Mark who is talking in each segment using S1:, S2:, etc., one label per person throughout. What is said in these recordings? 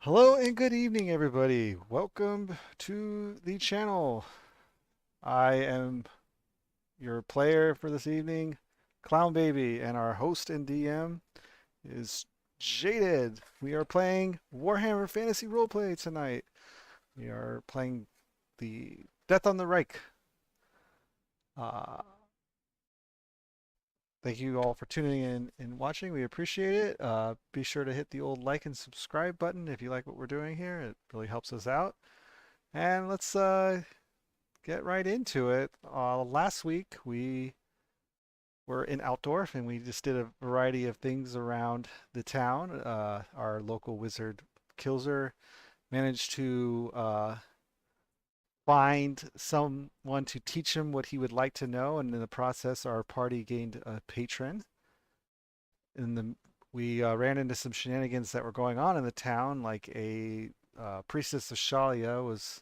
S1: Hello and good evening, everybody. Welcome to the channel. I am your player for this evening, Clown Baby, and our host and DM is Jaded. We are playing Warhammer Fantasy Roleplay tonight. We are playing the Death on the Reik. Uh, Thank you all for tuning in and watching. We appreciate it. Be sure to hit the old like and subscribe button if you like what we're doing here. It really helps us out. And let's get right into it. Last week we were in Altdorf and we just did a variety of things around the town. Our local wizard Kilzer managed to find someone to teach him what he would like to know, and in the process, our party gained a patron. In the We ran into some shenanigans that were going on in the town, like a priestess of Shalia was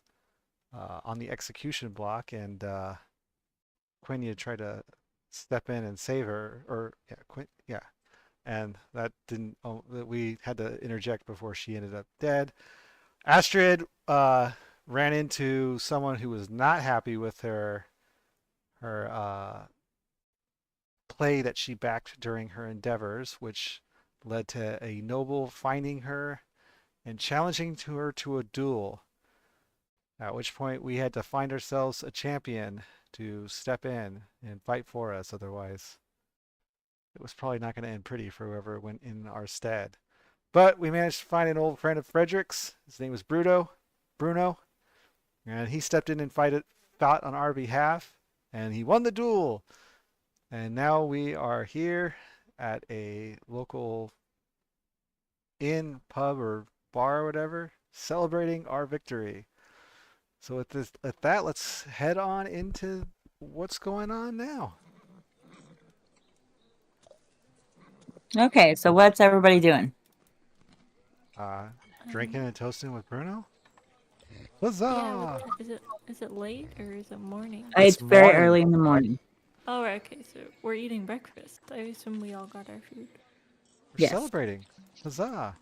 S1: on the execution block, and Quenya tried to step in and save her, or yeah, and that didn't. We had to interject before she ended up dead. Astrid ran into someone who was not happy with her play that she backed during her endeavors, which led to a noble finding her and challenging her to a duel. At which point we had to find ourselves a champion to step in and fight for us. Otherwise, it was probably not going to end pretty for whoever went in our stead. But we managed to find an old friend of Frederick's. His name was Bruno, and he stepped in and fought on our behalf, and he won the duel. And now we are here at a local inn, pub, or bar, or whatever, celebrating our victory. So at that, let's head on into what's going on now.
S2: Okay, so what's everybody doing?
S1: Uh, Drinking and toasting with Bruno.
S3: Yeah,
S1: Huzzah!
S3: is it late or is it morning?
S2: It's very
S1: morning.
S2: early in the morning.
S3: Oh, right, okay, so we're eating breakfast. I assume we all got our food.
S1: We're
S2: Yes.
S1: celebrating. Huzzah!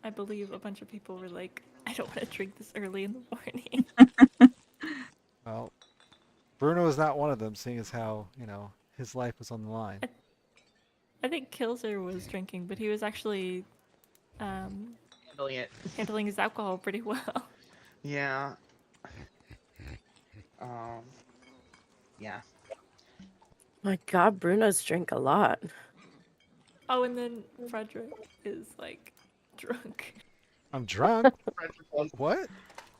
S3: I believe a bunch of people were like, I don't want to drink this early in the morning.
S1: Well, Bruno is not one of them, seeing as how, his life was on the line.
S3: I think Kilzer was drinking, but he was actually
S4: Handling it.
S3: handling his alcohol pretty well.
S4: Yeah. Um. Yeah.
S5: My God, Bruno's drink a lot.
S3: Oh, and then Frederick is like drunk.
S1: I'm drunk? What?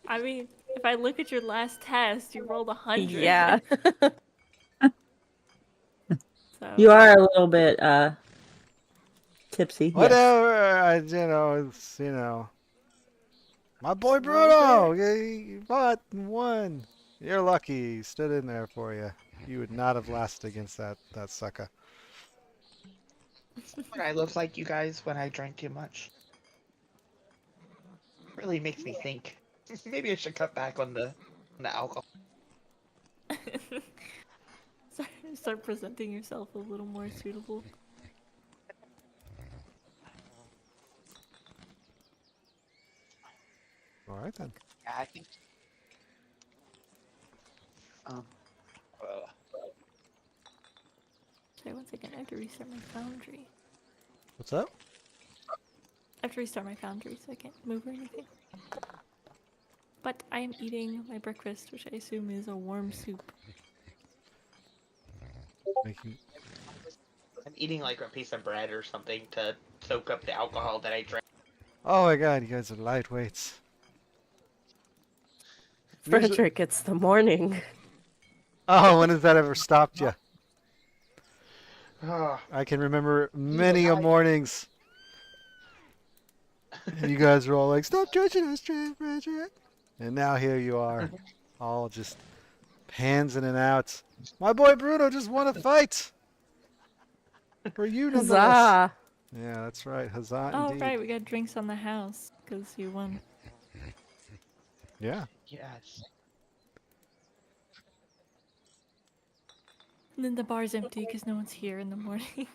S3: I mean, if I look at your last test, you rolled 100.
S5: Yeah.
S3: So
S2: You are a little bit tipsy. Yes.
S1: Whatever. It's, my boy Bruno. He fought and won. You're lucky. He stood in there for you. You would not have lasted against that sucker.
S4: What I look like, you guys, when I drink too much. Really makes me think. Maybe I should cut back on the alcohol.
S3: start presenting yourself a little more suitable.
S1: All right then.
S4: Yeah, I think. Um.
S3: Sorry, one second. I have to restart my foundry.
S1: What's up?
S3: I have to restart my foundry so I can't move or anything. But I am eating my breakfast, which I assume is a warm soup.
S1: Making.
S4: I'm eating like a piece of bread or something to soak up the alcohol that I drank.
S1: Oh my God, you guys are lightweights.
S5: Frederick, it's the morning.
S1: Oh, when has that ever stopped you?
S4: Oh,
S1: I can remember many a mornings. And you guys were all like, "Stop judging us, Frederick." And now here you are, all just hands in and out. My boy Bruno just won a fight. For you, nonetheless.
S5: Huzzah!
S1: Yeah, that's right. Huzzah,
S3: Oh,
S1: indeed.
S3: right, we got drinks on the house because you won.
S1: Yeah.
S4: yes.
S3: And then the bar's empty because no one's here in the morning.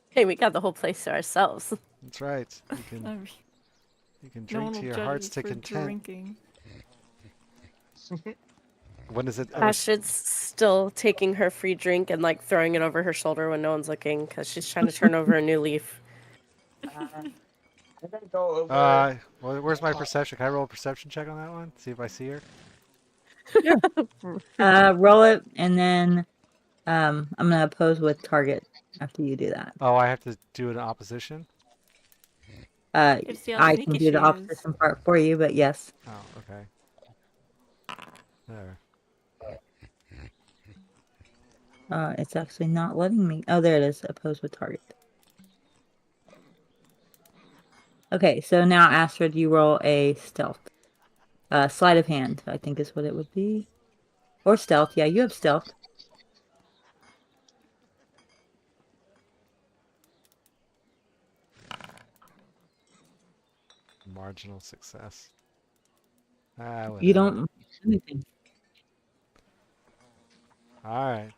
S5: Hey, we got the whole place to ourselves.
S1: That's right.
S3: Um,
S1: You can
S3: no
S1: drink
S3: one
S1: to
S3: will
S1: your
S3: judge
S1: heart's
S3: us
S1: to
S3: for
S1: content.
S3: drinking.
S1: When is it? Oh,
S5: Astrid's still taking her free drink and like throwing it over her shoulder when no one's looking because she's trying to turn over a new leaf.
S4: I'm gonna go over.
S1: where's my perception? Can I roll a perception check on that one? See if I see her.
S2: Roll it, and then I'm gonna oppose with target after you do that.
S1: Oh, I have to do an opposition.
S2: Uh,
S3: You have to see how
S2: I
S3: sneaky
S2: can do
S3: she
S2: the
S3: is.
S2: opposition part for you, but yes.
S1: Oh, okay. There.
S2: It's actually not letting me. Oh, there it is. Oppose with target. Okay, so now Astrid, you roll a stealth. Sleight of hand, I think is what it would be. Or stealth. Yeah, you have stealth.
S1: Marginal success.
S2: You
S1: Whatever.
S2: don't do anything.
S1: All right.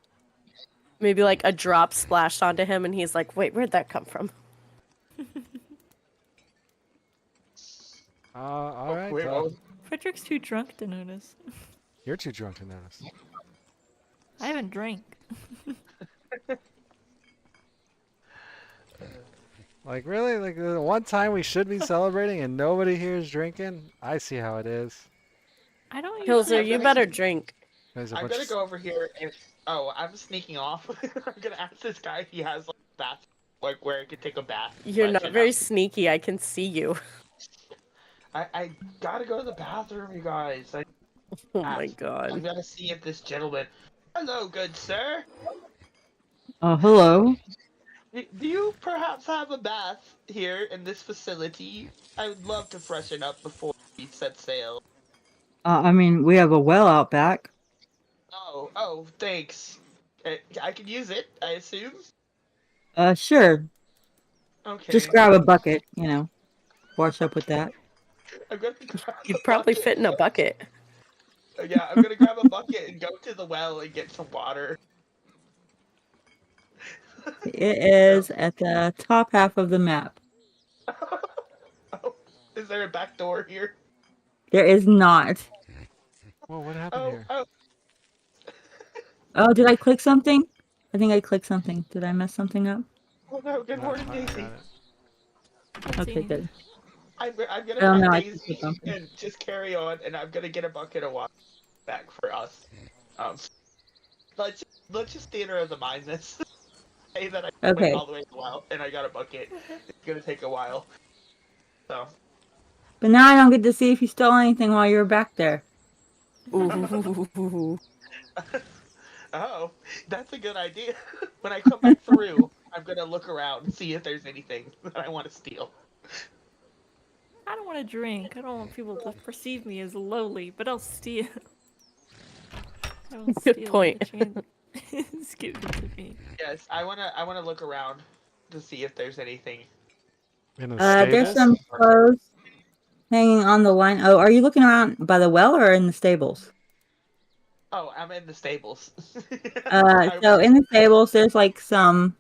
S5: Maybe like a drop splashed onto him and he's like, wait, where'd that come from?
S1: All right.
S4: Wait, what was-
S3: Frederick's too drunk to notice.
S1: You're too drunk to notice.
S3: I haven't drank.
S1: Like, really? Like, the one time we should be celebrating and nobody here is drinking? I see how it is.
S3: I don't
S5: Kilzer,
S3: usually.
S5: you better drink.
S1: There's a
S4: I'm
S1: bunch
S4: gonna
S1: of-
S4: go over here and I'm sneaking off. I'm gonna ask this guy if he has like a bath, like where I could take a bath.
S5: You're
S4: But,
S5: not
S4: you know,
S5: very sneaky. I can see you.
S4: I gotta go to the bathroom, you guys.
S5: Oh my
S4: I'm
S5: god.
S4: gonna see if this gentleman. Hello, good sir.
S2: Hello.
S4: Do you perhaps have a bath here in this facility? I would love to freshen up before we set sail.
S2: I mean, we have a well out back.
S4: Oh, thanks. I can use it, I assume.
S2: Sure.
S4: Okay.
S2: Just grab a bucket, wash up with that.
S4: I'm gonna grab
S5: You'd
S4: a
S5: probably
S4: bucket.
S5: fit in a bucket.
S4: Yeah, I'm gonna grab a bucket and go to the well and get some water.
S2: It is at the top half of the map.
S4: Oh, is there a back door here?
S2: There is not.
S1: Whoa, what happened
S4: Oh,
S1: here?
S4: oh,
S2: Oh, did I click something? I think I clicked something. Did I mess something up?
S4: oh no! Good
S1: No,
S4: morning,
S1: I
S4: Daisy.
S1: got it.
S3: I don't see
S2: Okay,
S3: anything.
S2: good.
S4: I'm gonna
S2: Oh,
S4: pet
S2: no, I
S4: Daisy
S2: clicked something.
S4: and just carry on, and I'm gonna get a bucket of water back for us. Let's just theater of the mind this. Say that I
S2: Okay.
S4: went all the way to the well, and I got a bucket. It's gonna take a while. So.
S2: But now I don't get to see if you stole anything while you were back there.
S5: Ooh.
S4: Oh, that's a good idea. When I come back through, I'm gonna look around and see if there's anything that I want to steal.
S3: I don't want to drink. I don't want people to perceive me as lowly, but I'll steal. I will
S5: Good
S3: steal
S5: point.
S3: the chance. It's given to me.
S4: Yes, I wanna look around to see if there's anything.
S1: In the
S2: There's
S1: stables?
S2: some clothes hanging on the line. Oh, are you looking around by the well or in the stables?
S4: Oh, I'm in the stables.
S2: So in the stables, there's like some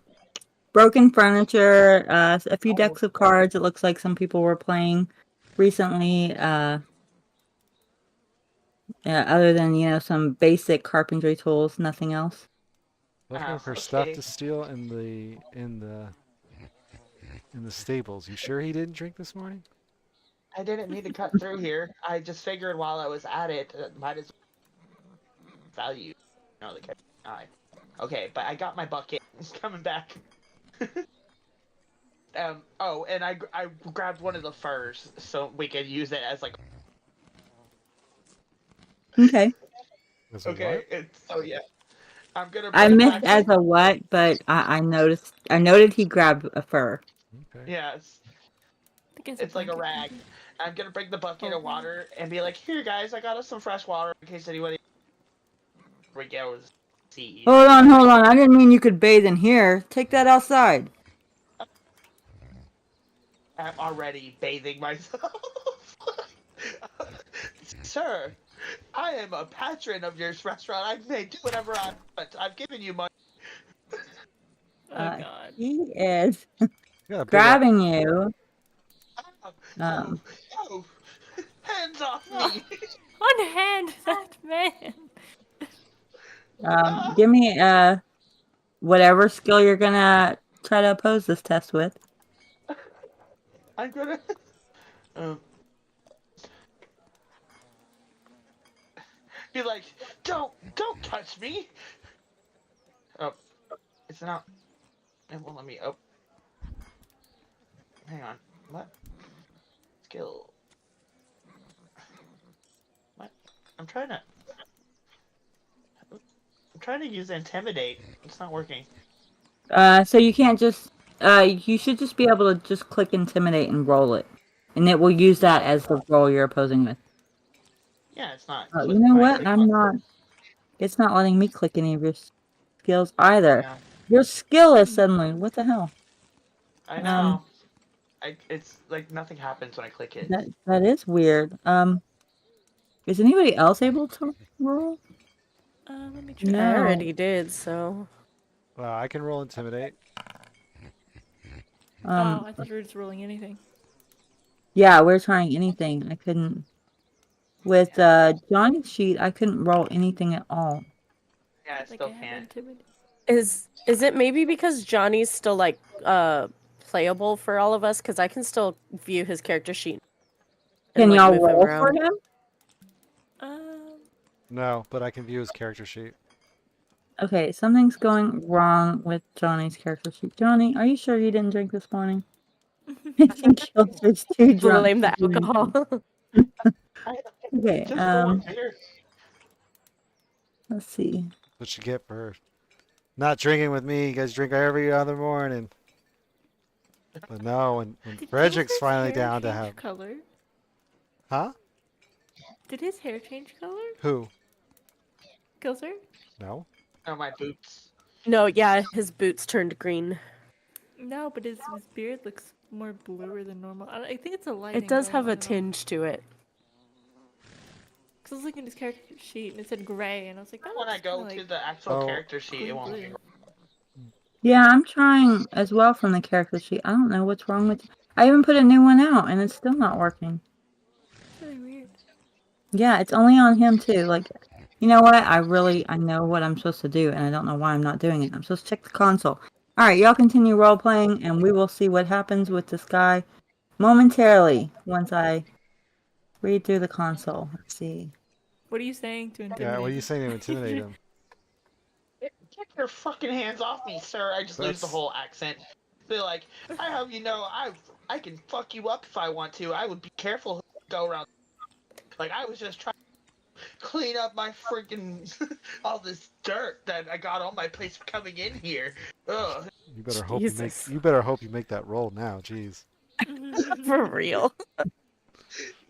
S2: broken furniture, a few decks of cards. It looks like some people were playing recently. Other than some basic carpentry tools, nothing else.
S1: Looking for
S4: okay.
S1: stuff to steal in the stables. You sure he didn't drink this morning?
S4: I didn't mean to cut through here. I just figured while I was at it, might as well value. The catch eye. Okay, but I got my bucket. It's coming back. Oh, and I grabbed one of the furs so we could use it as like.
S2: Okay.
S1: As a
S4: Okay,
S1: what?
S4: so yeah, I'm gonna.
S2: I
S4: bring it
S2: missed
S4: back
S2: as a what, but I noted he grabbed a fur.
S1: Okay.
S4: Yes,
S3: I think
S4: it's like a rag. I'm gonna bring the bucket of water and be like, "Here, guys, I got us some fresh water in case anybody goes see."
S2: Hold on. I didn't mean you could bathe in here. Take that outside.
S4: I'm already bathing myself. Sir, I am a patron of your restaurant. I may do whatever I want. I've given you money.
S3: Oh god.
S2: He is.
S1: got a big
S2: grabbing you.
S4: Oh,
S2: Um,
S4: oh, hands off me!
S3: Unhand that man.
S2: give me whatever skill you're gonna try to oppose this test with.
S4: I'm gonna. Um, be like, don't touch me! Oh, it's not. It won't let me. Oh, hang on. What? Skill. What? I'm trying to use intimidate. It's not working.
S2: So you can't just you should just be able to just click intimidate and roll it, and it will use that as the roll you're opposing with.
S4: Yeah, it's not.
S2: Oh, you know
S4: when I
S2: what?
S4: click
S2: I'm
S4: on-
S2: not. It's not letting me click any of your skills either.
S4: Yeah,
S2: Your skill is suddenly. What the hell?
S4: I know. It's like nothing happens when I click it.
S2: That is weird. Is anybody else able to roll?
S3: Let me try.
S2: No.
S5: I already did, so.
S1: I can roll intimidate.
S3: Oh, I thought you were just rolling anything.
S2: Yeah, we're trying anything. I couldn't. With Johnny's sheet, I couldn't roll anything at all.
S4: Yeah, I
S3: Like
S4: still
S3: I have
S4: can't.
S3: intimidate.
S5: Is it maybe because Johnny's still like playable for all of us? Because I can still view his character sheet. And,
S2: Can
S5: like,
S2: y'all
S5: move him
S2: roll for
S5: around.
S2: him?
S1: No, but I can view his character sheet.
S2: Okay, something's going wrong with Johnny's character sheet. Johnny, are you sure you didn't drink this morning? I think Kilzer's too drunk.
S5: Blame the
S2: to do
S5: alcohol.
S2: anything. Okay,
S4: Just the one beer.
S2: let's see.
S1: What you get for not drinking with me? You guys drink every other morning. But no, when
S3: Did
S1: Frederick's
S3: Kilzer's
S1: finally
S3: hair
S1: down to
S3: change
S1: have.
S3: color?
S1: Huh?
S3: Did his hair change color?
S1: Who?
S3: Kilzer?
S1: No.
S4: Oh, my boots.
S5: No, yeah, his boots turned green.
S3: No, but his beard looks more bluer than normal. I think it's a lighting.
S5: It does
S3: though,
S5: have
S3: I
S5: a
S3: don't know.
S5: tinge to it.
S3: Cause I was looking at his character sheet and it said gray, and I was like, that
S4: When I
S3: looks
S4: go
S3: kinda
S4: to
S3: like
S4: the actual
S1: Oh.
S4: character sheet, it won't.
S3: blue.
S2: Yeah, I'm trying as well from the character sheet. I don't know what's wrong with. I even put a new one out, and it's still not working.
S3: It's really weird.
S2: Yeah, it's only on him too. Like, you know what? I know what I'm supposed to do, and I don't know why I'm not doing it. I'm supposed to check the console. All right, y'all continue role playing, and we will see what happens with this guy momentarily once I read through the console. Let's see.
S3: What are you saying to intimidate?
S1: Yeah, what are you
S3: him?
S1: saying to intimidate him?
S4: Get your fucking hands off me, sir! I just lose the
S1: That's-
S4: whole accent. Be like, I have you know, I can fuck you up if I want to. I would be careful who I go around. Like I was just trying to clean up my freaking all this dirt that I got on my place coming in here. Ugh.
S1: You better hope
S5: Jesus.
S1: you better hope you make that roll now. Jeez.
S5: For real.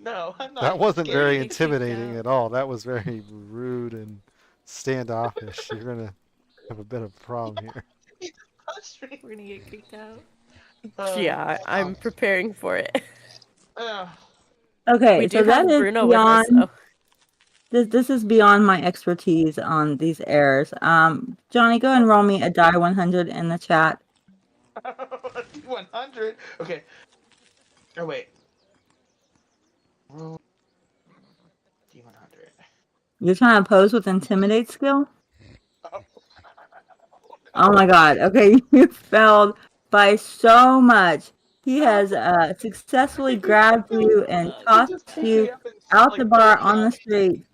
S4: No, I'm not.
S1: That wasn't
S4: scared.
S1: very
S3: Getting freaked
S1: intimidating
S3: out.
S1: at all. That was very rude and standoffish. You're gonna have a bit of a problem here.
S4: Touch me.
S3: We're gonna get kicked out.
S5: Yeah, I'm preparing for it.
S2: Okay,
S5: We
S2: so
S5: do have
S2: that is
S5: Bruno with us,
S2: beyond.
S5: though.
S2: This is beyond my expertise on these errors. Johnny, go and roll me a die 100 in the chat.
S4: 100. Okay. Oh wait. Roll D100.
S2: You're trying to pose with intimidate skill?
S4: Oh.
S2: Oh my god. Okay, you failed by so much. He has successfully grabbed you and
S4: He
S2: tossed
S4: just picked
S2: you
S4: me up and
S2: out
S4: like
S2: the bar
S4: threw me
S2: on the
S4: out.
S2: street,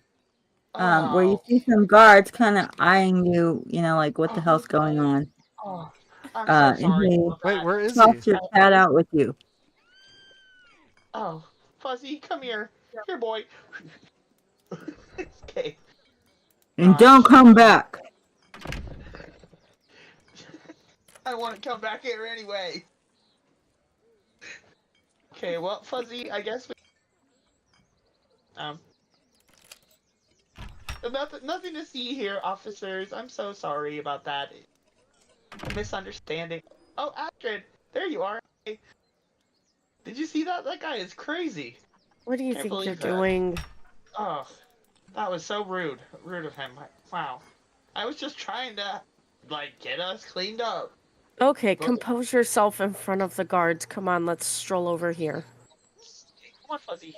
S2: where you
S4: Oh.
S2: see some guards kind of eyeing you, like, what the hell's going on.
S4: Oh. I'm so
S2: And
S4: sorry
S2: he
S4: about
S1: Wait,
S4: that.
S1: where is he?
S2: tossed your cat out with you.
S4: Oh, Fuzzy, come here. Here, boy. Okay.
S2: And
S4: Gosh.
S2: don't come back.
S4: I want to come back here anyway. Okay, well, Fuzzy, I guess nothing to see here, officers. I'm so sorry about that. Misunderstanding. Oh, Astrid, there you are. Hey. Did you see that? That guy is crazy.
S5: What do you
S4: Can't
S5: think you're
S4: believe that.
S5: doing?
S4: Oh, that was so rude. Rude of him. Wow. I was just trying to, like, get us cleaned up.
S5: Okay, compose yourself in front of the guards. Come on, let's stroll over here.
S4: Come on, Fuzzy.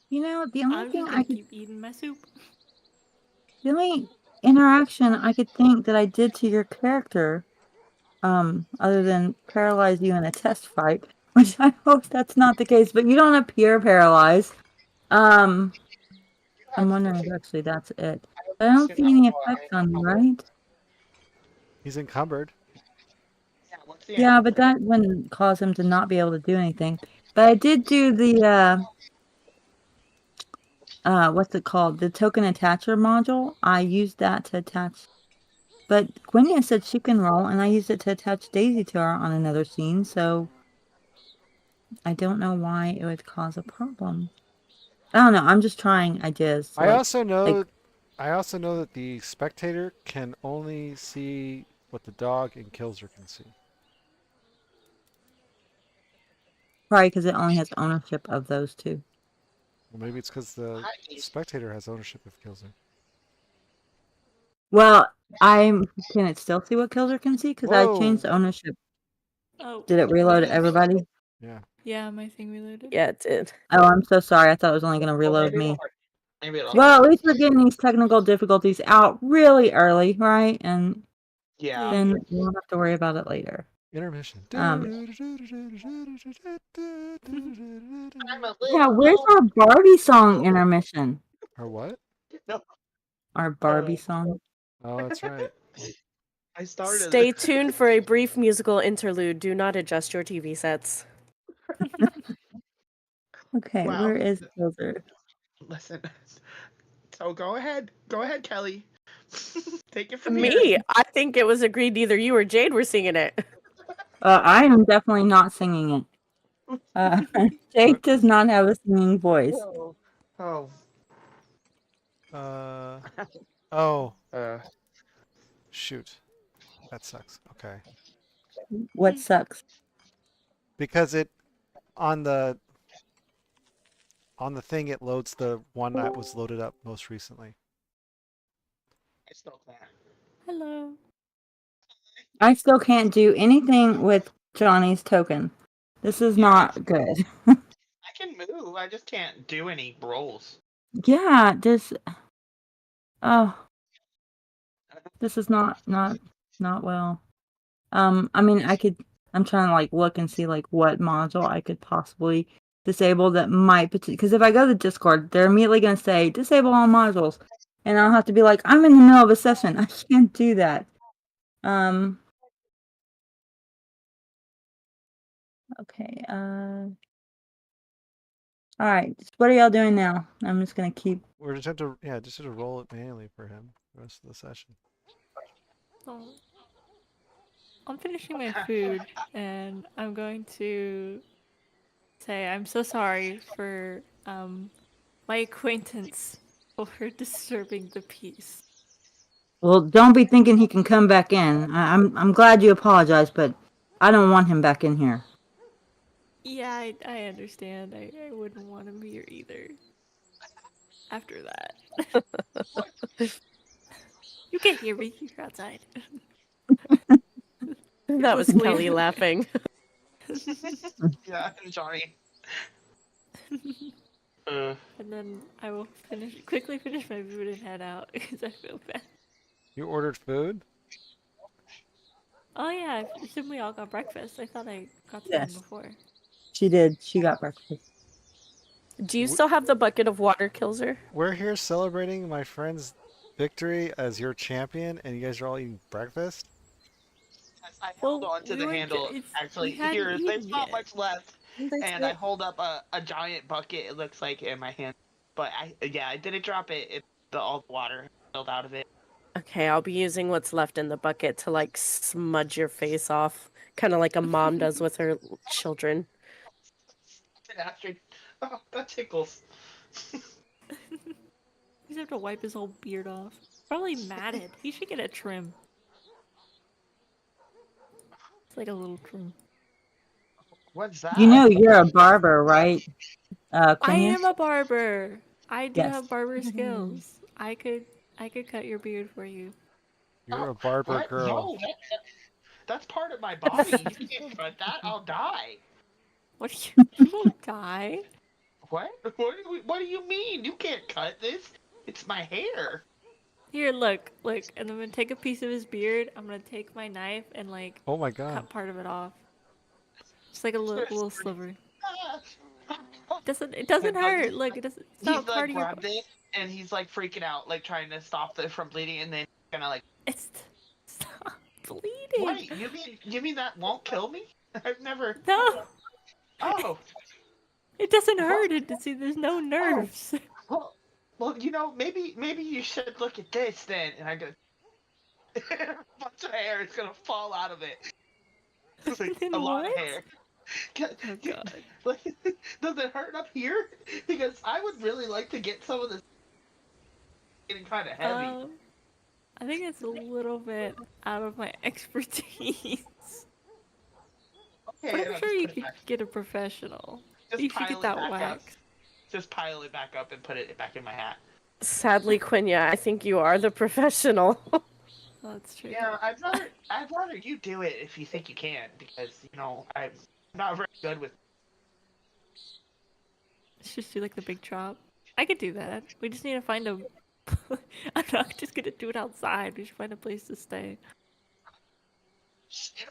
S2: You know, the only
S3: I'm
S2: thing
S3: just
S2: I
S3: gonna
S2: could,
S3: keep eating my soup.
S2: the only interaction I could think that I did to your character, other than paralyze you in a test fight, which I hope that's not the case, but you don't appear paralyzed. I'm wondering if actually that's it. I don't see any effects on you, right?
S1: He's encumbered.
S4: Yeah, what's the
S2: Yeah, but that wouldn't cause him to not be able to do anything. But I did do the what's it called? The token attacher module. I used that to attach. But Quenya said she can roll, and I used it to attach Daisy to her on another scene, so I don't know why it would cause a problem. I don't know. I'm just trying ideas.
S1: I also
S2: like
S1: know that the spectator can only see what the dog and Kilzer can see.
S2: probably because it only has ownership of those two.
S1: Well, maybe it's because the spectator has ownership of Kilzer.
S2: Well, can it still see what Kilzer can see? Because I changed
S1: Whoa!
S2: ownership.
S3: Oh.
S2: Did it reload everybody?
S1: Yeah.
S3: Yeah, my thing reloaded.
S5: Yeah, it did.
S2: Oh, I'm so sorry. I thought it was only going to reload me.
S4: Maybe it'll.
S2: Well, at least we're getting these technical difficulties out really early, right? And
S4: Yeah.
S2: then we won't have to worry about it later.
S1: Intermission.
S4: I'm a
S2: Yeah, where's
S4: little.
S2: our Barbie song intermission?
S1: Or what?
S4: No.
S2: Our Barbie song.
S1: Oh, that's right.
S4: I started.
S5: Stay tuned for a brief musical interlude. Do not adjust your TV sets.
S2: Okay,
S4: Wow.
S2: where is Kilzer?
S4: Listen. So go ahead, Kelly. Take it from
S5: Me?
S4: here.
S5: I think it was agreed either you or Jade were singing it.
S2: I am definitely not singing it. Jake does not have a singing voice.
S4: Oh.
S1: Oh. Shoot. That sucks. Okay.
S2: What sucks?
S1: Because it on the thing it loads the one that was loaded up most recently.
S4: I still can't.
S3: Hello.
S2: I still can't do anything with Johnny's token. This is not good.
S4: I can move. I just can't do any rolls.
S2: Yeah, oh, this is not well. I mean, I'm trying to like look and see like what module I could possibly disable that might, because if I go to Discord, they're immediately going to say disable all modules, and I'll have to be like, I'm in the middle of a session. I can't do that. Okay. All right. What are y'all doing now? I'm just gonna keep.
S1: We're just have to roll it manually for him the rest of the session.
S3: So, I'm finishing my food, and I'm going to say I'm so sorry for my acquaintance for disturbing the peace.
S2: Well, don't be thinking he can come back in. I'm glad you apologized, but I don't want him back in here.
S3: Yeah, I understand. I wouldn't want him here either. After that. You can hear me. You're outside.
S5: That was
S3: Listening.
S5: Kelly laughing.
S4: Yeah, Johnny.
S3: And then I will quickly finish my food and head out because I feel bad.
S1: You ordered food?
S3: Oh yeah, I assume we all got breakfast. I thought I got some
S2: Yes.
S3: before.
S2: She did. She got breakfast.
S5: Do you still have the bucket of water, Kilzer?
S1: We're here celebrating my friend's victory as your champion, and you guys are all eating breakfast?
S4: I held on to the handle. Actually, there's not much left. And I hold up a giant bucket, it looks like, in my hand. But I didn't drop it. All the water spilled out of it.
S5: Okay, I'll be using what's left in the bucket to like smudge your face off, kind of like a mom does with her children.
S4: Astrid, oh, that tickles.
S3: He's have to wipe his whole beard off. Probably matted. He should get a trim. It's like a little trim.
S4: What's that?
S2: You know you're a barber, right?
S3: I
S2: Quenya?
S3: am a barber. I do
S2: Yes.
S3: have barber skills. I could cut your beard for you.
S1: You're
S4: Oh,
S1: a barber
S4: what?
S1: girl.
S4: No, that's part of my body. You can't cut that. I'll die.
S3: What do you won't die.
S4: What? What do you mean? You can't cut this. It's my hair.
S3: Here, look, and I'm gonna take a piece of his beard. I'm gonna take my knife and like
S1: Oh my god.
S3: cut part of it off. Just like a little sliver. It doesn't hurt. Look, it doesn't. It's
S4: He's
S3: not
S4: like
S3: part of your.
S4: grabbed it and he's like freaking out, like trying to stop it from bleeding, and then kind of like,
S3: It's stop bleeding.
S4: wait, you mean that won't kill me? I've never.
S3: No,
S4: Oh,
S3: it doesn't hurt. See, there's no nerves.
S4: well, maybe you should look at this then, and I go. A bunch of hair is gonna fall out of it. Like,
S3: Then
S4: a lot of
S3: what?
S4: hair.
S3: Oh god.
S4: Like, does it hurt up here? Because I would really like to get some of this getting kind of heavy.
S3: I think it's a little bit out of my expertise.
S4: Okay,
S3: But
S4: and
S3: I'm
S4: I'll
S3: sure
S4: just
S3: you
S4: put it
S3: could
S4: back.
S3: get a professional.
S4: Just
S3: You should
S4: pile
S3: get
S4: it
S3: that
S4: back
S3: wax.
S4: up. Just pile it back up and put it back in my hat.
S5: Sadly, Quenya, I think you are the professional.
S3: Oh, that's true.
S4: Yeah, I'd rather you do it if you think you can, because I'm not very good with.
S3: Let's just do like the big chop. I could do that. We just need to find a. I'm not just gonna do it outside. We should find a place to stay.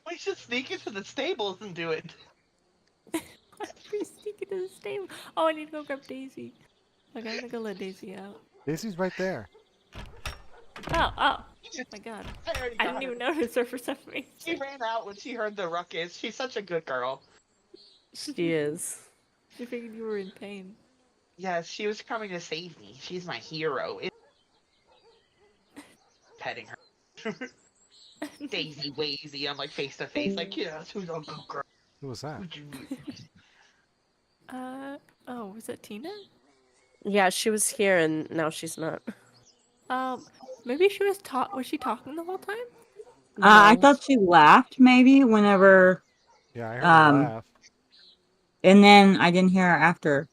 S4: We should sneak into the stables and do it.
S3: We sneak into the stable. Oh, I need to go grab Daisy. Okay, I'm gonna go let Daisy out.
S1: Daisy's right there.
S3: Oh my god.
S4: already
S3: I
S4: got
S3: didn't
S4: her.
S3: even notice her for some reason.
S4: She ran out when she heard the ruckus. She's such a good girl.
S5: She is.
S3: She figured you were in pain.
S4: Yes, she was coming to save me. She's my hero. Petting her. Daisy Wazy. I'm like face to face. Like, yes, who's a good girl?
S1: Who was that?
S4: Who'd you meet?
S3: Oh, was that Tina?
S5: Yeah, she was here and now she's not.
S3: Maybe she was she talking the whole time?
S2: I
S5: No.
S2: thought she laughed maybe whenever,
S1: Yeah, I heard her laugh.
S2: and then I didn't hear her after.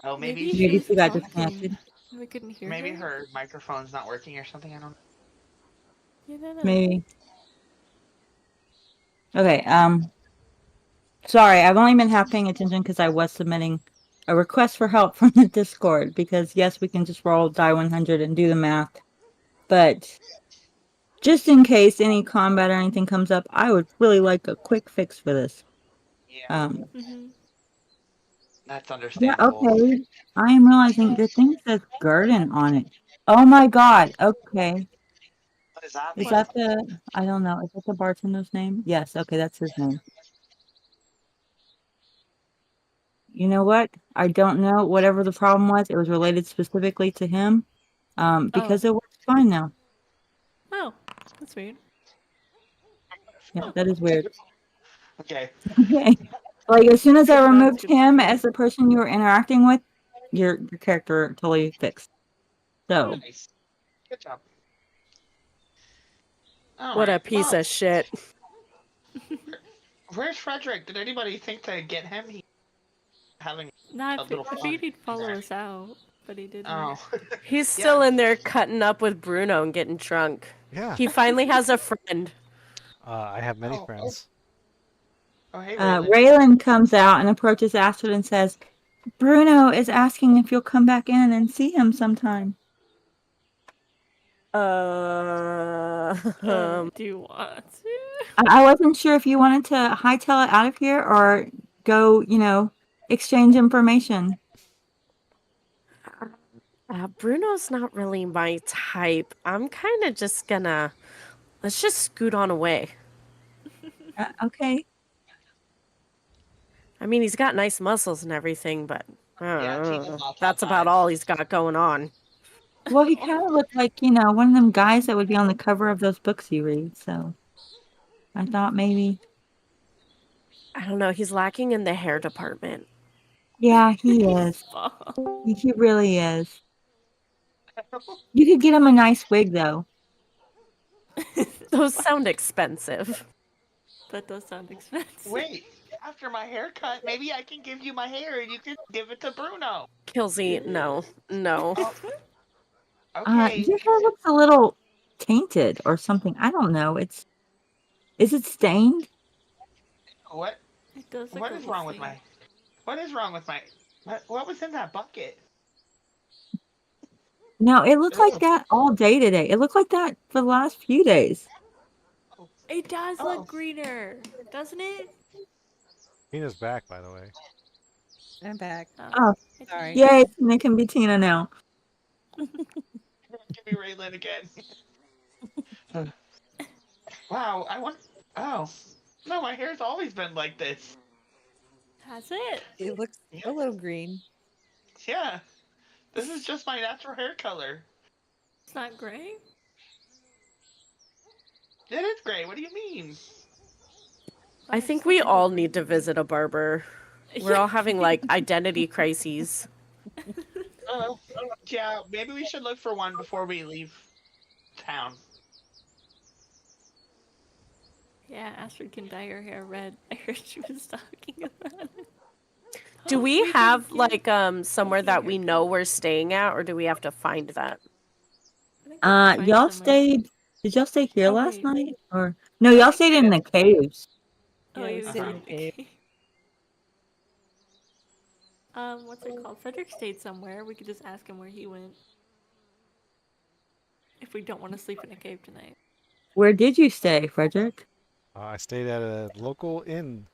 S4: Oh, maybe
S2: Maybe
S3: was
S2: she got
S3: talking.
S2: disconnected.
S3: We couldn't hear
S4: maybe
S3: her.
S4: her microphone's not working or something. I don't know.
S3: Yeah, no.
S2: Maybe. Okay. Sorry, I've only been half paying attention because I was submitting a request for help from the Discord. Because yes, we can just roll die 100 and do the math, but just in case any combat or anything comes up, I would really like a quick fix for this.
S4: Yeah,
S3: Mm-hmm.
S4: that's
S2: Yeah,
S4: understandable.
S2: okay. I am realizing the thing says Garden on it. Oh my god. Okay.
S4: What does that
S2: Is
S4: mean?
S2: that the, I don't know, is that the bartender's name? Yes, okay, that's his name. You know what? I don't know. Whatever the problem was, it was related specifically to him. Because it works fine now.
S3: Oh, that's weird.
S2: Yeah, that is weird.
S4: Okay.
S2: Okay. Like as soon as I
S3: That's
S2: removed
S3: good.
S2: him as the person you were interacting with, your character totally fixed. So
S4: Nice. Good job. All
S5: What a
S4: right,
S5: piece
S4: well,
S5: of shit.
S4: Where's Frederick? Did anybody think to get him? He having.
S3: No, I
S4: A little
S3: figured he'd
S4: fun
S3: follow
S4: there.
S3: us out, but he didn't.
S4: Oh.
S5: He's still in there cutting up with Bruno and getting drunk.
S1: Yeah.
S5: He finally has a friend.
S1: I have many
S4: Oh,
S1: friends.
S4: Oh, hey, Raylan.
S2: Raylan comes out and approaches Astrid and says, Bruno is asking if you'll come back in and see him sometime.
S3: Do you want to?
S2: I wasn't sure if you wanted to hightail it out of here or go, exchange information.
S5: Bruno's not really my type. I'm kind of just gonna... Let's just scoot on away.
S2: Okay.
S5: I mean, he's got nice muscles and everything, but
S4: Tina's not that
S5: that's about
S4: type.
S5: all he's got going on.
S2: Well, he kind of looked like, one of them guys that would be on the cover of those books you read, so I thought maybe.
S5: I don't know. He's lacking in the hair department.
S2: Yeah, he is. He really is. You could get him a nice wig, though.
S5: Those sound expensive.
S3: That does sound expensive.
S4: Wait, after my haircut, maybe I can give you my hair and you can give it to Bruno.
S5: Kilzy, no. No.
S4: Okay.
S2: Your hair looks a little tainted or something. I don't know. Is it stained?
S4: What?
S3: It does look
S4: What
S3: a
S4: is
S3: little
S4: wrong with
S3: stained.
S4: What is wrong with my? What was in that bucket?
S2: No, it looked like
S4: Ugh.
S2: that all day today. It looked like that for the last few days.
S3: It does
S4: Oh.
S3: look greener, doesn't it?
S1: Tina's back, by the way.
S6: I'm back.
S2: Oh,
S3: it's
S6: Sorry.
S2: yay! Tina can be Tina now.
S4: Give me Raylan again. Wow, I want. Oh, no, my hair's always been like this.
S3: Has it?
S6: It looks a little green.
S4: Yeah, this is just my natural hair color.
S3: It's not gray?
S4: It is gray. What do you mean?
S5: I think we all need to visit a barber. We're all having like identity crises.
S4: Yeah, maybe we should look for one before we leave town.
S3: Yeah, Astrid can dye her hair red. I heard she was talking about it.
S5: Do we have like somewhere that we know we're staying at, or do we have to find that?
S2: Y'all stayed. Did y'all stay here
S3: Oh,
S2: last
S3: wait.
S2: night? Or no, y'all stayed in the caves.
S3: Oh,
S6: Yeah, we
S3: you
S6: stayed in
S3: did.
S6: the cave.
S3: Okay. What's it called? Frederick stayed somewhere. We could just ask him where he went. If we don't want to sleep in a cave tonight.
S2: Where did you stay, Frederick?
S1: I stayed at a local inn.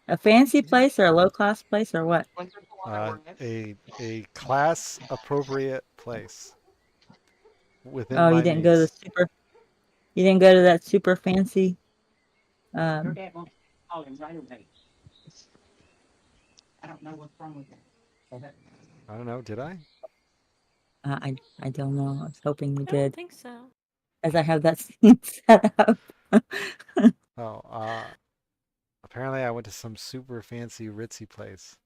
S2: A fancy place or a low class place or what?
S4: Was it the one that we're in?
S1: A class appropriate place within
S2: Oh,
S1: my
S2: you didn't go to the
S1: means.
S2: super. You didn't go to that super fancy.
S7: Your dad won't call him right away. I don't know what's wrong with him.
S1: I don't know. Did I?
S2: I don't know. I was hoping you
S3: I don't
S2: did,
S3: think so.
S2: as I have that scene set up.
S1: Oh, apparently I went to some super fancy ritzy place.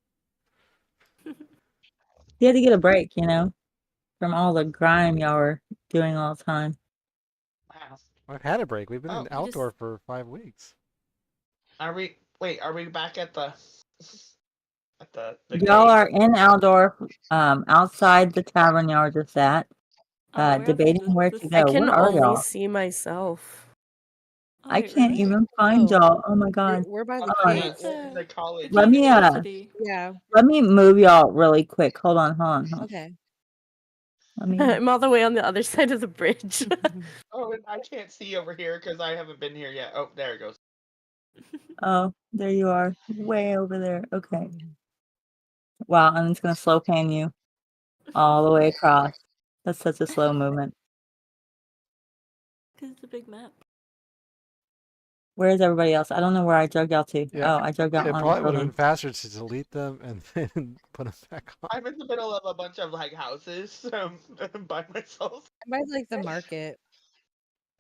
S2: You had to get a break, from all the grime y'all were doing all the time.
S4: Wow.
S1: I've had a break. We've been in
S3: you just-
S1: Altdorf for 5 weeks.
S4: Are we? Wait, are we back at the?
S2: Y'all
S4: cave?
S2: are in Altdorf, outside the tavern y'all were just at,
S3: Oh, we're
S2: debating
S3: outside
S2: where
S3: the
S2: to
S5: I
S2: go.
S5: can
S2: Where are
S5: only
S2: y'all?
S5: see myself.
S3: Oh,
S2: I
S3: wait,
S2: can't
S3: really?
S2: even find
S6: Oh.
S2: y'all. Oh my god.
S6: We're by the
S2: Hold on.
S6: cave.
S3: We're at
S4: The college.
S2: Let me,
S3: University.
S6: Yeah.
S2: Let me move y'all really quick. Hold on.
S6: Okay.
S2: Let me.
S5: I'm all the way on the other side of the bridge.
S4: Oh, and I can't see over here because I haven't been here yet. Oh, there it goes.
S2: Oh, there you are. Way over there. Okay. Wow, I'm just gonna slow pan you all the way across. That's such a slow movement.
S3: Because it's a big map.
S2: Where's everybody else? I don't know where I drug y'all to.
S1: Yeah,
S2: Oh, I drug y'all
S1: It
S2: on
S1: probably
S2: the
S1: would have been
S2: building.
S1: faster to delete them and then put them back on.
S4: I'm in the middle of a bunch of houses by myself.
S6: I'm by like the market.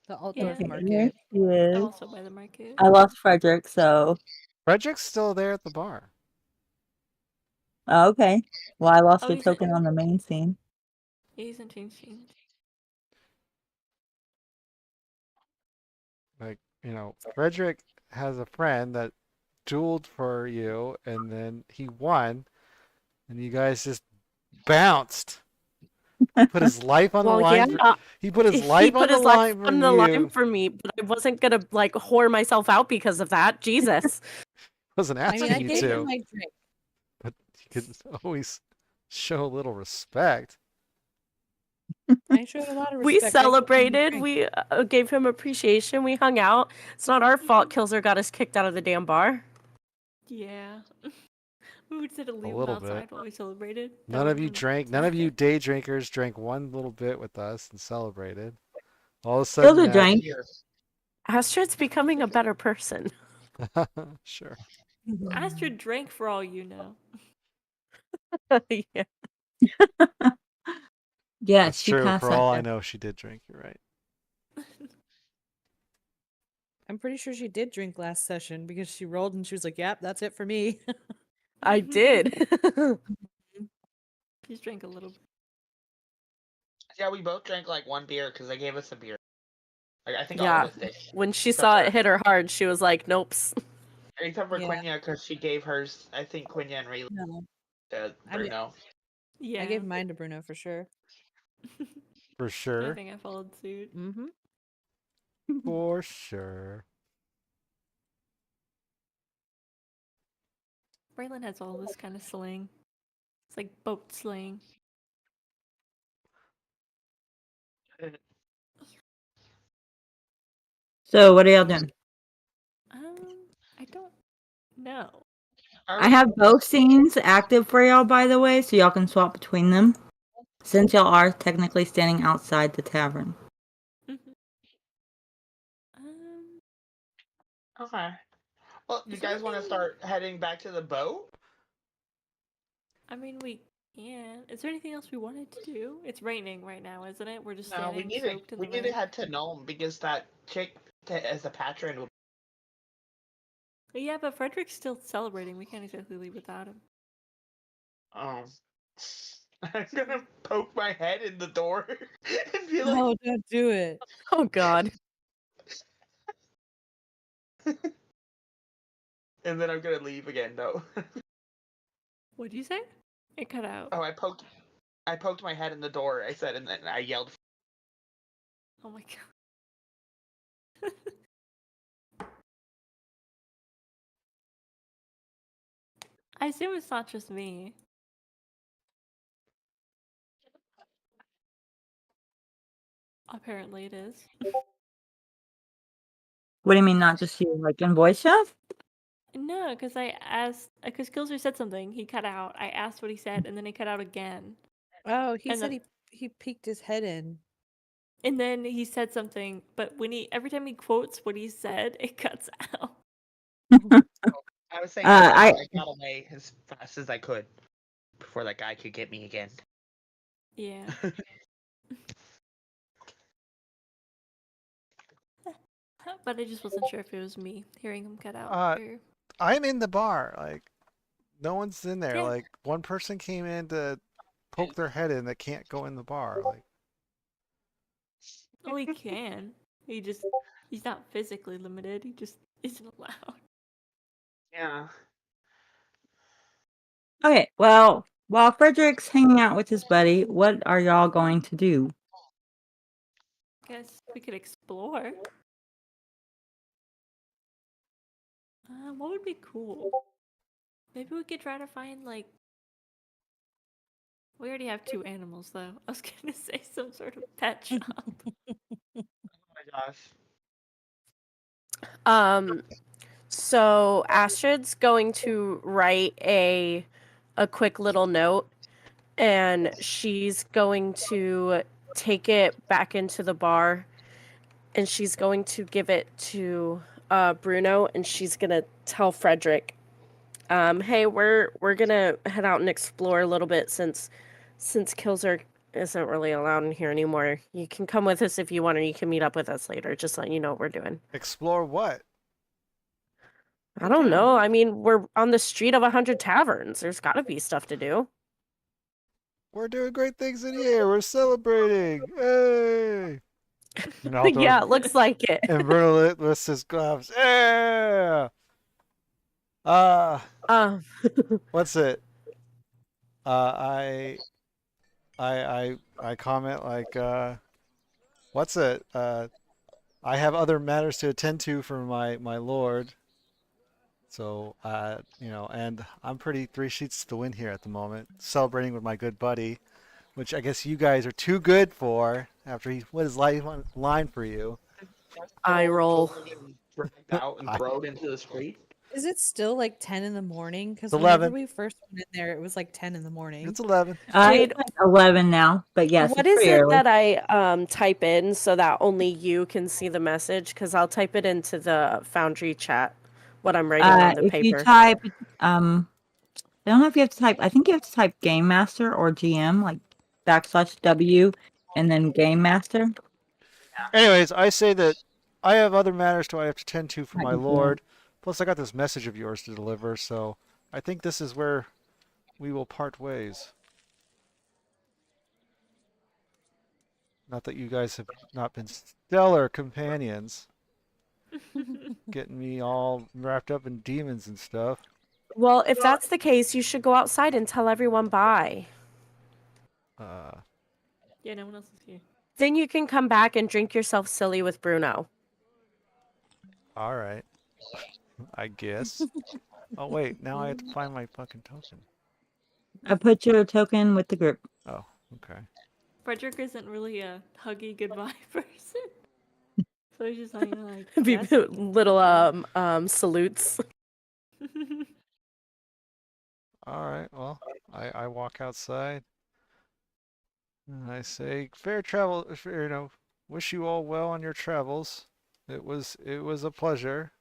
S6: The Altdorf
S3: Yeah.
S2: There
S6: market.
S2: she is.
S3: I'm also by the market.
S2: I lost Frederick, so
S1: Frederick's still there at the bar.
S2: okay. Well, I lost
S3: Oh,
S2: a
S3: he's a-
S2: token on the main scene.
S3: Yeah, he's in change.
S1: Like, Frederick has a friend that dueled for you, and then he won, and you guys just bounced. Put his life on the
S5: Well,
S1: line.
S5: yeah.
S1: He put his
S5: He
S1: life
S5: put
S1: on the
S5: his life
S1: line for
S5: on the line
S1: you.
S5: for me, but I wasn't gonna like whore myself out because of that. Jesus.
S1: Wasn't
S6: I mean,
S1: asking
S6: I
S1: you
S6: gave him
S1: to,
S6: my drink.
S1: but you could always show a little respect.
S6: I showed a lot of
S5: We
S6: respect. I gave him my
S5: celebrated.
S6: drink.
S5: We gave him appreciation. We hung out. It's not our fault Kilzer got us kicked out of the damn bar.
S3: Yeah. We just had to leave him
S1: little bit.
S3: outside while we celebrated.
S1: None of you drank. None of you day drinkers drank one little bit with us and celebrated. All of a sudden,
S2: Kilzer drank.
S4: Here.
S5: Astrid's becoming a better person.
S1: Sure.
S3: Astrid drank for all you know.
S5: Yeah.
S2: Yes,
S1: That's
S2: she
S1: true.
S2: passed
S1: For
S2: that
S1: all I
S2: test.
S1: know, she did drink. You're right.
S6: I'm pretty sure she did drink last session because she rolled and she was like, "Yep, that's it for me."
S5: I did.
S3: She's drank a little bit.
S4: Yeah, we both drank like one beer because they gave us a beer. Like I think
S5: Yeah.
S4: all of us did.
S5: When she
S4: Except
S5: saw
S4: for-
S5: it hit her hard, she was like, "Nope."
S4: Except for
S6: Yeah.
S4: Quenya because she gave hers. I think Quenya and Raylan.
S6: No. I mean,
S4: Bruno.
S3: Yeah.
S6: I gave mine to Bruno for sure.
S1: For
S3: I
S1: sure.
S3: think I followed suit.
S6: Mm-hmm.
S1: For sure.
S3: Braylon has all this kind of slang. It's like boat slang.
S2: So what are y'all doing?
S3: I don't know.
S2: I have both scenes active for y'all, by the way, so y'all can swap between them. Since y'all are technically standing outside the tavern.
S3: Mhm. Um,
S4: Okay. Well, you
S3: Is there
S4: guys want to
S3: anything-
S4: start heading back to the boat?
S3: I mean, we can. Is there anything else we wanted to do? It's raining right now, isn't it? We're just
S4: No,
S3: standing soaked in the
S4: we need
S3: rain.
S4: to head to Nome because that chick as a patron will.
S3: Yeah, but Frederick's still celebrating. We can't exactly leave without him.
S4: I'm gonna poke my head in the door and be like,
S6: Oh, don't do it.
S5: Oh God.
S4: and then I'm gonna leave again. No.
S3: What'd you say? It cut out.
S4: Oh, I poked my head in the door. I said, and then I yelled.
S3: Oh my god. I assume it's not just me. Apparently it is.
S2: What do you mean, not just you? Like in voice chat?
S3: No, because I asked, because Kilzer said something, he cut out. I asked what he said, and then he cut out again.
S6: Oh, he
S3: And
S6: said
S3: then-
S6: he peeked his head in.
S3: And then he said something, but every time he quotes what he said, it cuts out.
S4: I was saying I
S2: I
S4: got away as fast as I could before that guy could get me again.
S3: Yeah. But I just wasn't sure if it was me hearing him cut out. Or...
S1: I'm in the bar. Like, no one's in there.
S3: Yeah.
S1: Like, one person came in to poke their head in that can't go in the bar. Like,
S3: Oh, he can. He's not physically limited. He just isn't allowed.
S4: Yeah.
S2: okay, well, while Frederick's hanging out with his buddy, what are y'all going to do?
S3: Guess we could explore. What would be cool? Maybe we could try to find, like... We already have 2 animals, though. I was gonna say some sort of pet shop.
S4: Oh my gosh.
S5: So Astrid's going to write a quick little note, and she's going to take it back into the bar, and she's going to give it to Bruno, and she's gonna tell Frederick, "Hey, we're gonna head out and explore a little bit since Kilzer isn't really allowed in here anymore. You can come with us if you want, or you can meet up with us later. Just letting you know what we're doing."
S1: explore what?
S5: I don't know. I mean, we're on the street of 100 taverns. There's got to be stuff to do.
S1: We're doing great things in here. We're celebrating. Hey! And Altdorf,
S5: Yeah, it looks like it.
S1: and Bruno lists his gloves. Yeah!
S5: Um,
S1: What's it? I comment like, what's it? I have other matters to attend to for my lord. So, and I'm pretty 3 sheets to the wind here at the moment, celebrating with my good buddy, which I guess you guys are too good for after he put his life on line for you.
S5: Eye roll.
S4: Dragged out and thrown into the street.
S6: Is it still like 10 in the morning? Because
S1: It's
S6: whenever
S1: 11.
S6: we first went in there, it was like 10 in the morning.
S1: It's 11.
S5: Jade,
S2: It's like 11 now, but yes,
S5: what
S2: it's
S5: is
S2: pretty
S5: it
S2: early.
S5: that I type in so that only you can see the message? Because I'll type it into the Foundry chat, what I'm writing on the
S2: If you
S5: paper.
S2: type, I don't know if you have to type, I think you have to type Game Master or GM, like \W, and then Game Master.
S1: Anyways, I say that I have other matters I have to tend to for
S2: Might
S1: my
S2: be GM.
S1: lord. Plus, I got this message of yours to deliver, so I think this is where we will part ways. Not that you guys have not been stellar companions, getting me all wrapped up in demons and stuff.
S5: Well, if that's the case, you should go outside and tell everyone bye.
S3: Yeah, no one else is here.
S5: Then you can come back and drink yourself silly with Bruno.
S1: All right. I guess. Oh wait, now I have to find my fucking token.
S2: I put your token with the group.
S1: Oh, okay.
S3: Frederick isn't really a huggy goodbye person. So he's just like,
S5: Be
S3: yes.
S5: little salutes.
S1: All right. Well, I walk outside and I say, "Fair travel. Wish you all well on your travels. It was a pleasure.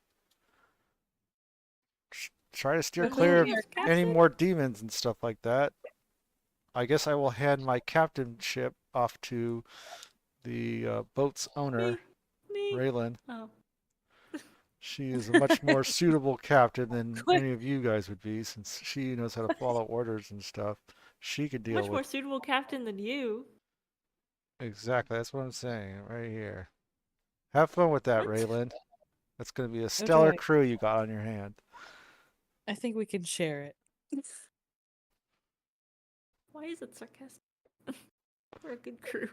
S1: Try to steer
S3: Okay,
S1: clear of
S3: yes,
S1: any
S3: Captain.
S1: more demons and stuff like that. I guess I will hand my captainship off to the boat's owner,
S3: Me.
S1: Raylan.
S3: Oh.
S1: She is a much more suitable captain than any of you guys would be, since she knows how to follow orders and stuff. She could deal
S3: Much more
S1: with
S3: suitable captain than you.
S1: exactly. That's what I'm saying right here. Have fun with that,
S3: What?
S1: Raylan. That's going to be a stellar
S6: Okay.
S1: crew you got on your hand.
S6: I think we can share it.
S3: Why is it sarcastic? We're a good crew.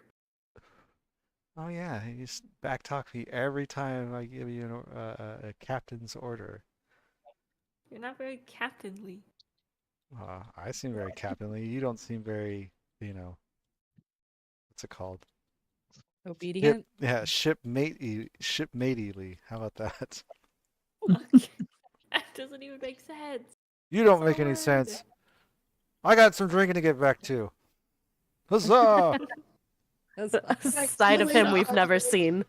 S1: Oh yeah, you just backtalk me every time I give you a captain's order.
S3: You're not very captainly.
S1: I seem very captainly. You don't seem very, what's it called?
S6: Obedient.
S1: Shipmatey. How about that?
S3: Okay. That doesn't even make sense.
S1: You don't
S3: It's a
S1: make any
S3: word.
S1: sense. I got some drinking to get back to. Huzzah!
S6: That's
S5: A side of him we've never seen.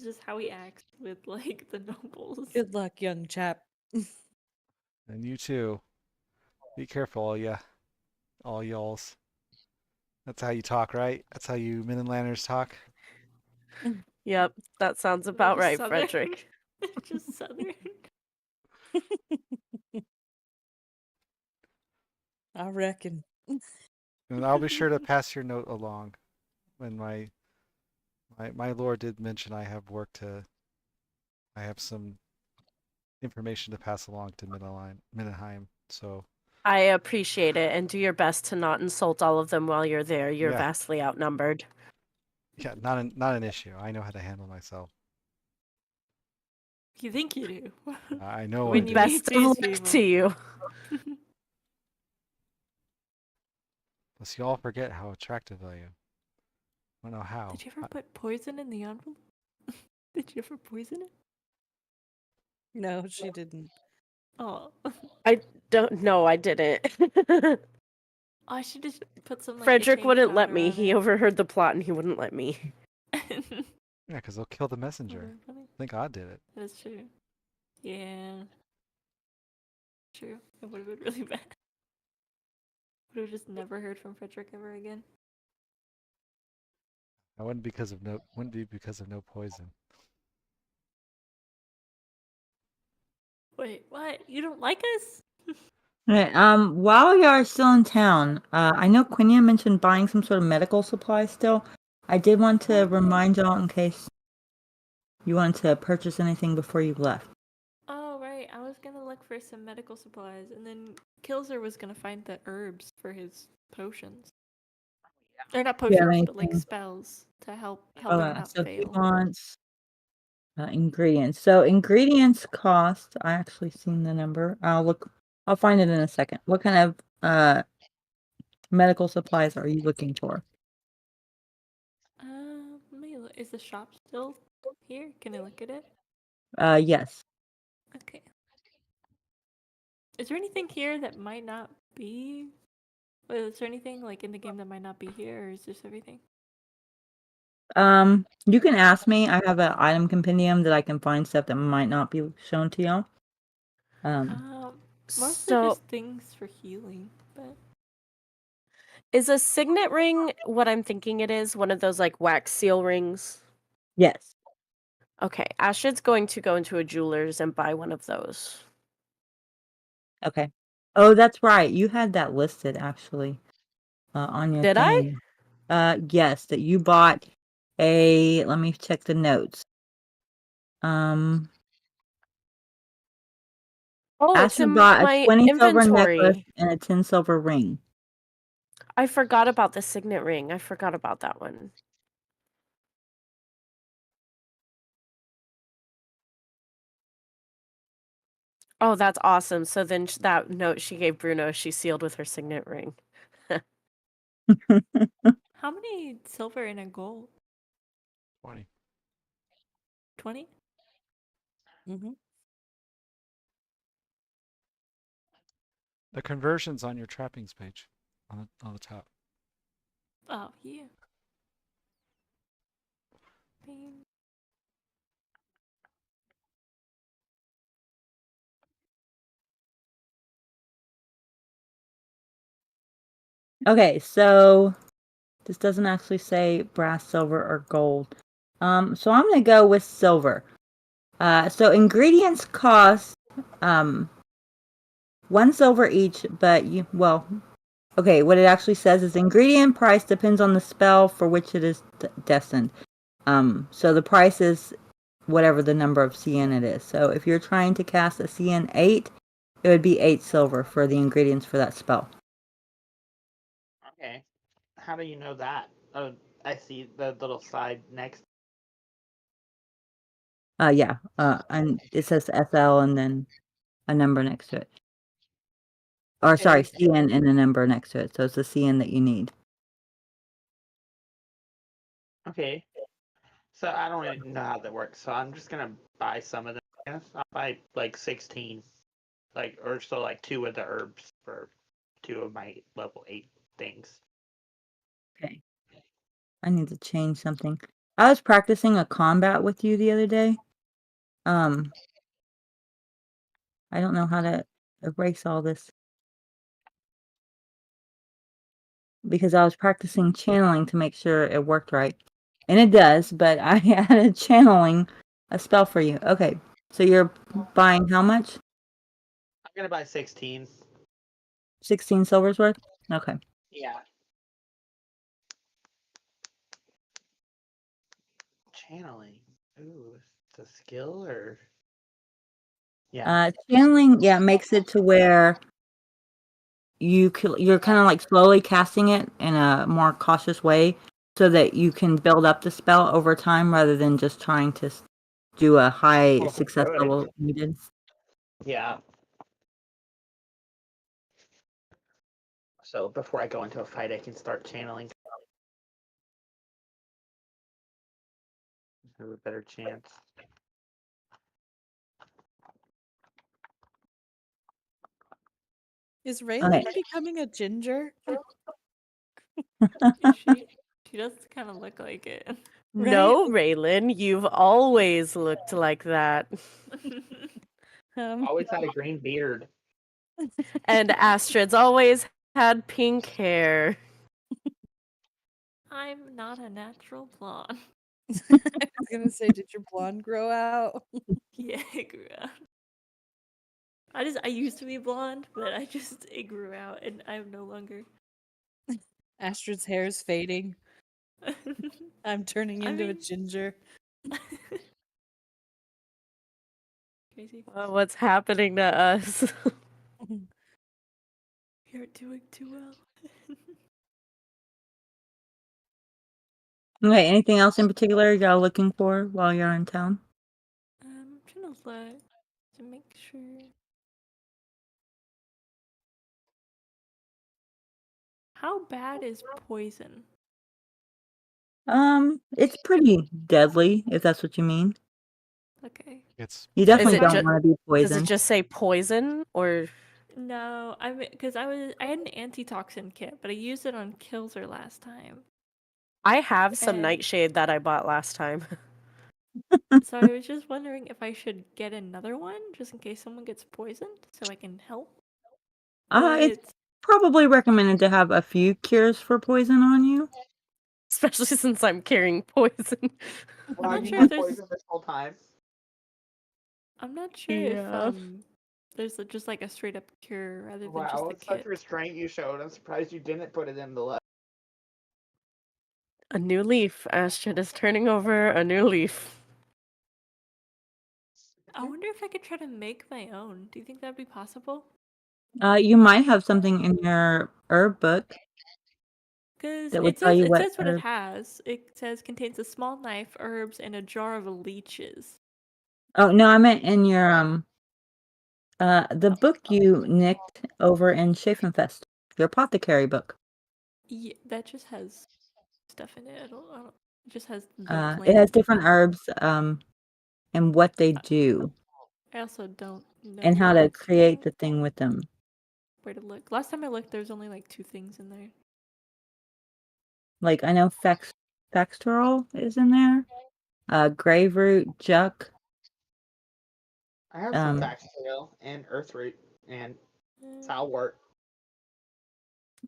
S3: Just how he acts with like the nobles.
S6: good luck, young chap.
S1: And you too. Be careful, all y'alls. That's how you talk, right? That's how you Midlanders talk.
S5: Yep, that sounds
S3: They're
S5: about
S3: just
S5: right,
S3: southern.
S5: Frederick.
S3: They're just southern.
S6: I reckon.
S1: And I'll be sure to pass your note along. When my lord did mention I have some information to pass along to Middenheim. So
S5: I appreciate it, and do your best to not insult all of them while you're there. You're
S1: yeah,
S5: vastly outnumbered.
S1: yeah, not an issue. I know how to handle myself.
S3: You think you do.
S1: I know I
S3: When you
S1: do.
S3: meet
S5: Best of
S3: these
S5: luck
S3: people.
S5: to you.
S1: Lest you all forget how attractive I am. I don't know how.
S3: Did you ever put poison in the envelope? Did you ever poison it?
S6: No, she didn't.
S3: Oh.
S5: I don't know, I didn't.
S3: I should just put some like
S5: Frederick
S3: itching
S5: wouldn't let
S3: powder
S5: me.
S3: on
S5: He
S3: it.
S5: overheard the plot and he wouldn't let me.
S1: Yeah, because they'll kill the messenger.
S3: Really funny.
S1: I think I did it.
S3: That is true. Yeah. True. It would have been really bad. Would have just never heard from Frederick ever again.
S1: That wouldn't be because of no poison.
S3: Wait, what? You don't like us?
S2: Okay, while you are still in town, I know Quenya mentioned buying some sort of medical supplies still. I did want to remind y'all in case you wanted to purchase anything before you left.
S3: Oh, right. I was gonna look for some medical supplies, and then Kilzer was gonna find the herbs for his potions. Or not
S2: Yeah,
S3: potions, but like
S2: anything.
S3: spells to help him not
S2: So he
S3: fail.
S2: wants ingredients. So ingredients cost, I actually seen the number. I'll find it in a second. What kind of medical supplies are you looking for?
S3: Let me look. Is the shop still here? Can I look at it?
S2: Yes.
S3: Okay. Is there anything here that might not be? Wait, is there anything like in the game that might not be here, or is this everything?
S2: You can ask me. I have an item compendium that I can find stuff that might not be shown to y'all.
S3: Mostly
S5: So,
S3: just things for healing, but
S5: is a signet ring what I'm thinking it is? One of those like wax seal rings?
S2: Yes.
S5: Okay, Astrid's going to go into a jeweler's and buy one of those.
S2: Okay. Oh, that's right. You had that listed actually on your
S5: Did I?
S2: thing. Yes, that you bought a. Let me check the notes.
S5: Oh, it's
S2: Astrid
S5: in
S2: bought a
S5: my
S2: 20 silver necklace
S5: inventory.
S2: and a 10 silver ring.
S5: I forgot about the signet ring. I forgot about that one. Oh, that's awesome. So then that note she gave Bruno, she sealed with her signet ring.
S3: How many silver and a gold?
S1: 20.
S3: 20?
S6: Mm-hmm.
S1: The conversion's on your trappings page on the top.
S3: Oh, yeah. Bing.
S2: Okay, so this doesn't actually say brass, silver, or gold. So I'm gonna go with silver. So ingredients cost 1 silver each, but okay, what it actually says is ingredient price depends on the spell for which it is destined. So the price is whatever the number of CN it is. So if you're trying to cast a CN 8, it would be 8 silver for the ingredients for that spell.
S4: Okay. How do you know that? Oh, I see the little side next.
S2: Yeah. And it says SL and then a number next to it. Or sorry,
S4: Okay.
S2: CN and a number next to it. So it's the CN that you need.
S4: Okay. So I don't really know how that works. So I'm just gonna buy some of them. Yes, I'll buy like 16, or so like 2 of the herbs for 2 of my level 8 things.
S2: Okay. I need to change something. I was practicing a combat with you the other day. I don't know how to erase all this. Because I was practicing channeling to make sure it worked right. And it does, but I added channeling a spell for you. Okay. So you're buying how much?
S4: I'm gonna buy 16.
S2: 16 silver's worth? Okay.
S4: Yeah. Channeling. Ooh, it's a skill or yeah.
S2: Channeling, yeah, makes it to where you're kind of like slowly casting it in a more cautious way so that you can build up the spell over time rather than just trying to do a high success
S4: good.
S2: level needed.
S4: Yeah. So before I go into a fight, I can start channeling. Have a better chance.
S6: Is Raylan
S2: Okay.
S6: becoming a ginger?
S3: Is she? She does kind of look like it.
S5: No, Raylan, you've always looked like that.
S4: Always had a green beard.
S5: And Astrid's always had pink hair.
S3: I'm not a natural blonde.
S6: I was gonna say, did your blonde grow out?
S3: Yeah, it grew out. I used to be blonde, but it grew out, and I'm no longer.
S6: Astrid's hair is fading. I'm turning
S3: I
S6: into a
S3: mean-
S6: ginger.
S3: Crazy.
S5: What's happening to us?
S3: You're doing too well.
S2: Okay, anything else in particular y'all looking for while you're in town?
S3: I'm trying to look to make sure. How bad is poison?
S2: It's pretty deadly, if that's what you mean.
S3: Okay.
S1: It's
S2: You definitely
S5: it
S2: don't
S5: ju-
S2: want to be
S5: Does it
S2: poisoned.
S5: just say poison or
S3: No, because I had an antitoxin kit, but I used it on Kilzer last time.
S5: I have some
S3: And-
S5: nightshade that I bought last time.
S3: So I was just wondering if I should get another one just in case someone gets poisoned, so I can help.
S2: It's probably recommended to have a few cures for poison on you.
S5: Especially since I'm carrying poison.
S4: Wow,
S3: not
S4: you
S3: sure
S4: had
S3: if there's-
S4: poison this whole time.
S3: I'm not sure
S5: Yeah.
S3: if there's just like a straight up cure rather than just
S4: Wow,
S3: the
S4: it's such
S3: kit.
S4: restraint you showed. I'm surprised you didn't put it in the left.
S5: A new leaf. Astrid is turning over a new leaf.
S3: I wonder if I could try to make my own. Do you think that'd be possible?
S2: You might have something in your herb book
S3: Because
S2: that would tell you
S3: it
S2: what
S3: says what it
S2: herb.
S3: has. It says contains a small knife, herbs, and a jar of leeches.
S2: Oh no, I meant in your the book you nicked over in Chafenfest, your apothecary book.
S3: Yeah, that just has stuff in it. I don't, it just has the
S2: It has
S3: plant.
S2: different herbs and what they do
S3: I also don't know
S2: and how to
S3: what's
S2: create the thing with them.
S3: where to look. Last time I looked, there was only like 2 things in there.
S2: Like I know Fextorol is in there. Grave root, Juck.
S4: I have some
S2: Um,
S4: Baxtail and Earthroot and
S3: Uh,
S4: Salwort.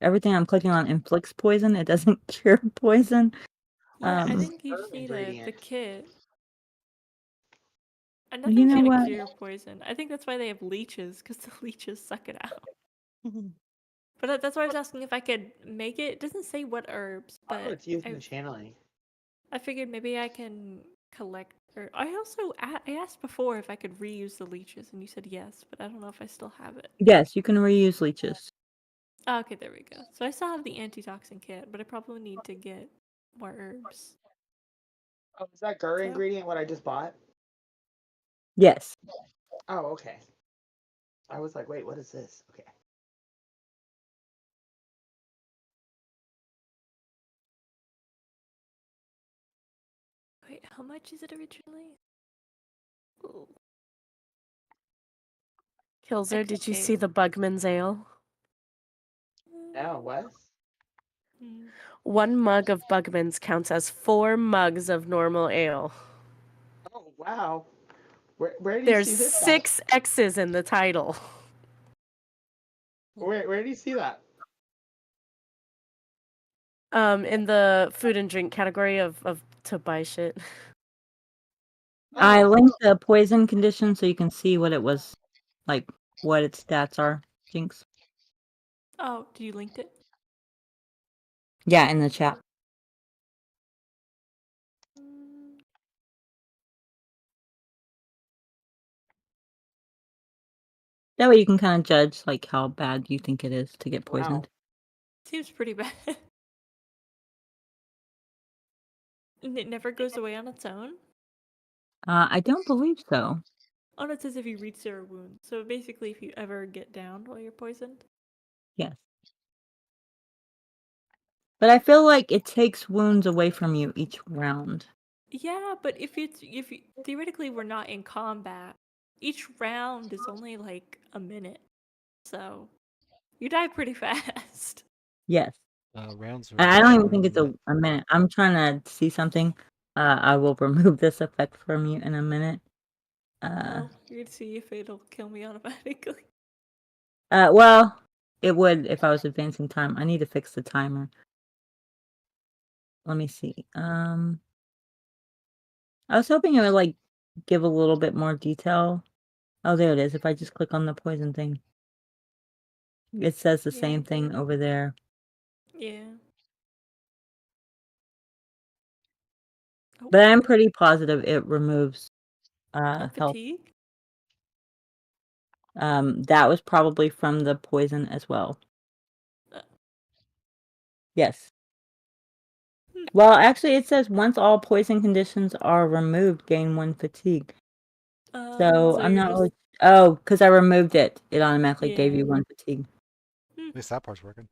S2: Everything I'm clicking on inflicts poison. It doesn't cure poison.
S3: yeah, I
S2: Um,
S3: think you just need the
S4: ingredient.
S3: kit. And
S2: you
S3: nothing's
S2: know
S3: gonna
S2: what?
S3: cure poison. I think that's why they have leeches, because the leeches suck it out. But that's why I was asking if I could make it. It doesn't say what herbs,
S4: Oh,
S3: but
S4: it's used in the channeling.
S3: I figured maybe I can collect. Or I also I asked before if I could reuse the leeches, and you said yes, but I don't know if I still have it.
S2: Yes, you can reuse leeches.
S3: Oh, okay, there we go. So I still have the antitoxin kit, but I probably need to get more herbs.
S4: Oh, is that Gur
S3: So-
S4: ingredient what I just bought?
S2: Yes.
S4: Oh, okay. I was like, wait, what is this? Okay.
S3: Wait, how much is it originally? Ooh.
S5: Kilzer, did you see
S3: ale.
S5: the Bugman's Ale?
S4: Oh, what?
S3: Mm.
S5: 1 mug of Bugman's counts as 4 mugs of normal ale.
S4: Oh, wow. Where do you
S5: There's
S4: see this?
S5: 6 X's in the title.
S4: Where do you see that?
S5: In the food and drink category of to buy shit.
S2: I
S4: Oh,
S2: linked the poison condition so you can see what it was, like what its stats are. Jinx.
S3: Oh, did you linked it?
S2: Yeah, in the chat.
S3: Mm,
S2: That way you can kind of judge like how bad you think it is to get
S4: wow.
S2: poisoned.
S3: seems pretty bad. And it never goes away on its own?
S2: I don't believe so.
S3: Oh, no, it says if you reach 0 wounds. So basically, if you ever get downed while you're poisoned.
S2: Yes. But I feel like it takes wounds away from you each round.
S3: Yeah, but if theoretically we're not in combat, each round is only like a minute. So you die pretty fast.
S2: Yes.
S1: Rounds are
S2: I don't even
S1: shorter
S2: think it's
S1: than
S2: a minute. I'm trying to see something. I will remove this effect from you in a minute.
S3: Oh, you're gonna see if it'll kill me automatically.
S2: Well, it would if I was advancing time. I need to fix the timer. Let me see. I was hoping it would like give a little bit more detail. Oh, there it is. If I just click on the poison thing, it says the
S3: Yeah.
S2: same thing over there.
S3: Yeah. Oh,
S2: But I'm pretty positive it removes health.
S3: fatigue?
S2: That was probably from the poison as well.
S3: Uh.
S2: Yes.
S3: Hmm.
S2: Well, actually, it says once all poison conditions are removed, gain 1 fatigue. So I'm
S3: you're
S2: not
S3: just
S2: really. Oh, because I removed it, it automatically gave
S3: Yeah.
S2: you 1 fatigue.
S1: at least that part's working.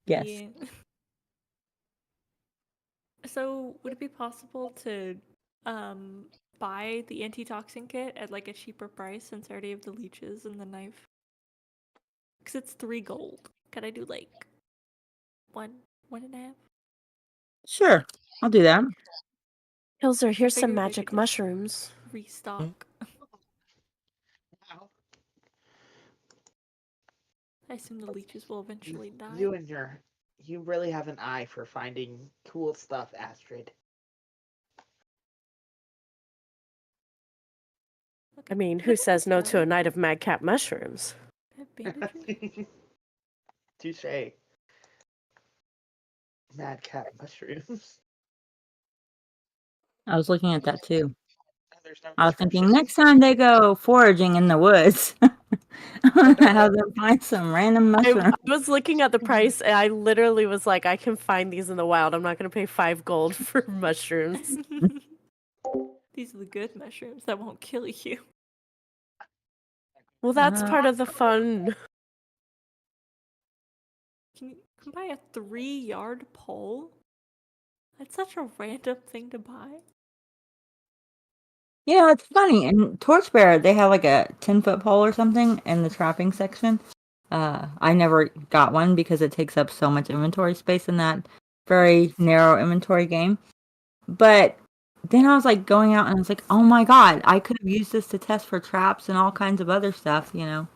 S2: Yes.
S3: Yeah. So would it be possible to buy the antitoxin kit at like a cheaper price since I already have the leeches and the knife? Because it's 3 gold. Could I do like 1.5?
S2: Sure, I'll do that.
S5: Kilzer, here's some
S3: figured I
S5: magic
S3: could just-
S5: mushrooms.
S3: Restock.
S4: Wow.
S3: I assume the leeches will eventually die.
S4: You really have an eye for finding cool stuff, Astrid.
S5: I mean, who says no to a night of madcap mushrooms?
S3: I have bandages?
S4: Touche. Madcap mushrooms.
S2: I was looking at that too.
S4: Oh, there's no
S2: I was thinking
S4: description.
S2: next time they go foraging in the woods, I'm gonna have them find some random
S5: I
S2: mushroom.
S5: was looking at the price and I literally was like, I can find these in the wild. I'm not going to pay 5 gold for mushrooms.
S3: These are the good mushrooms that won't kill you.
S5: Well, that's
S2: Uh,
S5: part of the fun.
S3: Can you buy a 3-yard pole? That's such a random thing to buy.
S2: You know, it's funny. In Torchbearer, they have like a 10-foot pole or something in the trapping section. I never got one because it takes up so much inventory space in that very narrow inventory game. But then I was like going out and I was like, oh my god, I could have used this to test for traps and all kinds of other stuff, you know.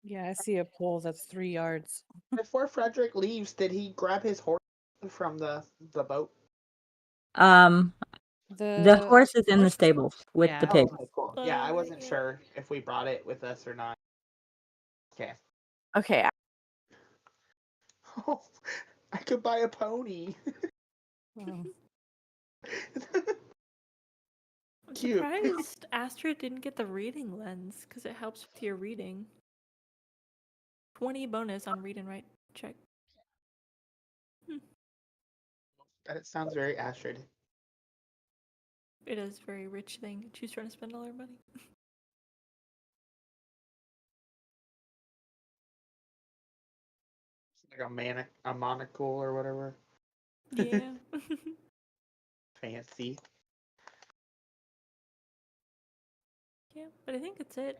S6: Yeah, I see a pole that's 3 yards.
S4: Before Frederick leaves, did he grab his horse from the boat?
S2: The horse is in the
S6: horse-
S2: stables with the
S6: Yeah.
S2: pig.
S4: Okay, cool. Yeah, I wasn't
S3: yeah.
S4: sure if we brought it with us or not. Okay.
S5: Okay.
S4: Oh, I could buy a pony.
S6: Oh.
S3: I'm
S4: Cute.
S3: surprised Astrid didn't get the reading lens because it helps with your reading. 20 bonus on read and write check.
S4: That sounds very Astrid.
S3: It is a very rich thing. She's trying to spend all her money.
S4: Like a monocle or whatever.
S3: Yeah.
S4: Fancy.
S3: Yeah, but I think that's it.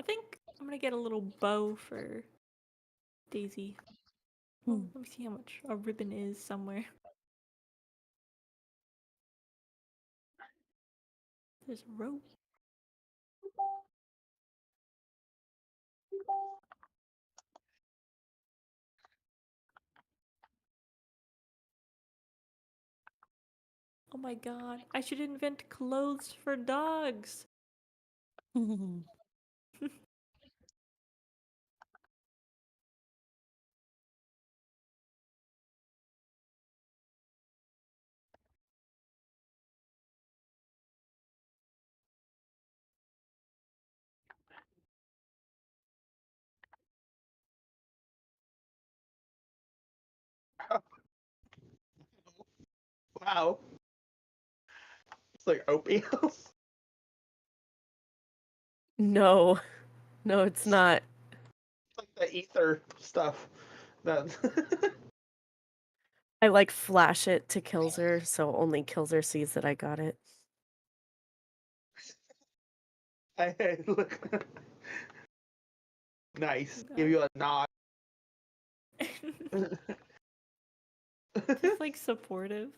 S3: I think I'm gonna get a little bow for Daisy. Oh, let me see how much a ribbon is somewhere. There's a rope. Oh my god, I should invent clothes for dogs.
S4: Wow. It's like oatmeal.
S5: No. No, it's not.
S4: Like the ether stuff. That
S5: I like flash it to Kilzer, so only Kilzer sees that I got it.
S4: I look nice.
S3: Oh,
S4: Give you a nod.
S3: Just like supportive.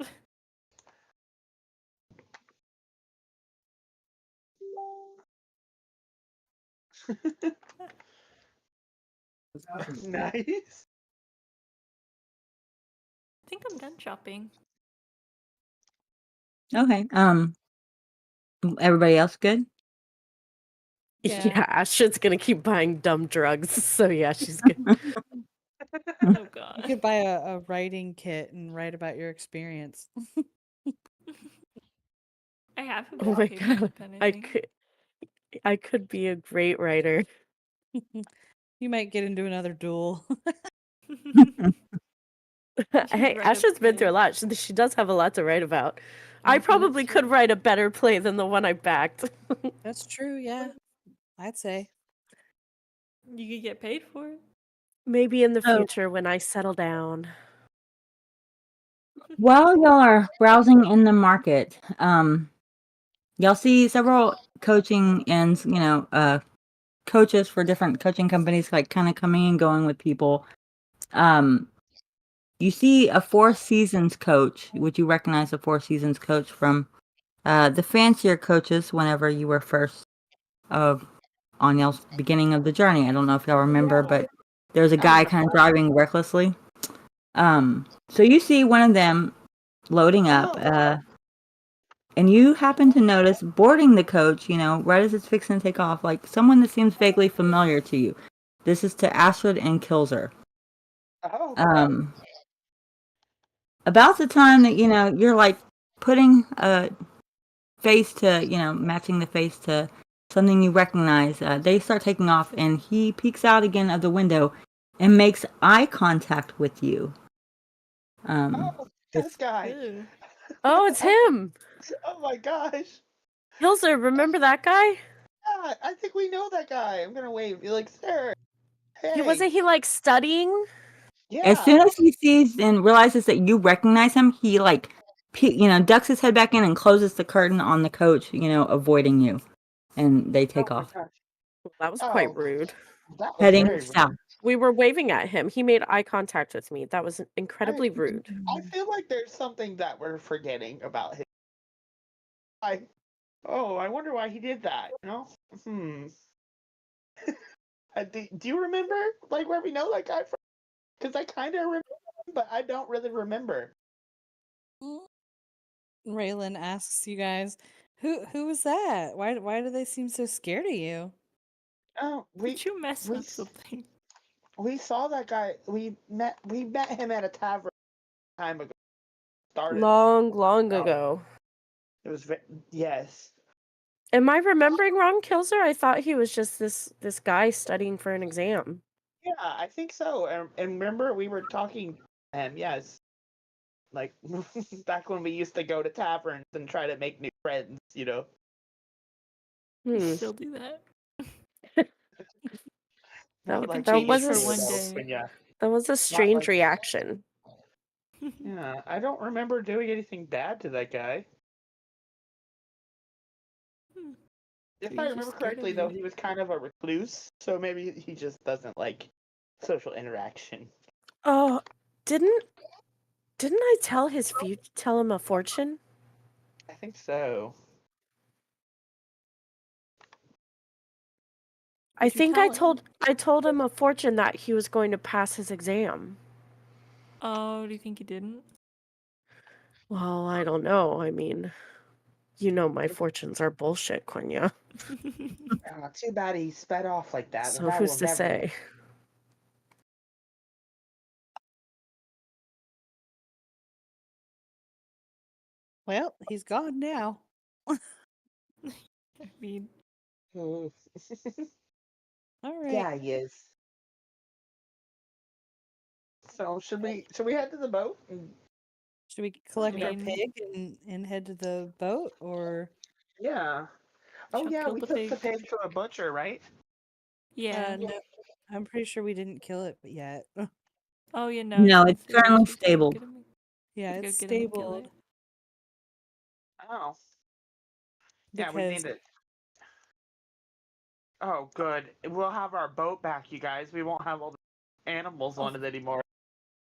S4: Nice.
S3: I think I'm done shopping.
S2: Okay. Everybody else good?
S5: Yeah, Astrid's gonna keep buying dumb drugs, so yeah, she's good.
S3: Oh
S6: You
S3: god.
S6: could buy a writing kit and write about your experience.
S3: I have a
S5: Oh
S3: bit of
S5: my
S3: paper,
S5: god,
S3: pen,
S5: I
S3: think.
S5: could be a great writer.
S6: You might get into another duel.
S5: Hey,
S3: Write a
S5: Astrid's been through a
S3: play.
S5: lot. She does have a lot to write about. I
S6: Mhm,
S5: probably
S6: that's
S5: could
S6: true.
S5: write a better play than the one I backed.
S6: That's true, yeah. I'd say.
S3: You could get paid for it.
S5: Maybe in the
S2: So-
S5: future when I settle down.
S2: While y'all are browsing in the market, y'all see several coaching and, you know, coaches for different coaching companies, like kind of coming and going with people. You see a Four Seasons coach. Would you recognize a Four Seasons coach from the fancier coaches whenever you were first on y'all's beginning of the journey? I don't know if y'all remember, but there's a guy kind of driving recklessly. So you see one of them loading up, and you happen to notice boarding the coach, you know, right as it's fixing to take off, like someone that seems vaguely familiar to you. This is to Astrid and Kilzer.
S4: Oh.
S2: About the time that, you know, you're like putting face to, matching the face to something you recognize. They start taking off, and he peeks out again of the window and makes eye contact with you.
S4: Oh, this
S2: It's-
S4: guy.
S3: Ew.
S5: Oh, it's him.
S4: Oh my gosh.
S5: Kilzer, remember that guy?
S4: Yeah, I think we know that guy. I'm gonna wave. You're like, sir. Hey.
S5: He like studying?
S4: Yeah.
S2: As soon as he sees and realizes that you recognize him, he ducks his head back in and closes the curtain on the coach, avoiding you. And they take
S4: Oh my
S2: off,
S4: gosh.
S5: That was
S4: Oh,
S5: quite rude.
S4: that was
S2: heading
S4: very rude.
S2: south.
S5: We were waving at him. He made eye contact with me. That was incredibly rude.
S4: I feel like there's something that we're forgetting about him. I wonder why he did that. Do you remember like where we know that guy from? Because I kind of remember, but I don't really remember.
S6: Raylan asks you guys, who was that? Why do they seem so scared of you?
S4: Oh,
S3: Did you mess
S4: we
S3: up something?
S4: we saw that guy. We met him at a tavern time ago. Started.
S5: Long ago.
S4: It was yes.
S5: Am I remembering wrong, Kilzer? I thought he was just this guy studying for an exam.
S4: Yeah, I think so. And remember, we were talking, and yes, like back when we used to go to taverns and try to make new friends.
S3: We
S5: Hmm.
S3: still do that.
S5: That,
S3: Keeping
S5: that
S3: change
S5: was
S3: for
S5: a,
S3: one
S5: s-
S3: day.
S4: Yeah.
S5: that was a strange
S4: like-
S5: reaction.
S4: Yeah, I don't remember doing anything bad to that guy.
S3: Hmm.
S4: If
S3: Maybe
S4: I
S3: he's
S4: remember
S3: just scared of
S4: correctly, though,
S3: you.
S4: he was kind of a recluse, so maybe he just doesn't like social interaction.
S5: Oh, didn't I tell him a fortune?
S4: I think so.
S5: I
S3: What'd you
S5: think
S3: tell him?
S5: I told him a fortune that he was going to pass his exam.
S3: Oh, do you think he didn't?
S5: Well, I don't know. I mean, my fortunes are bullshit, Quenya.
S4: Too bad he sped off like that.
S5: So
S4: But I
S5: who's
S4: will
S5: to
S4: never.
S5: say?
S6: Well, he's gone now.
S3: I mean,
S6: All right.
S4: Yeah, he is. So should we head to the boat?
S6: Should we collect our
S3: mean-
S6: pig and head to the boat, or
S4: Yeah. Oh
S3: Shall
S4: yeah,
S3: kill
S4: we
S3: the
S4: took
S3: pig.
S4: the pig to a butcher, right?
S3: Yeah.
S6: no? I'm pretty sure we didn't kill it yet.
S3: Oh, yeah, no.
S2: No,
S3: since
S2: it's
S3: they were
S2: currently
S3: too far,
S2: stabled.
S3: get him-
S6: Yeah,
S3: gotta go
S6: it's
S3: get him and kill
S6: stabled
S3: it.
S4: Oh. Yeah, we
S6: because
S4: need it. Oh, good. We'll have our boat back, you guys. We won't have all the animals on it anymore.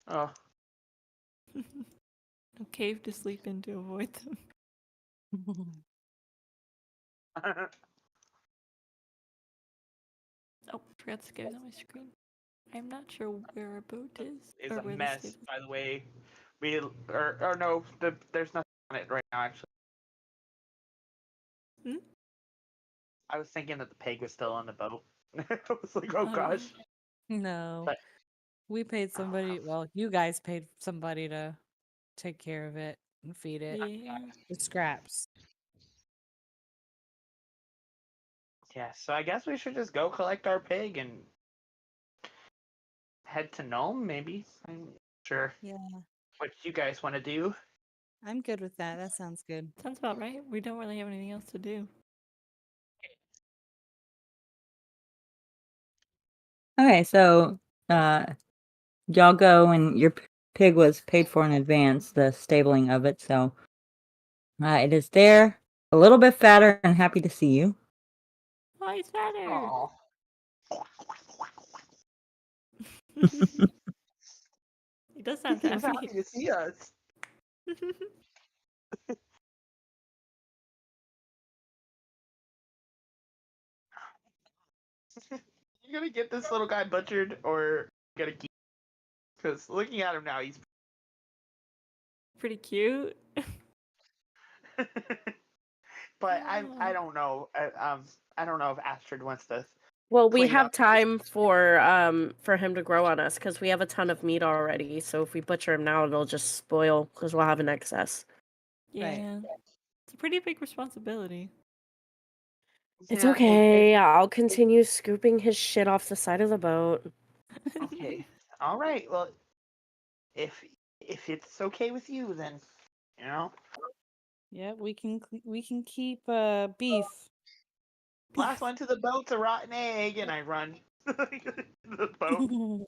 S4: Oh.
S3: No cave to sleep in to avoid them. Oh, forgot to get on my screen. I'm not sure where our boat is.
S4: It's
S3: or
S4: a
S3: where the
S4: mess,
S3: stable-
S4: by the way. Or no, there's nothing on it right now, actually.
S3: Hmm?
S4: I was thinking that the pig was still on the boat. I was like, oh
S3: Oh,
S4: gosh.
S6: no,
S4: But-
S6: we paid somebody. Well, you guys paid somebody to take care of it and feed it
S3: Yeah.
S6: with scraps.
S4: Yeah, so I guess we should just go collect our pig and head to Nome, maybe. I'm not sure
S6: Yeah,
S4: what you guys want to do.
S6: I'm good with that. That sounds good.
S3: Sounds about right. We don't really have anything else to do.
S2: Okay, so y'all go, and your pig was paid for in advance, the stabling of it. So it is there, a little bit fatter and happy to see you.
S3: Oh, he's better.
S4: Aw.
S3: He does sound
S4: He was
S3: happy.
S4: happy to see us. You gonna get this little guy butchered or gonna keep? Because looking at him now, he's.
S3: Pretty cute.
S4: But I don't know. I don't know if Astrid wants to.
S5: Well, we
S4: Clean
S5: have
S4: up.
S5: time for him to grow on us because we have a ton of meat already. So if we butcher him now, it'll just spoil because we'll have an excess.
S3: Yeah. It's a pretty big responsibility.
S5: It's
S4: Yeah,
S5: okay. I'll continue scooping his shit off the side of the boat.
S4: Okay. All right. Well, if it's okay with you, then you know.
S6: Yeah, we can keep beef.
S4: Last one to the boat's a rotten egg, and I run the boat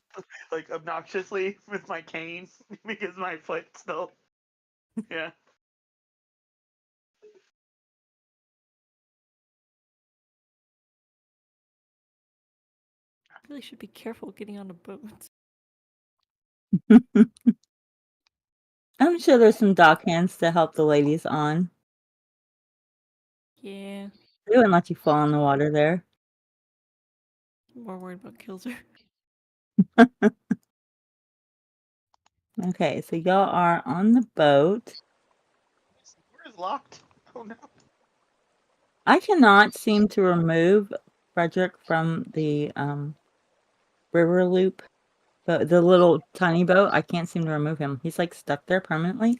S4: like obnoxiously with my cane because my foot still. Yeah.
S3: Really should be careful getting on a boat.
S2: I'm sure there's some dock hands to help the ladies on.
S3: Yeah,
S2: They wouldn't let you fall in the water there.
S3: I'm more worried about Kilzer.
S2: Okay, so y'all are on the boat.
S4: The door is locked. Oh no.
S2: I cannot seem to remove Frederick from the river loop. The little tiny boat, I can't seem to remove him. He's like stuck there permanently.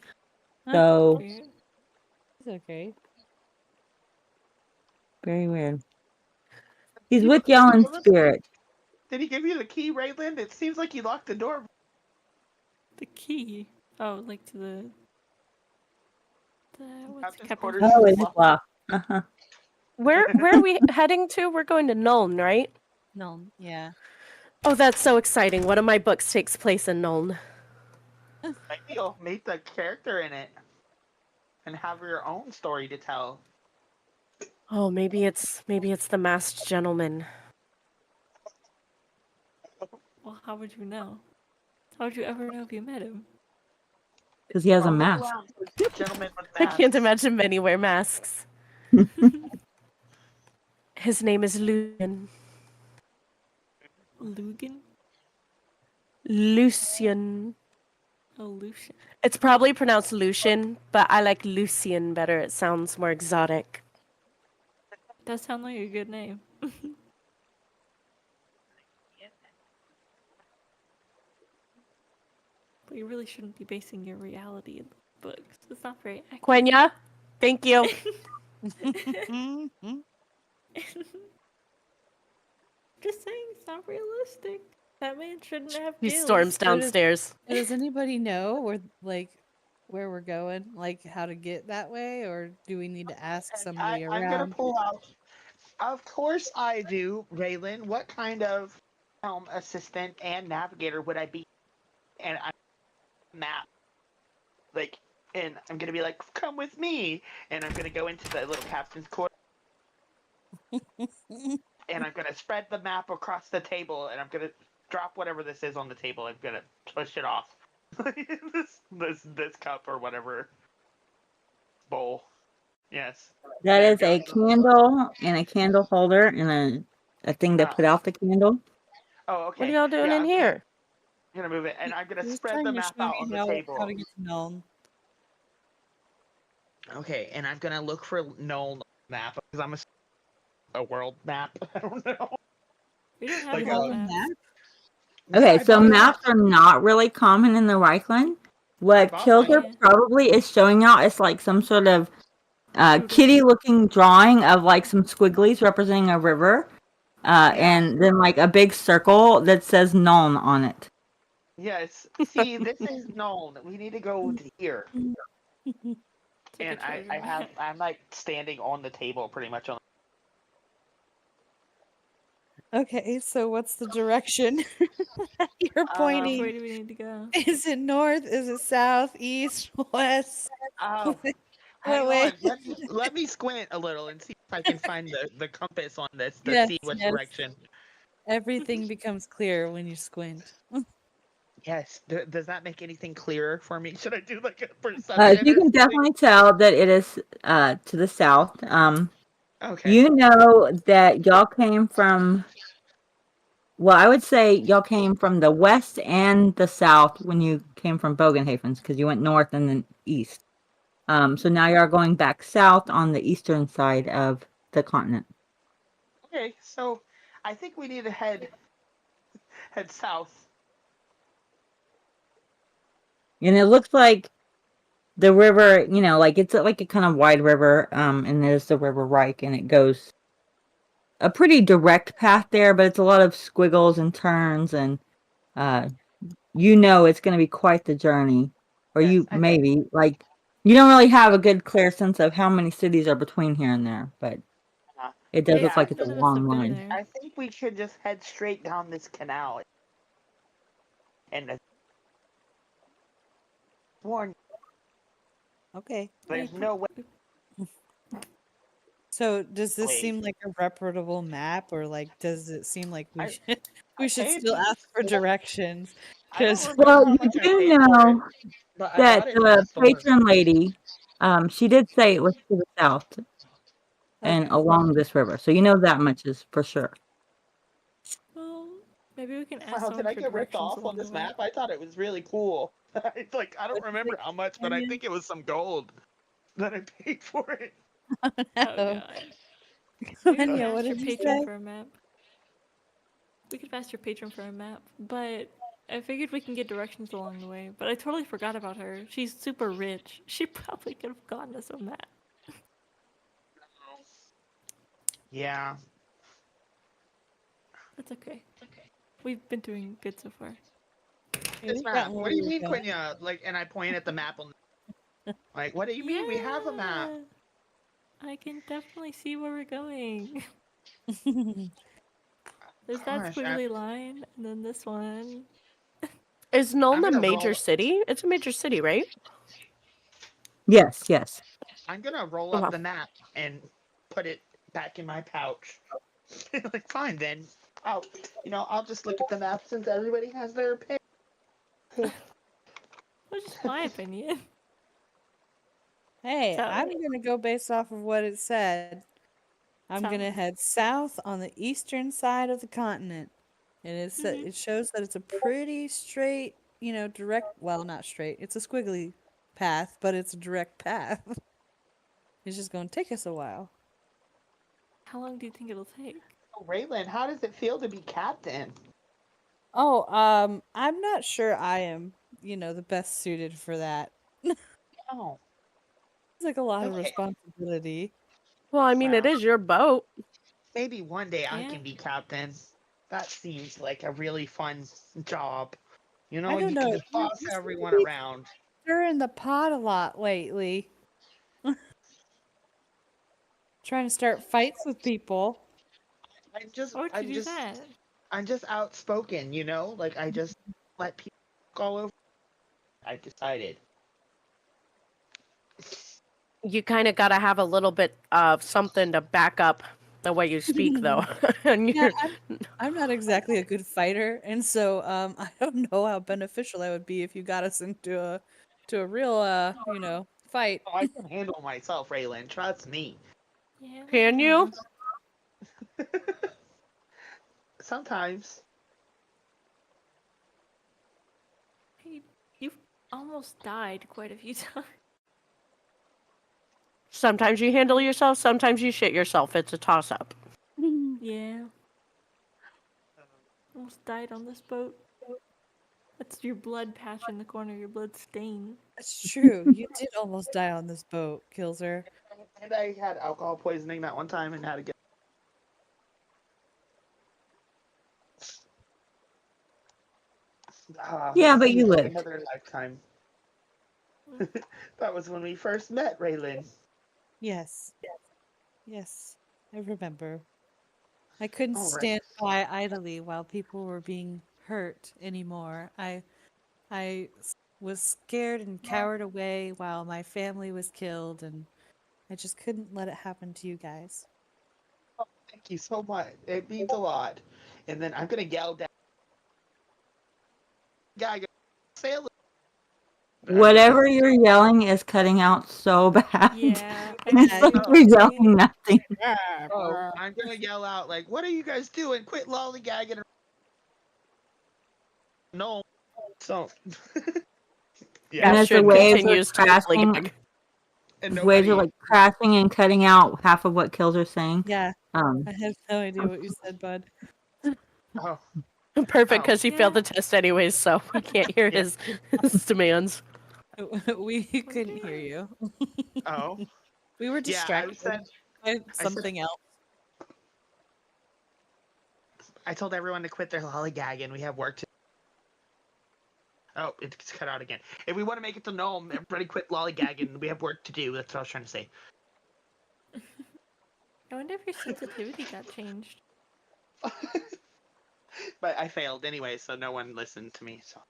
S2: So
S3: Weird.
S6: It's okay.
S2: very weird. He's
S4: Did
S2: with
S4: he
S2: y'all in
S4: give us-
S2: spirit.
S4: Did he give you the key, Rayland? It seems like he locked the door.
S3: The key. Oh, like to the what's
S4: Captain's
S3: Captain's
S4: quarters.
S2: Oh, it is
S4: Locked.
S2: locked. Uh-huh.
S5: Where are we heading to? We're going to Nuln, right?
S6: No, yeah.
S5: Oh, that's so exciting. One of my books takes place in Nuln.
S4: Maybe you'll meet the character in it and have your own story to tell.
S5: Oh, maybe it's the masked gentleman.
S3: Well, how would you know? How would you ever know if you met him?
S2: Because he has a
S4: Well, look
S2: mask.
S4: around. Gentlemen with
S5: I can't
S4: masks.
S5: imagine many wear masks. His name is Lucian.
S3: Lugan?
S5: Lucian.
S3: Oh, Lucian.
S5: It's probably pronounced Lucian, but I like Lucian better. It sounds more exotic.
S3: Does sound like a good name. But you really shouldn't be basing your reality in books. It's not very accurate.
S5: Quenya, thank you.
S3: Just saying, it's not realistic. That man shouldn't have
S5: He
S3: gills.
S5: storms downstairs.
S6: Does anybody know where we're going? Like how to get that way, or do we need to ask
S4: And
S6: somebody
S4: I'm gonna
S6: around?
S4: pull out. Of course I do, Raylan. What kind of helm assistant and navigator would I be? And I'm map. Like, and I'm gonna be like, come with me. And I'm gonna go into the little captain's quarter. And I'm gonna spread the map across the table, and I'm gonna drop whatever this is on the table. I'm gonna push it off. this cup or whatever bowl. Yes.
S2: That
S4: There
S2: is a
S4: goes.
S2: candle and a candle holder and a thing to
S4: Ah.
S2: put out the candle.
S4: Oh, okay.
S5: What are y'all doing
S4: Yeah,
S5: in
S4: I'm
S5: here?
S4: gonna move it, and I'm gonna
S6: He was
S4: spread the
S6: trying to
S4: map
S6: show
S4: out
S6: me
S4: on the
S6: how
S4: table.
S6: to get to Nuln.
S4: Okay, and I'm gonna look for Null map because I'm a world map. I don't know.
S3: We don't have
S4: Like,
S3: world
S6: a
S3: maps.
S6: map?
S2: Okay,
S4: I
S2: so
S4: bought a
S2: maps
S4: map.
S2: are not really common in the Reichland. What
S4: bought one.
S2: Kilzer
S3: Yeah.
S2: probably is showing out is like some sort of
S3: Doodle.
S2: kitty-looking drawing of like some squigglies representing a river, and then like a big circle that says Nuln on it.
S4: Yes. See, this is known. We need to go to here.
S3: It's like
S4: And
S3: a treasure map.
S4: I'm like standing on the table pretty much on.
S6: Okay, so what's the direction you're
S3: Which
S6: pointing?
S3: way do we need to go?
S6: Is it north? Is it south? East? West?
S4: Oh,
S6: What
S4: hang
S6: way?
S4: on. Let me squint a little and see if I can find the compass on this to
S6: Yes,
S4: see which
S6: yes.
S4: direction.
S6: Everything becomes clear when you squint.
S4: Yes. Does that make anything clearer for me? Should I do like a perception?
S2: You
S4: or
S2: can
S4: something?
S2: definitely tell that it is to the south.
S4: Okay.
S2: You know that y'all came from. Well, I would say y'all came from the west and the south when you came from Bogenhavens because you went north and then east. So now you're going back south on the eastern side of the continent.
S4: Okay, so I think we need to head south.
S2: And it looks like the river, you know, like it's like a kind of wide river, and there's the river Reik, and it goes a pretty direct path there, but it's a lot of squiggles and turns, and you know it's going to be quite the journey, or
S4: Yes,
S2: you maybe like you don't really have a good clear sense of how many cities are between here and there, but it does
S4: Yeah,
S2: look like it's a
S3: None of us have
S2: long
S3: been
S2: line.
S3: there.
S4: I think we should just head straight down this canal. And warn you,
S6: Okay.
S4: there's no way.
S6: So does this
S4: Wait.
S6: seem like a reputable map, or like does it seem like we
S4: I-
S6: should we should
S4: paid
S6: still
S4: for
S6: ask for
S4: this.
S6: directions?
S4: I don't
S6: 'Cause-
S4: remember
S2: Well,
S4: how
S2: you
S4: much I
S2: do
S4: paid for
S2: know
S4: it, but I
S2: that
S4: got it in
S2: the
S4: the store.
S2: patron lady, she did say it was to the south and
S6: Okay.
S2: along this river, so you know that much is for sure.
S3: Well, maybe we can ask
S4: Wow,
S3: someone
S4: did I
S3: for
S4: get ripped
S3: directions
S4: off
S3: along
S4: on this
S3: the way.
S4: map? I thought it was really cool. It's like I don't
S6: What'd you
S4: remember how much, but I
S6: Quenya?
S4: think it was some gold that I paid for it.
S3: Oh
S6: No.
S3: god. Maybe we can
S6: Quenya, what
S3: ask your
S6: did you
S3: patron
S6: say?
S3: for a map. We could ask your patron for a map, but I figured we can get directions along the way. But I totally forgot about her. She's super rich. She probably could have gotten us a map.
S4: Yeah.
S3: That's okay. We've been doing good so far.
S6: Hey,
S4: This
S6: we've
S4: map.
S6: gotten
S4: What
S6: where
S4: do you
S6: we're
S4: mean,
S6: going.
S4: Quenya? Like, and I point at the map on. Like, what do you mean? We have a map.
S3: Yeah. I can definitely see where we're going. There's that
S4: Gosh,
S3: squiggly line, and then this one.
S5: Is Nuln a
S4: gonna
S5: major
S4: roll-
S5: city? It's a major city, right?
S2: Yes, yes.
S4: I'm gonna roll
S5: Oh,
S4: up
S5: wow.
S4: the map and put it back in my pouch. Like, fine then. I'll just look at the map since everybody has their opinion.
S3: Which is my opinion.
S6: Hey,
S3: So-
S6: I'm gonna go based off of what it said. I'm gonna
S3: South.
S6: head south on the eastern side of the continent, and it shows that it's a pretty straight, direct. Well, not straight. It's a squiggly path, but it's a direct path. It's just gonna take us a while.
S3: How long do you think it'll take?
S4: Oh, Raylan, how does it feel to be captain?
S6: Oh, I'm not sure I am, the best suited for that.
S4: Oh,
S6: It's like a lot of
S4: Okay.
S6: responsibility.
S5: Well, I mean, it
S4: Wow.
S5: is your boat.
S4: maybe one day I
S3: Yeah.
S4: can be captain. That seems like a really fun job.
S6: I don't
S4: you
S6: know.
S4: can just boss
S6: You seem
S4: everyone
S6: to be
S4: around.
S6: stirring the pot a lot lately. Trying to start fights with people.
S4: I'm just,
S3: Why would you
S4: I'm
S3: do
S4: just,
S3: that?
S4: I'm just outspoken. Like I just let people go over. I decided.
S5: You kind of got to have a little bit of something to back up the way you speak, though. And
S6: Yeah,
S5: you're,
S6: I'm not exactly a good fighter, and so I don't know how beneficial that would be if you got us into a real fight.
S4: Oh, I can handle myself, Raylan. Trust me.
S3: Yeah.
S5: can you?
S4: Sometimes.
S3: Hey, you've almost died quite a few times.
S5: Sometimes you handle yourself, sometimes you shit yourself. It's a toss up.
S3: Yeah. Almost died on this boat. That's your blood patch in the corner, your blood stain.
S6: It's true. You did almost die on this boat, Kilzer.
S4: And I had alcohol poisoning that one time and had to get.
S2: Yeah, but
S4: seems
S2: you
S4: like
S2: lived.
S4: Another lifetime. That was when we first met, Raylan.
S6: Yes. Yes, I remember. I couldn't
S4: All right.
S6: stand by idly while people were being hurt anymore. I was scared and cowered away while my family was killed, and I just couldn't let it happen to you guys.
S4: Oh, thank you so much. It means a lot. And then I'm gonna yell down. Guy, sail.
S2: Whatever you're yelling is cutting out so bad.
S3: Yeah.
S2: It's
S6: Yeah,
S2: like
S6: you-
S2: you're yelling nothing.
S4: Oh, I'm gonna yell out like, "What are you guys doing? Quit lollygagging!" No. So.
S2: And as the
S5: Astrid
S2: waves are
S5: continues to
S2: crashing,
S5: lollygag.
S4: And
S2: the waves are
S4: nobody.
S2: like crashing and cutting out half of what Kilzer's saying.
S6: Yeah,
S2: Um,
S6: I have no idea what you said, bud.
S4: Oh,
S5: Perfect,
S4: Oh.
S5: because he failed the test anyways, so we can't hear
S4: Yeah.
S5: his demands.
S6: We couldn't hear you.
S4: Oh,
S6: We were
S4: yeah. I
S6: distracted
S4: said.
S6: by
S4: I said.
S6: something else.
S4: I told everyone to quit their lollygagging. We have work to. Oh, it's cut out again. If we want to make it to Gnome, everybody quit lollygagging. We have work to do. That's what I was trying to say.
S3: I wonder if your sensitivity got changed.
S4: But I failed anyway, so no one listened to me. So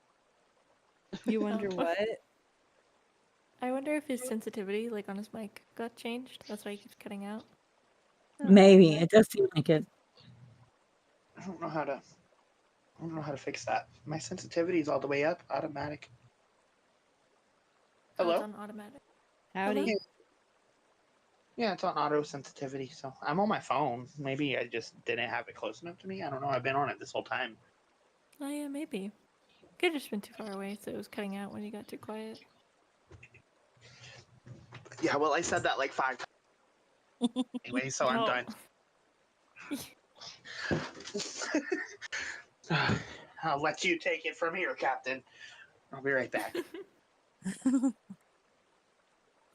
S6: You wonder
S3: Oh.
S6: what?
S3: I wonder if his sensitivity, like on his mic, got changed. That's why he keeps cutting out.
S2: Maybe. It does seem like it.
S4: I don't know how to. I don't know how to fix that. My sensitivity is all the way up, automatic.
S3: Oh, it's
S4: Hello?
S3: on automatic.
S6: Howdy.
S3: Hello?
S4: Yeah, it's on auto sensitivity. So I'm on my phone. Maybe I just didn't have it close enough to me. I don't know. I've been on it this whole time.
S3: Oh yeah, maybe. Could have just been too far away, so it was cutting out when you got too quiet.
S4: Yeah, well, I said that like 5 times anyway, so I'm
S3: Oh.
S4: done. I'll let you take it from here, Captain. I'll be right back.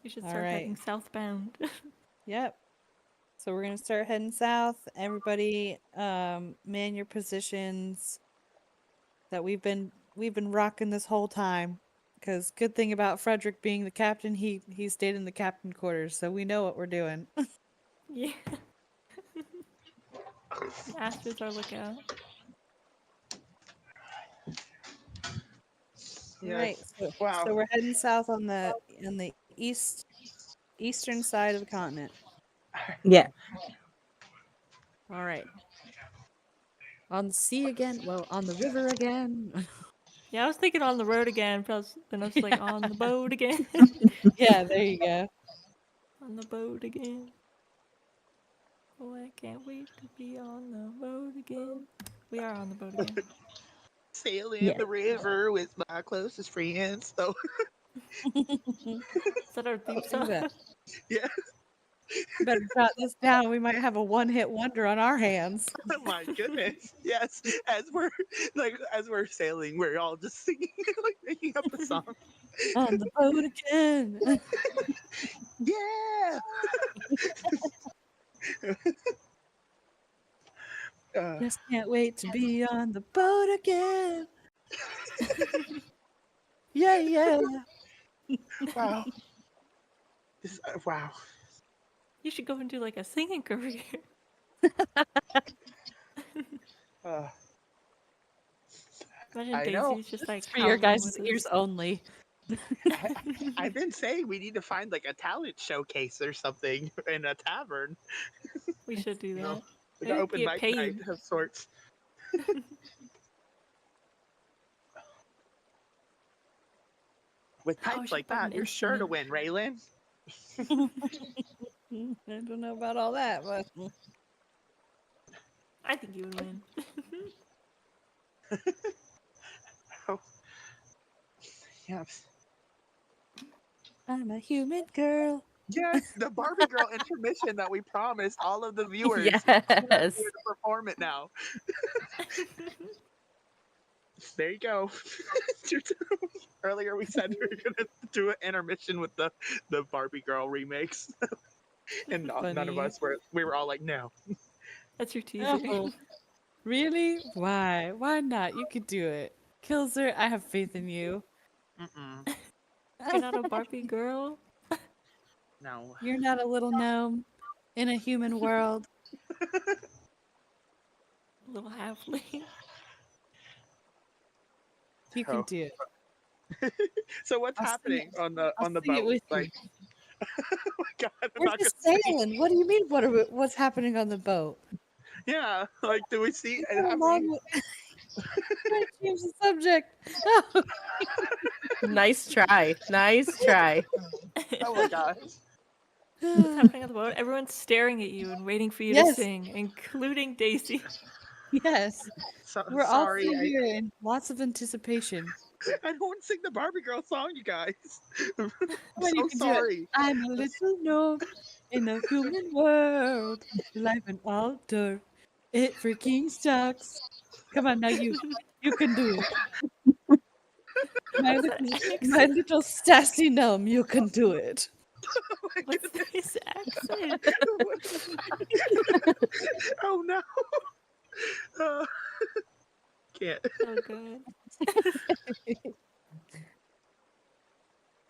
S3: You should
S6: All
S3: start
S6: right.
S3: heading southbound.
S6: Yep. So we're gonna start heading south. Everybody, man your positions. That we've been rocking this whole time. Because good thing about Frederick being the captain, he stayed in the captain quarters, so we know what we're doing.
S3: Yeah. Astrid's our lookout.
S6: Right. So,
S4: Wow.
S6: so we're heading south on the eastern side of the continent.
S2: Yeah.
S6: All right. On the sea again? Well, on the river again.
S3: Yeah, I was thinking on the road again, but then I was like, on the boat again.
S6: Yeah, there you go.
S3: On the boat again. Oh, I can't wait to be on the boat again. We are on the boat again.
S4: Sailing
S2: Yeah.
S4: the river with my closest friends. So,
S3: Is that our theme
S6: Look at
S3: song?
S6: that.
S4: yeah.
S6: Better jot this down. We might have a one-hit wonder on our hands.
S4: Oh my goodness. Yes. As we're sailing, we're all just singing, like making up a song.
S6: On the boat again.
S4: Yeah.
S6: Just can't wait to be on the boat again. Yeah, yeah.
S4: Wow. Wow.
S3: You should go and do like a singing career.
S4: Uh,
S3: Imagine
S4: I know.
S3: Daisy's just like
S6: For your
S3: howling
S6: guys'
S3: with
S6: ears
S3: us.
S6: only.
S4: I've been saying we need to find like a talent showcase or something in a tavern.
S3: We should do
S4: You know,
S3: that.
S4: like an
S3: Maybe
S4: open
S3: get
S4: mic
S3: paid.
S4: night of sorts. With
S3: Oh, we
S4: pipes
S3: should
S4: like
S3: find
S4: that,
S3: an
S4: you're sure to
S3: instrument.
S4: win, Raylan.
S6: I don't know about all that, but
S3: I think you would win.
S4: Oh. Yes.
S6: I'm a human girl.
S4: Yes, the Barbie Girl intermission that we promised all of the viewers.
S5: Yes.
S4: We're here to perform it now. There you go. Earlier we said we were gonna do an intermission with the Barbie Girl remakes, and none of
S6: Funny.
S4: us we were all like, no.
S3: That's your teaser.
S6: Oh, really? Why? Why not? You could do it. Kilzer, I have faith in you.
S4: Mm-mm.
S3: You're not a Barbie girl.
S4: No.
S6: You're not a little gnome in a human world.
S3: Little halfling.
S6: You can do it.
S4: So what's
S6: I'll sing
S4: happening
S6: it.
S4: on the
S6: I'll sing it
S4: boat?
S6: with
S4: Like,
S6: you.
S4: oh my god, I'm
S6: We're
S4: not
S6: just
S4: gonna sing.
S6: sailing. What do you mean? What's happening on the boat?
S4: Yeah, like, do we see?
S6: Go
S4: Have
S6: along
S4: we?
S6: with. Try to change the subject. Oh.
S5: Nice try. Nice try.
S4: Oh my gosh.
S3: What's happening on the boat? Everyone's staring at you and waiting for you to
S6: Yes.
S3: sing, including Daisy.
S6: Yes.
S4: So,
S6: We're
S4: sorry,
S6: all here in lots of anticipation.
S4: I don't want to sing the Barbie Girl song, you guys. I'm
S6: Well, you
S4: so
S6: can do it.
S4: sorry.
S6: I'm a little gnome in a human world. Life in Altdorf. It freaking sucks. Come on, now you can do it. My little sassy gnome, you can do it.
S4: Oh my
S3: What's
S4: goodness.
S3: this accent?
S4: Oh no. Uh, can't.
S3: So good.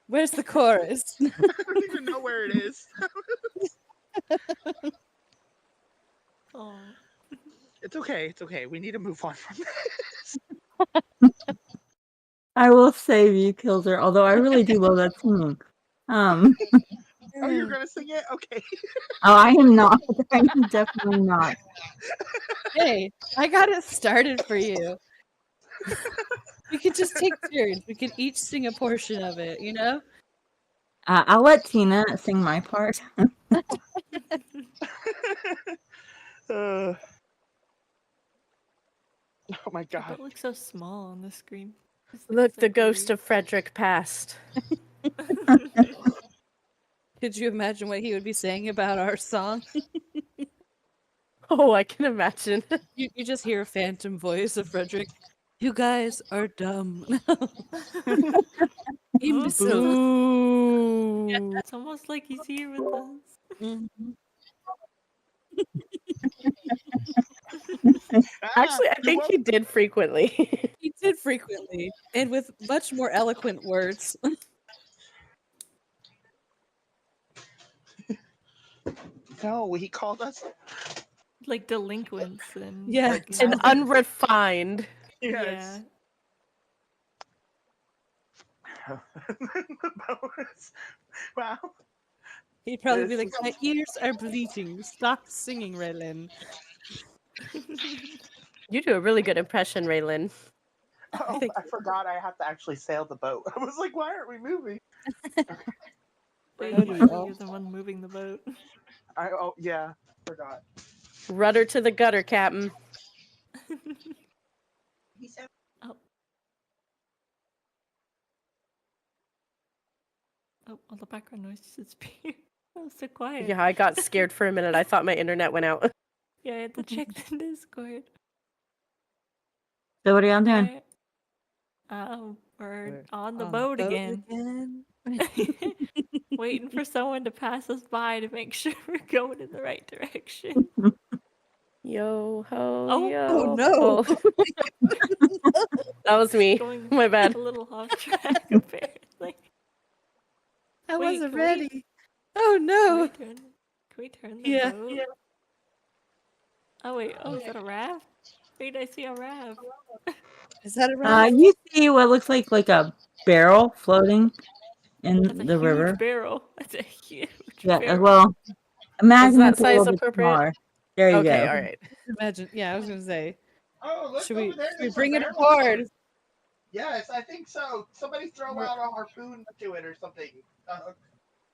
S6: Where's the chorus?
S4: I don't even know where it is.
S3: Oh.
S4: It's okay. It's okay. We need to move on from this.
S2: I will save you, Kilzer. Although I really do love that singing.
S4: Oh, you're gonna sing it? Okay.
S2: Oh, I am not. I am definitely not.
S6: Hey, I got it started for you. We could just take turns. We could each sing a portion of it, you know?
S2: I'll let Tina sing my part.
S4: Oh my
S3: Your
S4: god.
S3: boat looks so small on the screen.
S5: Look, the ghost of Frederick passed.
S6: Could you imagine what he would be saying about our song?
S5: Oh, I can imagine.
S6: You just hear a phantom voice of Frederick. You guys are dumb. Imbecile.
S5: Boo.
S3: It's almost like he's here with us.
S6: Mhm.
S5: Actually, I think he did frequently.
S6: He did frequently, and with much more eloquent words.
S4: No, he called us.
S3: Like delinquents and
S6: Yeah,
S3: fucking-
S5: And unrefined.
S3: yeah.
S4: Wow.
S6: He'd probably be
S4: This
S6: like, "My ears are bleeding. Stop singing, Raylan."
S5: You do a really good impression, Raylan.
S4: Oh, I forgot I have to actually sail the boat. I was like, why aren't we moving?
S3: Wait,
S6: How do we
S3: usually
S6: all-
S3: you're the one moving the boat.
S4: Oh yeah, forgot.
S5: Rudder to the gutter, Captain.
S3: Oh. Oh, all the background noise disappeared. Oh, so quiet.
S5: Yeah, I got scared for a minute. I thought my internet went out.
S3: Yeah, I had to check the Discord.
S2: So what are y'all doing?
S3: Alright. We're
S6: We're
S3: on the
S6: on
S3: boat
S6: boat
S3: again. Waiting for someone to pass us by to make sure we're going in the right direction.
S5: Yo ho
S3: Oh.
S5: yo.
S6: Oh, no.
S5: That was me.
S3: Going
S5: My bad.
S3: a little off track, apparently.
S6: I
S3: Wait,
S6: wasn't
S3: can we-
S6: ready. Oh
S3: Can
S6: no.
S3: we turn the
S6: Yeah.
S3: boat? Oh wait, is that a raft? Wait, I see a raft.
S6: Is that a raft?
S2: You see what looks like a barrel floating in
S3: That's a
S2: the
S3: huge
S2: river.
S3: barrel. That's a huge
S2: Yeah,
S3: barrel.
S2: well, imagine
S5: that
S2: it's a little
S5: size
S2: bit
S5: appropriate?
S2: smaller. There you
S5: Okay,
S2: go.
S5: all right.
S6: Imagine. Yeah, I was gonna say.
S4: Oh, look
S6: Should
S4: over
S6: we,
S4: there.
S6: should we
S4: There's a
S6: bring it
S4: barrel.
S6: aboard?
S4: Yes, I think so. Somebody throw
S6: We're-
S4: out a harpoon to it or something.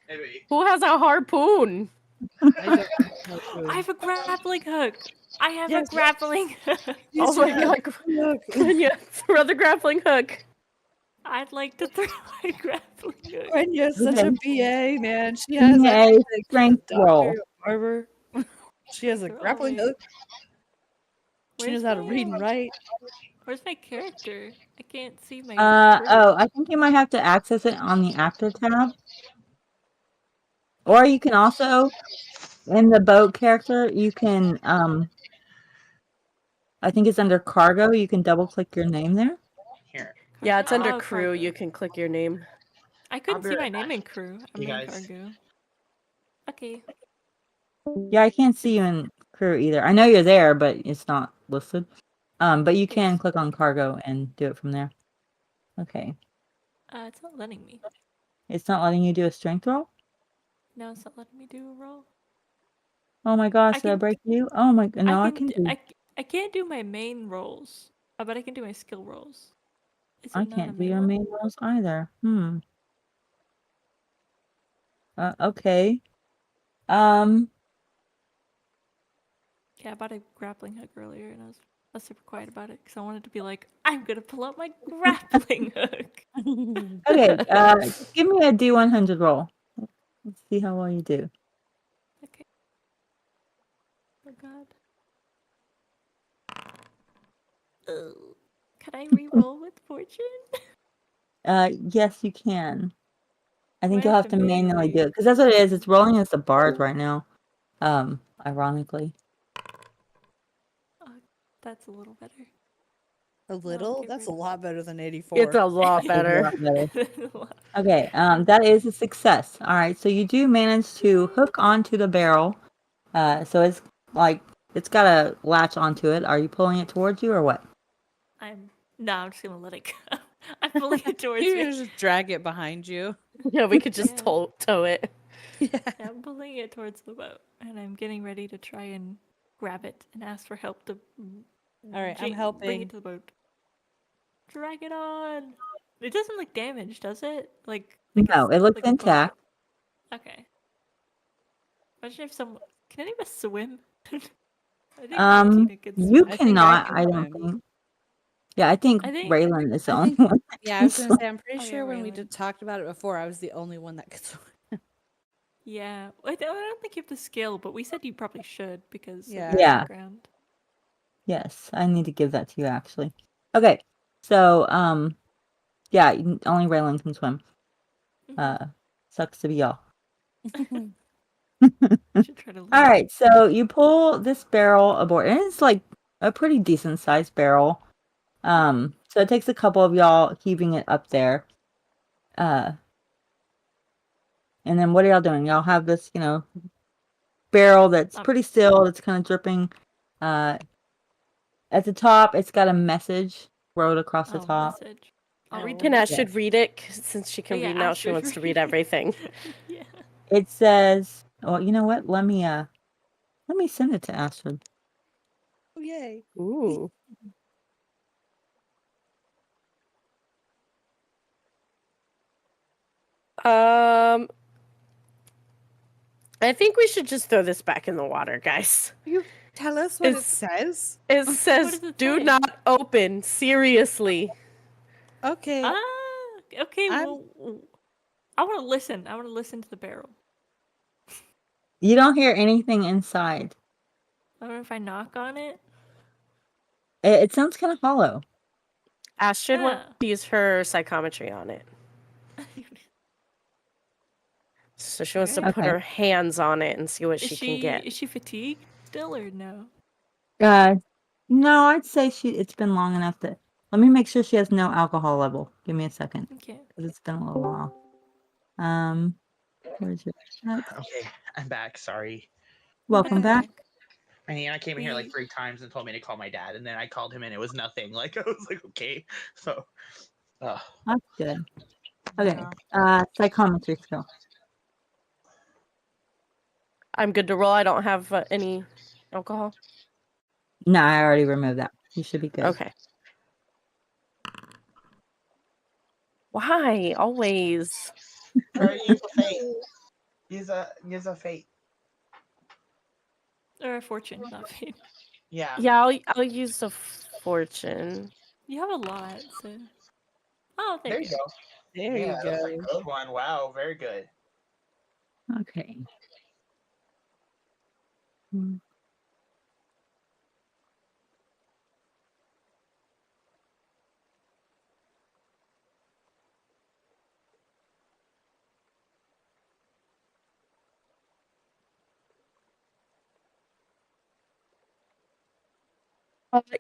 S4: Maybe.
S5: Who has a harpoon?
S6: I don't know.
S3: I have a grappling hook. I have
S6: Yes.
S3: a grappling hook.
S6: Yes,
S5: Oh my
S6: you
S5: god,
S6: Look.
S5: Quenya, throw the grappling hook.
S3: I'd like to throw a grappling hook.
S6: Quenya's such a
S2: Okay.
S6: BA, man. She has
S2: A
S6: everything.
S2: strength roll.
S6: Doctor, barber. She has a
S3: Throw
S6: grappling
S3: it.
S6: hook. She
S3: Where's
S6: knows how to
S3: my,
S6: read and write.
S3: Where's my character? I can't see my crew.
S2: Oh, I think you might have to access it on the actor tab. Or you can also, in the boat character, you can, I think it's under cargo, you can double click your name there.
S4: Here.
S5: Yeah, it's under
S3: Oh,
S5: crew.
S3: cargo.
S5: You can click your name.
S3: I couldn't
S4: be
S3: see my
S4: right
S3: name
S4: back.
S3: in crew. I'm
S4: You
S3: in
S4: guys.
S3: cargo. Okay.
S2: Yeah, I can't see you in crew either. I know you're there, but it's not listed. But you can
S3: Yes.
S2: click on cargo and do it from there. Okay.
S3: It's not letting me.
S2: It's not letting you do a strength roll?
S3: No, it's not letting me do a roll.
S2: Oh my gosh,
S3: I
S2: did I
S3: can-
S2: break you? Oh my, no, I can
S3: d-
S2: do.
S3: I can't do my main rolls, but I can do my skill rolls. Is it
S2: I
S3: not
S2: can't do your
S3: available?
S2: main rolls either. Okay.
S3: Yeah, I bought a grappling hook earlier, and I was super quiet about it because I wanted to be like, I'm gonna pull out my grappling hook.
S2: Okay, just give me a D100 roll. Let's see how well you do.
S3: Okay. Oh god. Oh. Can I re-roll with fortune?
S2: Yes, you can. I think
S3: Might
S2: you'll have to manually do it because that's what it is. It's rolling as a bard right now. Ironically.
S3: That's a little better.
S6: A little?
S3: give
S6: That's
S3: her-
S6: a lot better than 84.
S5: It's a lot
S2: It's a
S5: better.
S2: lot better. Okay, that is a success. All right, so you do manage to hook onto the barrel. So it's like it's got a latch onto it. Are you pulling it towards you or what?
S3: I'm just gonna let it go. I'm pulling it towards
S6: You
S3: me.
S6: can just drag it behind you.
S5: Yeah, we could just
S3: Yeah.
S5: tow it.
S6: Yeah.
S3: Yeah, I'm pulling it towards the boat, and I'm getting ready to try and grab it and ask for help to.
S6: All right, I'm
S3: Bring
S6: helping.
S3: it to the boat. Drag it on. It doesn't look damaged, does it? Like
S2: No, it looks
S3: like a boat.
S2: intact.
S3: Okay. Imagine if someone can any of us swim? I think Tina could
S2: You
S3: swim.
S6: I think I
S2: cannot.
S6: can
S2: I don't
S6: swim.
S2: think. Yeah, I think
S3: I think-
S2: Raylan is the
S6: I
S2: only
S6: think-
S2: one. That
S6: Yeah, I
S2: can
S6: was gonna
S2: swim.
S6: say I'm pretty
S3: Oh, yeah,
S6: sure when we
S3: Raylan.
S6: talked about it before, I was the only one that could swim.
S3: Yeah, I don't think you have the skill, but we said you probably should because
S6: Yeah.
S3: of your
S2: Yeah.
S3: background.
S2: Yes, I need to give that to you actually. Okay, so yeah, only Raylan can swim. Sucks to be y'all.
S3: I should try to learn.
S2: All right, so you pull this barrel aboard, and it's like a pretty decent sized barrel. So it takes a couple of y'all heaving it up there. And then what are y'all doing? Y'all have this, barrel that's pretty still, that's kind of dripping. At the top, it's got a message wrote across the top.
S3: Message. I'll read
S5: Can
S3: the
S5: Astrid read it? 'Cause since she can
S3: Oh, yeah,
S5: read now, she
S3: Astrid
S5: wants to
S3: read
S5: read
S3: it.
S5: everything.
S3: Yeah.
S2: It says, well, you know what? Let me send it to Astrid.
S6: Oh, yay.
S5: Ooh. I think we should just throw this back in the water, guys.
S6: You tell us what it
S5: It's-
S6: says.
S5: It says,
S3: does it
S5: "Do
S3: say?
S5: not open." Seriously.
S6: Okay.
S3: Okay,
S6: I'm-
S3: well, I want to listen. I want to listen to the barrel.
S2: You don't hear anything inside.
S3: I don't know if I knock on it.
S2: It sounds kind of hollow.
S5: Astrid
S3: Ah.
S5: wants to use her psychometry on it. So she wants to
S3: Okay.
S5: put her hands on it and see what she can get.
S3: Is she fatigued still or no?
S2: No, I'd say it's been long enough that. Let me make sure she has no alcohol level. Give me a second,
S3: Okay.
S2: because it's been a little while. Where's your chat?
S4: Okay, I'm back. Sorry.
S2: Welcome back.
S4: I mean, I came in here like 3 times and told me to call my dad, and then I called him and it was nothing. Like I was like, okay. So,
S2: That's good. Okay. Psychometry skill.
S5: I'm good to roll. I don't have any alcohol.
S2: No, I already removed that. You should be good.
S5: Okay. Why? Always.
S4: or use a fate. Use a fate.
S3: Or a fortune, not fate.
S4: Yeah.
S5: Yeah, I'll use a fortune.
S3: You have a lot, so. Oh,
S4: There you go.
S6: There
S4: Yeah,
S6: you
S4: that's
S6: go.
S4: a good one. Wow, very good.
S2: Okay.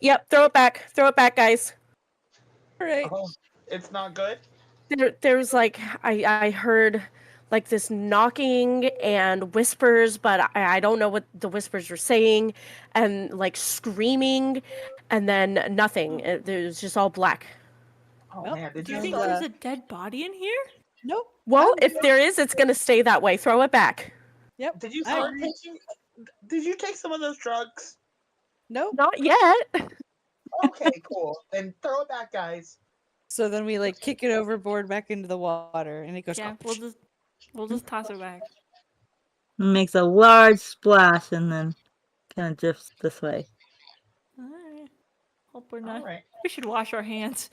S5: Yep, throw it back. Throw it back, guys.
S6: All right.
S4: Oh, it's not good.
S5: There's like I heard like this knocking and whispers, but I don't know what the whispers were saying, and like screaming, and then nothing. There's just all black.
S4: Oh
S6: Well,
S4: man, did
S3: Do you
S4: you
S3: think there's a dead body in here?
S6: Nope.
S5: Well,
S6: I'm
S5: if
S6: good.
S5: there is, it's gonna stay that way. Throw it back.
S6: Yep.
S4: did you
S6: I
S4: start
S6: agree.
S4: taking? Did you take some of those drugs?
S6: Nope.
S5: Not yet.
S4: Okay, cool. Then throw it back, guys.
S6: So then we like kick it overboard back into the water, and it goes.
S3: Yeah, we'll just toss it back.
S2: Makes a large splash and then kind of drifts this way.
S3: Alright. Hope we're not.
S4: All right.
S3: We should wash our hands.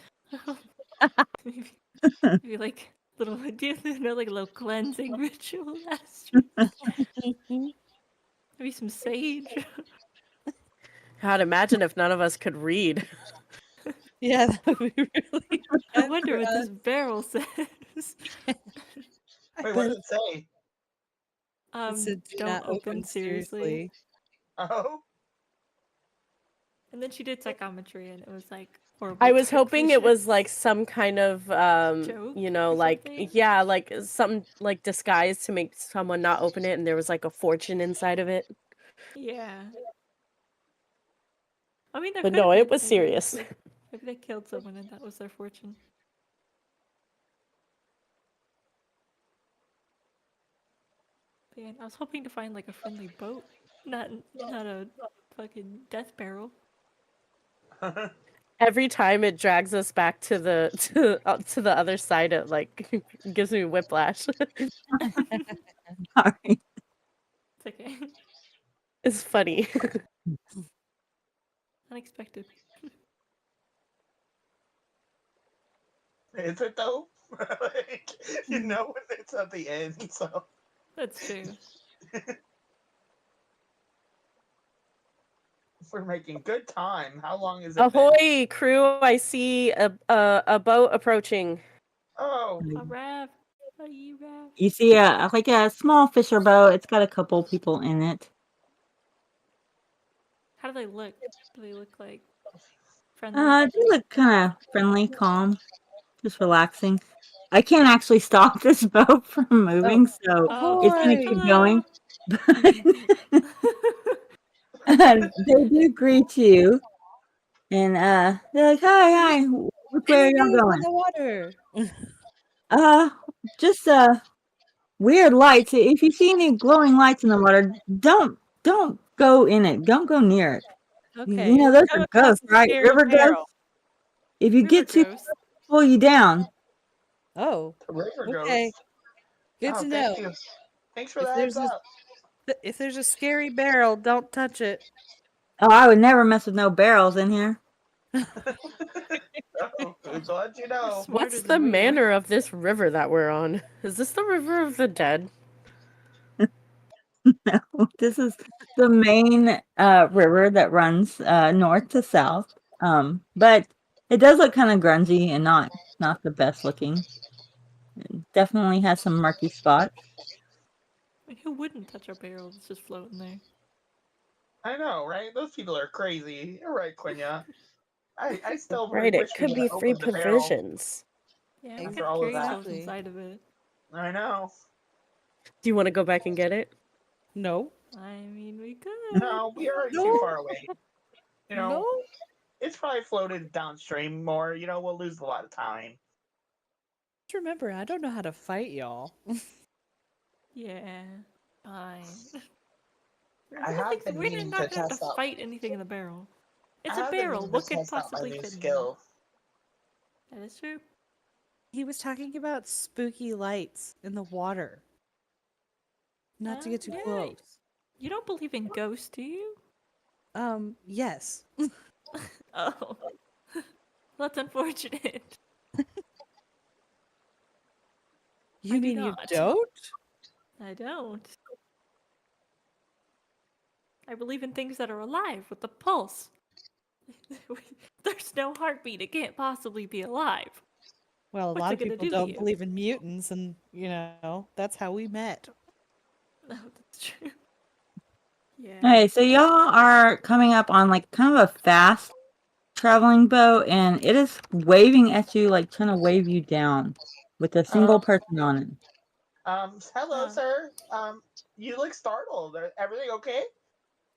S3: maybe like little, do you know, like a little cleansing ritual, Astrid? Maybe some sage.
S5: God, imagine if none of us could read.
S6: Yeah, that would be really
S3: I
S6: bad
S3: wonder
S6: for
S3: what
S6: us.
S3: this barrel says.
S6: I
S4: Wait, what
S6: bet
S4: did it say?
S6: it said, "Do
S3: Don't
S6: not
S3: open seriously.
S4: Oh,
S3: And then she did psychometry, and it was like horrible.
S5: I was
S3: dark
S5: hoping it was like
S3: visions.
S5: some kind of
S3: Joke
S5: you know,
S3: or
S5: like
S3: something?
S5: yeah, like something like disguise to make someone not open it, and there was like a fortune inside of it.
S3: Yeah. I mean, there
S5: But
S3: could have
S5: no,
S3: been.
S5: it was
S3: Maybe.
S5: serious.
S3: Maybe they killed someone and that was their fortune. But yeah, I was hoping to find like a friendly boat, not a fucking death barrel.
S5: Every time it drags us back to the to the other side, it like gives me whiplash.
S2: Sorry.
S3: It's okay.
S5: It's funny.
S3: Unexpected.
S4: is it though? Like, you know when it's at the end, so.
S3: That's true.
S4: We're making good time. How long is it? been?
S5: Ahoy, crew! I see a boat approaching.
S4: Oh,
S3: A raft. A raft.
S2: You see like a small fisher boat. It's got a couple people in it.
S3: How do they look? Do they look like friendly?
S2: They look kind of friendly, calm, just relaxing. I can't actually stop this boat from moving, so it's gonna
S6: Ahoy!
S2: keep going. But they do greet you, and they're like, "Hi, hi. Which way are
S6: Any
S2: y'all
S6: news on
S2: going?"
S6: the water?
S2: Just weird lights. If you see any glowing lights in the water, don't go in it. Don't go near it.
S6: Okay,
S2: You know
S6: if we
S2: those
S6: come
S2: are
S6: across
S2: ghosts,
S6: a
S2: right?
S6: scary
S2: River
S6: barrel.
S2: ghosts. If you
S3: River
S2: get too
S3: ghost.
S2: pull you down.
S6: Oh,
S4: the river
S6: okay.
S4: ghost.
S6: Good
S4: Oh,
S6: to
S4: thank
S6: know.
S4: you. Thanks for
S6: If
S4: the heads
S6: there's
S4: up.
S6: if there's a scary barrel, don't touch it.
S2: Oh, I would never mess with no barrels in here.
S4: Oh, glad you know.
S3: Smarter
S5: What's the
S3: than we are.
S5: manner of this river that we're on? Is this the river of the dead?
S2: No, this is the main river that runs north to south. But it does look kind of grungy and not the best looking. It definitely has some murky spots.
S3: I mean, who wouldn't touch a barrel that's just floating there?
S4: I know, right? Those people are crazy. You're right, Quenya. I still
S5: Right,
S4: wish
S5: it
S4: we
S5: could
S4: would
S5: be
S4: have
S5: free
S4: opened the barrel.
S5: provisions.
S3: Yeah, we
S4: After
S3: could
S4: all of
S3: carry
S4: that.
S3: ourselves
S6: Exactly.
S3: inside of it.
S4: I know.
S5: Do you want to go back and get it?
S6: No.
S3: I mean, we could.
S4: No, we are too
S6: No.
S4: far away. You know,
S6: No.
S4: it's probably floated downstream more. You know, we'll lose a lot of time.
S6: Just remember, I don't know how to fight y'all.
S3: Yeah, fine.
S4: I have been
S3: We're
S4: meaning
S3: not
S4: to
S3: gonna have
S4: test
S3: to
S4: out.
S3: fight anything in the barrel. It's
S4: I
S3: a
S4: have been
S3: barrel.
S4: meaning
S3: What
S4: to
S3: could
S4: test out my
S3: possibly
S4: new
S3: fit in
S4: skill.
S3: there? That is true.
S6: He was talking about spooky lights in the water. Not to get too
S3: Yeah.
S6: close.
S3: You don't believe in ghosts, do you?
S6: Yes.
S3: Oh, that's unfortunate.
S6: You
S3: I do
S6: mean you
S3: not.
S6: don't?
S3: I don't. I believe in things that are alive with a pulse. There's no heartbeat. It can't possibly be alive.
S6: Well, a
S3: What's
S6: lot
S3: it
S6: of
S3: gonna
S6: people
S3: do to
S6: don't
S3: you?
S6: believe in mutants, and that's how we met.
S3: No, that's true. Yeah.
S2: Okay, so y'all are coming up on like kind of a fast traveling boat, and it is waving at you, like trying to wave you down with a single person on it.
S4: Hello,
S3: Oh.
S4: sir. You look startled. Everything okay?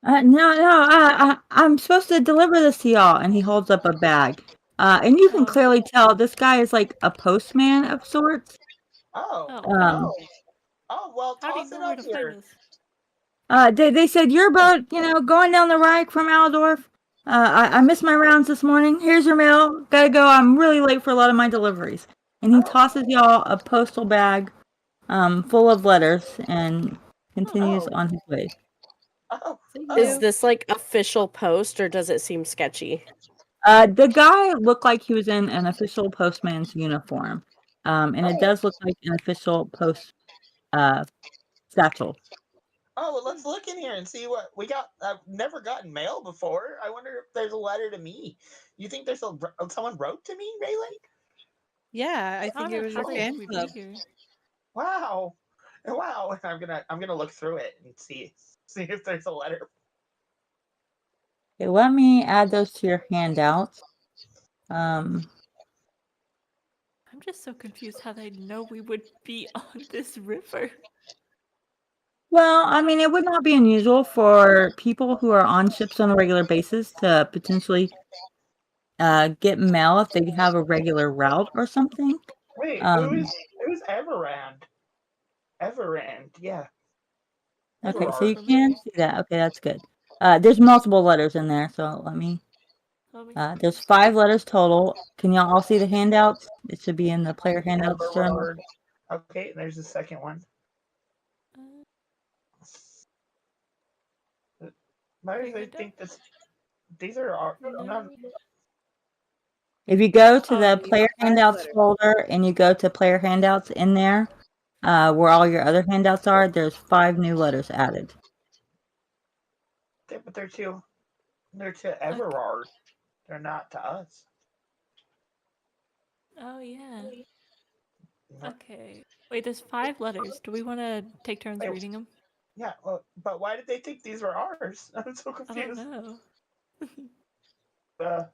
S2: No, I'm supposed to deliver this to y'all, and he holds up a bag. And you can
S3: Oh.
S2: clearly tell this guy is like a postman of sorts.
S4: Oh.
S3: Oh.
S2: Um,
S4: Oh, well,
S3: How do you
S4: toss it
S3: know where
S4: up
S3: to find
S4: here.
S3: us?
S2: they said your boat, going down the Reik from Altdorf. I missed my rounds this morning. Here's your mail. Gotta go. I'm really late for a lot of my deliveries. And he
S4: Oh.
S2: tosses y'all a postal bag, full of letters, and continues
S4: Oh.
S2: on his way.
S4: Oh.
S6: See
S5: Is
S6: you.
S5: this like official post or does it seem sketchy?
S2: The guy looked like he was in an official postman's uniform. And it
S4: Oh.
S2: does look like an official post satchel.
S4: Oh, well, let's look in here and see what we got. I've never gotten mail before. I wonder if there's a letter to me. You think there's someone wrote to me, Raylan?
S6: Yeah, I
S3: I
S6: think
S3: don't
S6: it
S3: know
S6: was
S3: how
S6: your
S3: they
S6: fan
S3: would
S6: club.
S3: be here.
S4: Wow, wow. I'm gonna look through it and see if there's a letter.
S2: Okay, let me add those to your handouts.
S3: I'm just so confused how they know we would be on this river.
S2: Well, I mean, it would not be unusual for people who are on ships on a regular basis to potentially get mail if they have a regular route or something.
S4: Wait, who's Everand? Everand, yeah.
S2: Okay, so
S4: Everard.
S2: you can see that. Okay, that's good. There's multiple letters in there, so let me. There's 5 letters total. Can y'all all see the handouts? It should be in the player handouts journal.
S4: Everard. Okay, there's the second one. Why do they think this? These are our.
S3: No.
S2: If you go to
S6: Oh,
S2: the
S6: you
S2: player
S6: got 5
S2: handouts
S6: letters.
S2: folder and you go to player handouts in there, where all your other handouts are, there's 5 new letters added.
S4: But they're to Everard. They're not to us.
S3: Oh yeah.
S4: No.
S3: Okay. Wait, there's 5 letters. Do we want to take turns
S4: Wait.
S3: reading them?
S4: Yeah, well, but why did they think these were ours? I'm so
S3: I don't
S4: confused.
S3: know.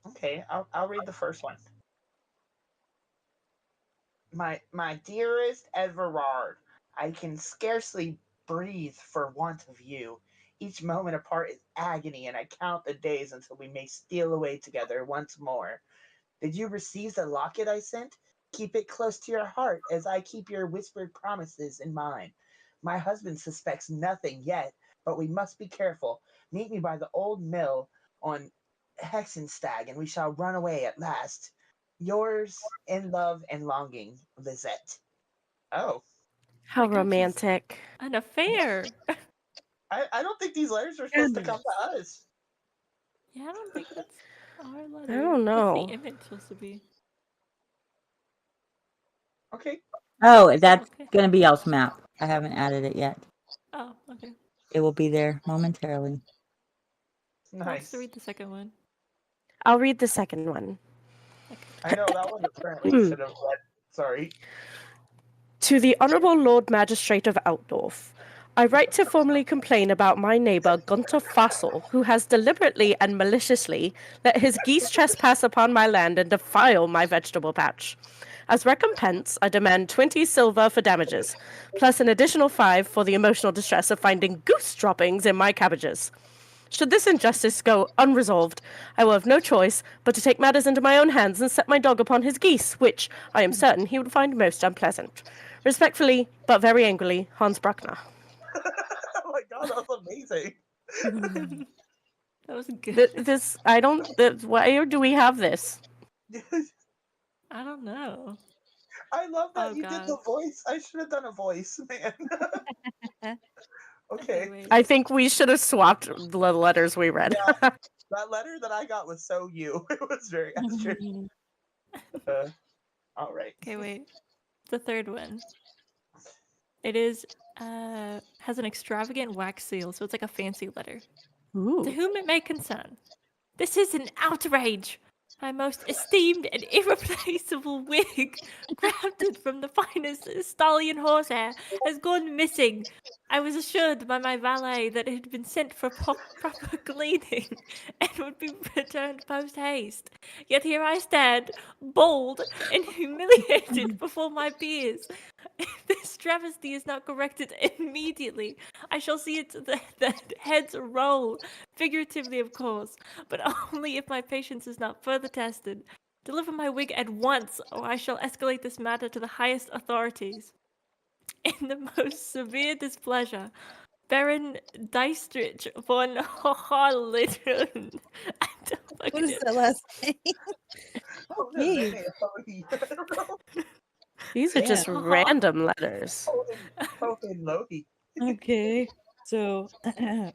S4: Okay, I'll read the first one. My dearest Everard, I can scarcely breathe for want of you. Each moment apart is agony, and I count the days until we may steal away together once more. Did you receive the locket I sent? Keep it close to your heart as I keep your whispered promises in mind. My husband suspects nothing yet, but we must be careful. Meet me by the old mill on Hexenstag, and we shall run away at last. Yours in love and longing, Lizette. Oh,
S5: How
S3: My gosh, it's
S5: romantic.
S3: an affair.
S4: I don't think these letters are supposed to come to us.
S3: Yeah, I don't think that's our letter.
S5: I don't
S3: What's
S5: know.
S3: the image supposed to be?
S4: Okay.
S2: Oh, that's
S3: Okay.
S2: going to be y'all's map. I haven't added it yet.
S3: Oh, okay.
S2: It will be there momentarily.
S3: Who wants
S4: Nice.
S3: to read the second one?
S5: I'll read the second one.
S4: I know that one apparently should have read. Sorry.
S5: To the Honourable Lord Magistrate of Altdorf, I write to formally complain about my neighbour Gunther Fassel, who has deliberately and maliciously let his geese trespass upon my land and defile my vegetable patch. As recompense, I demand 20 silver for damages, plus an additional 5 for the emotional distress of finding goose droppings in my cabbages. Should this injustice go unresolved, I will have no choice but to take matters into my own hands and set my dog upon his geese, which I am certain he would find most unpleasant. Respectfully, but very angrily, Hans Bruckner.
S4: Oh my god, that was amazing.
S3: That was good.
S5: Why do we have this?
S3: I don't know.
S4: I love that
S3: Oh,
S4: you did
S3: God.
S4: the voice. I should have done a voice, man. Okay.
S3: wait.
S5: I think we should have swapped the letters we read.
S4: Yeah. That letter that I got was so you. It was very Astrid. All right.
S3: Okay, wait. The third one. It is has an extravagant wax seal, so it's like a fancy letter. To
S5: Ooh.
S3: whom it may concern. This is an outrage. My most esteemed and irreplaceable wig, crafted from the finest stallion horsehair, has gone missing. I was assured by my valet that it had been sent for proper cleaning and would be returned post haste. Yet here I stand, bold and humiliated before my peers. If this travesty is not corrected immediately, I shall see it the heads roll, figuratively, of course, but only if my patience is not further tested. Deliver my wig at once, or I shall escalate this matter to the highest authorities. In the most severe displeasure, Baron Dietrich von Hohenlinden.
S6: What is that last name?
S4: Oh,
S6: Hey.
S4: I don't know.
S5: These are
S6: Yeah.
S5: just random letters.
S4: Hohen Loki.
S6: Okay. So, I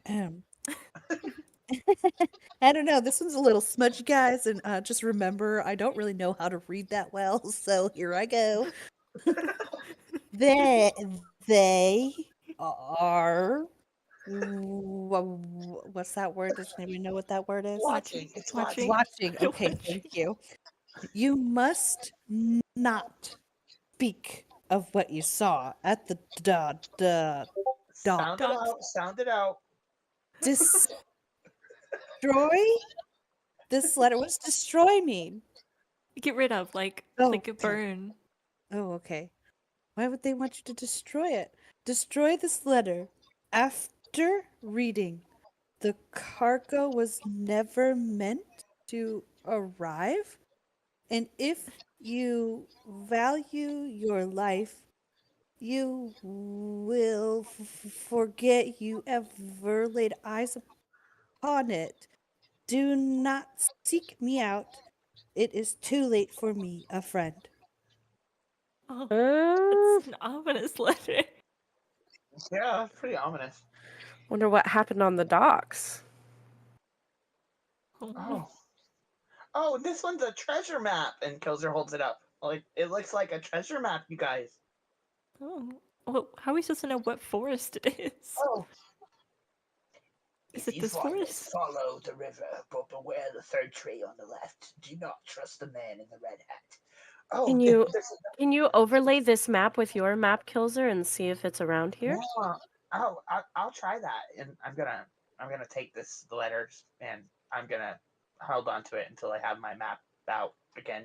S6: don't know. This one's a little smudgy, guys, and just remember, I don't really know how to read that well, so here I go. They are. What's that word? Does anybody know what that word is?
S4: Watching. It's watching.
S6: Watching. Okay,
S3: Watching.
S6: thank you. You must not speak of what you saw at the
S4: Sound it
S3: Dogs.
S4: out. Sound it out.
S6: destroy. This letter. What's destroy mean?
S3: Get rid of, like
S6: Oh,
S3: a
S6: okay.
S3: burn.
S6: Oh, okay. Why would they want you to destroy it? Destroy this letter. After reading, the cargo was never meant to arrive. And if you value your life, you will forget you ever laid eyes upon it. Do not seek me out. It is too late for me, a friend.
S3: Oh,
S5: Uh,
S3: that's an ominous letter.
S4: Yeah, it's pretty ominous.
S5: wonder what happened on the docks.
S4: Oh. Oh, this one's a treasure map, and Kilzer holds it up. Like it looks like a treasure map, you guys.
S3: Oh. Well, how are we supposed to know what forest it is?
S4: Oh.
S3: Is
S4: If
S3: it
S4: you
S3: this forest?
S4: follow the river, but beware the third tree on the left. Do not trust the man in the red hat. Oh,
S5: Can you overlay this map with your map, Kilzer, and see if it's around here?
S4: I'll try that, and I'm gonna take the letters, and I'm gonna hold on to it until I have my map out again.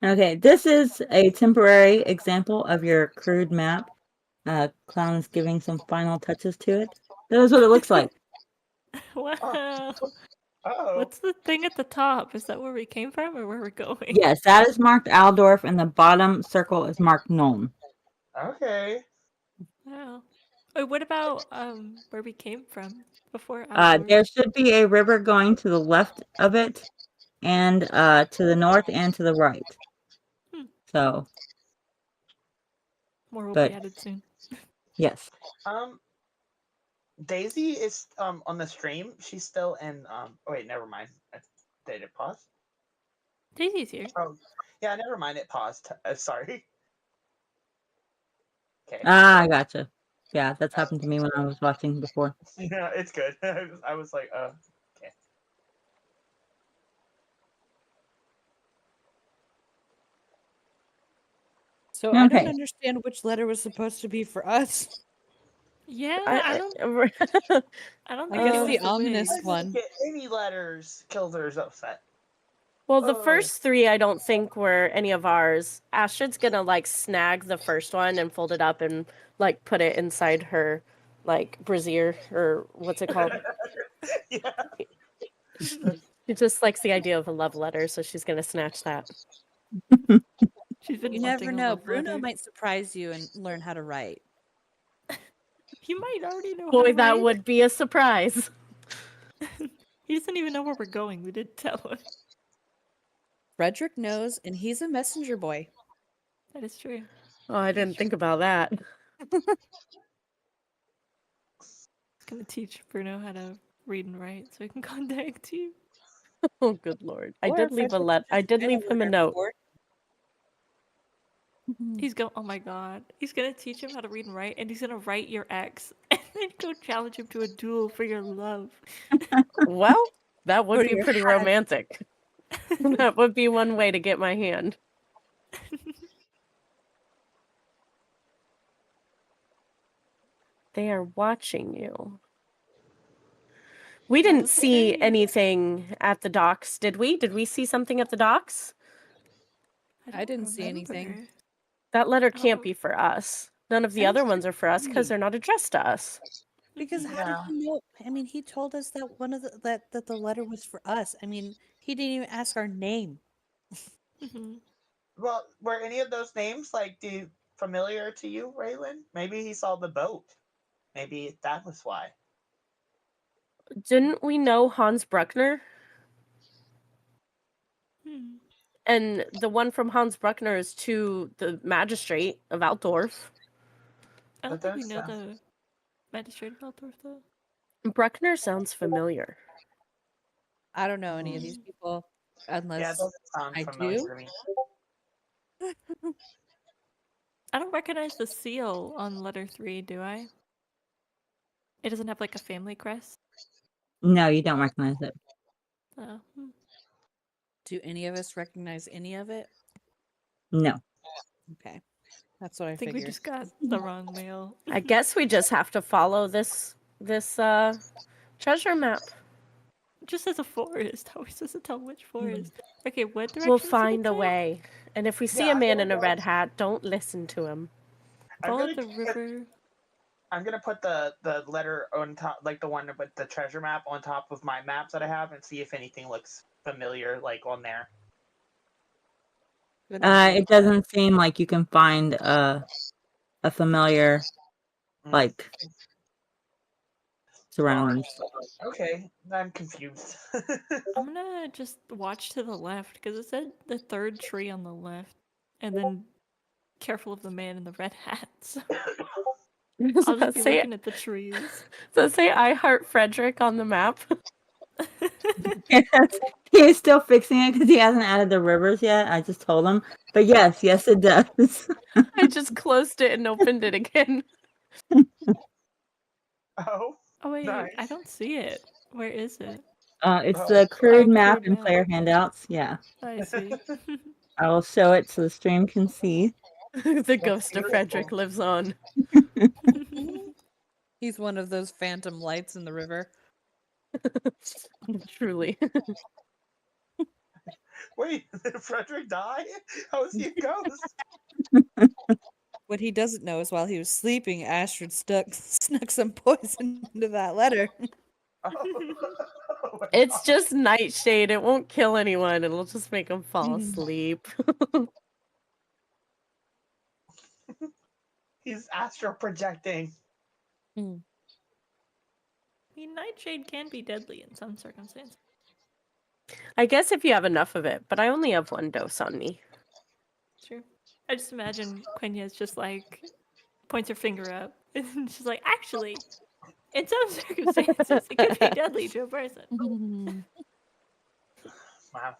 S2: Okay, this is a temporary example of your crude map. Clown is giving some final touches to it. That is what it looks like.
S3: Wow.
S4: Oh.
S3: What's the thing at the top? Is that where we came from or where we're going?
S2: Yes, that is marked Altdorf, and the bottom circle is marked Nuln.
S4: Okay.
S3: Wow. Wait, what about where we came from before Altdorf?
S2: There should be a river going to the left of it, and to the north and to the right.
S3: Hmm.
S2: So,
S3: More will
S2: but
S3: be added soon.
S2: yes.
S4: Daisy is on the stream. She's still in Oh wait, never mind. Did it pause?
S3: Daisy's here.
S4: Oh yeah, never mind. It paused. Sorry. Okay.
S2: I gotcha. Yeah, that's happened to me when I was watching before.
S4: Yeah, it's good. I was like, okay.
S6: So I don't
S2: Okay.
S6: understand which letter was supposed to be for us.
S3: Yeah,
S5: I
S3: I don't
S6: I
S3: think
S6: guess
S3: it
S6: the
S3: was the
S6: ominous
S3: wig.
S4: I
S6: one.
S4: didn't get any letters. Kilzer's upset.
S5: Well, the
S4: Oh.
S5: first three I don't think were any of ours. Astrid's gonna like snag the first one and fold it up and like put it inside her like brassiere or what's it called?
S4: Yeah.
S5: She just likes the idea of a love letter, so she's gonna snatch that.
S3: She's been
S6: You
S3: wanting
S6: never
S3: a
S6: know.
S3: love
S6: Bruno
S3: letter.
S6: might surprise you and learn how to write.
S3: He might already know how
S5: Boy,
S3: to
S5: that
S3: write.
S5: would be a surprise.
S3: He doesn't even know where we're going. We didn't tell him.
S6: Frederick knows, and he's a messenger boy.
S3: That is true.
S5: Oh, I didn't think about that.
S3: He's gonna teach Bruno how to read and write so he can contact you.
S5: Oh, good lord! I
S6: Or
S5: did leave a
S6: Frederick
S5: I
S6: just
S5: did
S6: read
S5: leave him a
S6: letter
S5: note.
S6: for it.
S3: He's going. Oh my god. He's gonna teach him how to read and write, and he's gonna write your ex, and then go challenge him to a duel for your love.
S5: Well, that would
S6: Or
S5: be
S6: your
S5: pretty
S6: hat.
S5: romantic. That would be one way to get my hand. They are watching you. We didn't see anything at the docks, did we? Did we see something at the docks?
S6: I didn't see anything.
S5: That letter
S3: don't
S5: can't be for us. None of the
S6: That
S5: other
S6: is
S5: ones are for us because they're not addressed to us.
S6: Because how did he know? I mean, he told us that one of that the letter was for us. I mean, he didn't even ask our name.
S3: Mm-hmm.
S4: Well, were any of those names familiar to you, Raylan? Maybe he saw the boat. Maybe that was why.
S5: Didn't we know Hans Bruckner?
S3: Hmm.
S5: And the one from Hans Bruckner is to the magistrate of Altdorf.
S3: I don't
S4: But
S3: think we
S4: those
S3: know
S4: sound-
S3: the magistrate of Altdorf though.
S5: Bruckner sounds familiar.
S6: I don't know any of these people
S4: Yeah, it
S6: unless
S4: doesn't sound
S6: I
S4: familiar
S6: do.
S4: to me.
S3: I don't recognize the seal on letter 3, do I? It doesn't have like a family crest.
S2: No, you don't recognize it.
S3: Oh.
S6: Do any of us recognize any of it?
S2: No.
S6: Okay. That's what I
S3: I think
S6: figured.
S3: we just got the wrong mail.
S5: I guess we just have to follow this treasure map.
S3: Just as a forest. How are we supposed to tell which forest? Okay, what direction?
S5: We'll find a way. And if we see
S4: Yeah,
S5: a
S4: I'm
S5: man
S4: gonna
S5: in a
S4: go-
S5: red hat, don't listen to him.
S3: Follow the river.
S4: I'm gonna put the letter on top, like the one with the treasure map, on top of my maps that I have, and see if anything looks familiar, like on there.
S6: Good idea.
S2: It doesn't seem like you can find a familiar like surroundings.
S4: Okay, I'm confused.
S3: I'm gonna just watch to the left because it said the third tree on the left, and then careful of the man in the red hat. So I'll just be looking at the trees.
S5: Does it say I heart Frederick on the map?
S2: He is still fixing it because he hasn't added the rivers yet. I just told him. But yes, it does.
S5: I just closed it and opened it again.
S4: Oh,
S3: Oh wait, I
S4: nice.
S3: don't see it. Where is it?
S2: It's
S4: Oh.
S2: the crude
S3: Oh,
S2: map
S3: crude
S2: and
S3: map.
S2: player handouts. Yeah.
S3: I see.
S2: I will show it so the stream can see.
S5: The ghost of
S4: beautiful.
S5: Frederick lives on.
S6: He's one of those phantom lights in the river.
S5: Truly.
S4: Wait, did Frederick die? How is he a ghost?
S6: What he doesn't know is while he was sleeping, Astrid snuck some poison into that letter.
S4: Oh my
S5: It's
S4: God.
S5: just nightshade. It won't kill anyone. It'll just make them fall asleep.
S4: He's astral projecting.
S3: I mean, nightshade can be deadly in some circumstances.
S5: I guess if you have enough of it, but I only have one dose on me.
S3: True. I just imagine Quenya's just like points her finger up and she's like, actually, in some circumstances, it could be deadly to a person.
S4: Wow.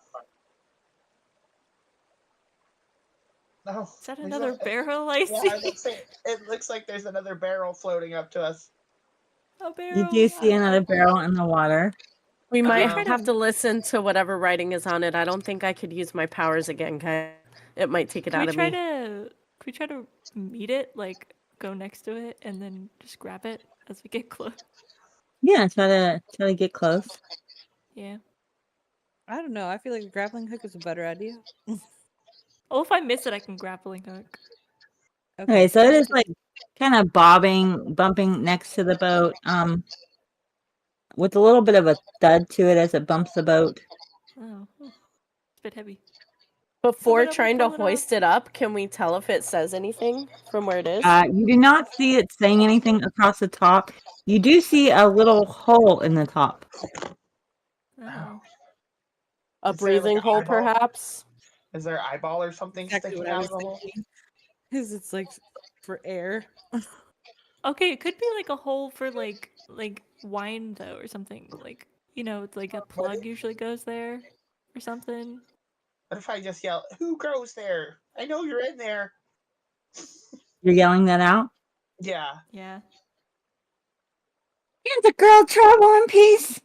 S4: No.
S3: Is that
S4: there's
S3: another
S4: a-
S3: barrel I see?
S4: Yeah, I would say it looks like there's another barrel floating up to us.
S3: A barrel.
S2: You do see another barrel in the water.
S5: We
S3: Okay,
S5: might
S3: try
S5: have
S3: to-
S5: to listen to whatever writing is on it. I don't think I could use my powers again, guys. It might take it
S3: Can
S5: out
S3: we
S5: of
S3: try
S5: me.
S3: to try to meet it, like go next to it and then just grab it as we get close?
S2: Yeah, try to get close.
S3: Yeah.
S6: I don't know. I feel like a grappling hook is a better idea.
S3: Well, if I miss it, I can grappling hook.
S2: Okay, so it is like kind of bumping next to the boat, with a little bit of a thud to it as it bumps the boat.
S3: Oh, it's a bit heavy.
S5: Before
S3: Someone
S5: trying to
S3: pull it
S5: hoist it up, can we tell if it says anything from where it is?
S2: You do not see it saying anything across the top. You do see a little hole in the top.
S3: Oh.
S5: A
S4: Is there, like,
S5: breathing
S4: an
S5: hole,
S4: eyeball?
S5: perhaps?
S4: Is there an eyeball or something
S6: Exactly
S4: sticking
S6: what I
S4: out
S6: was
S4: of the hole?
S6: thinking. Because it's like for air.
S3: Okay, it could be like a hole for like wine though or something. Like, you know, it's like a plug usually goes there or something.
S4: What if I just yell, "Who goes there? I know you're in there."
S2: You're yelling that out?
S4: Yeah.
S3: Yeah.
S2: Can't the girl travel in peace?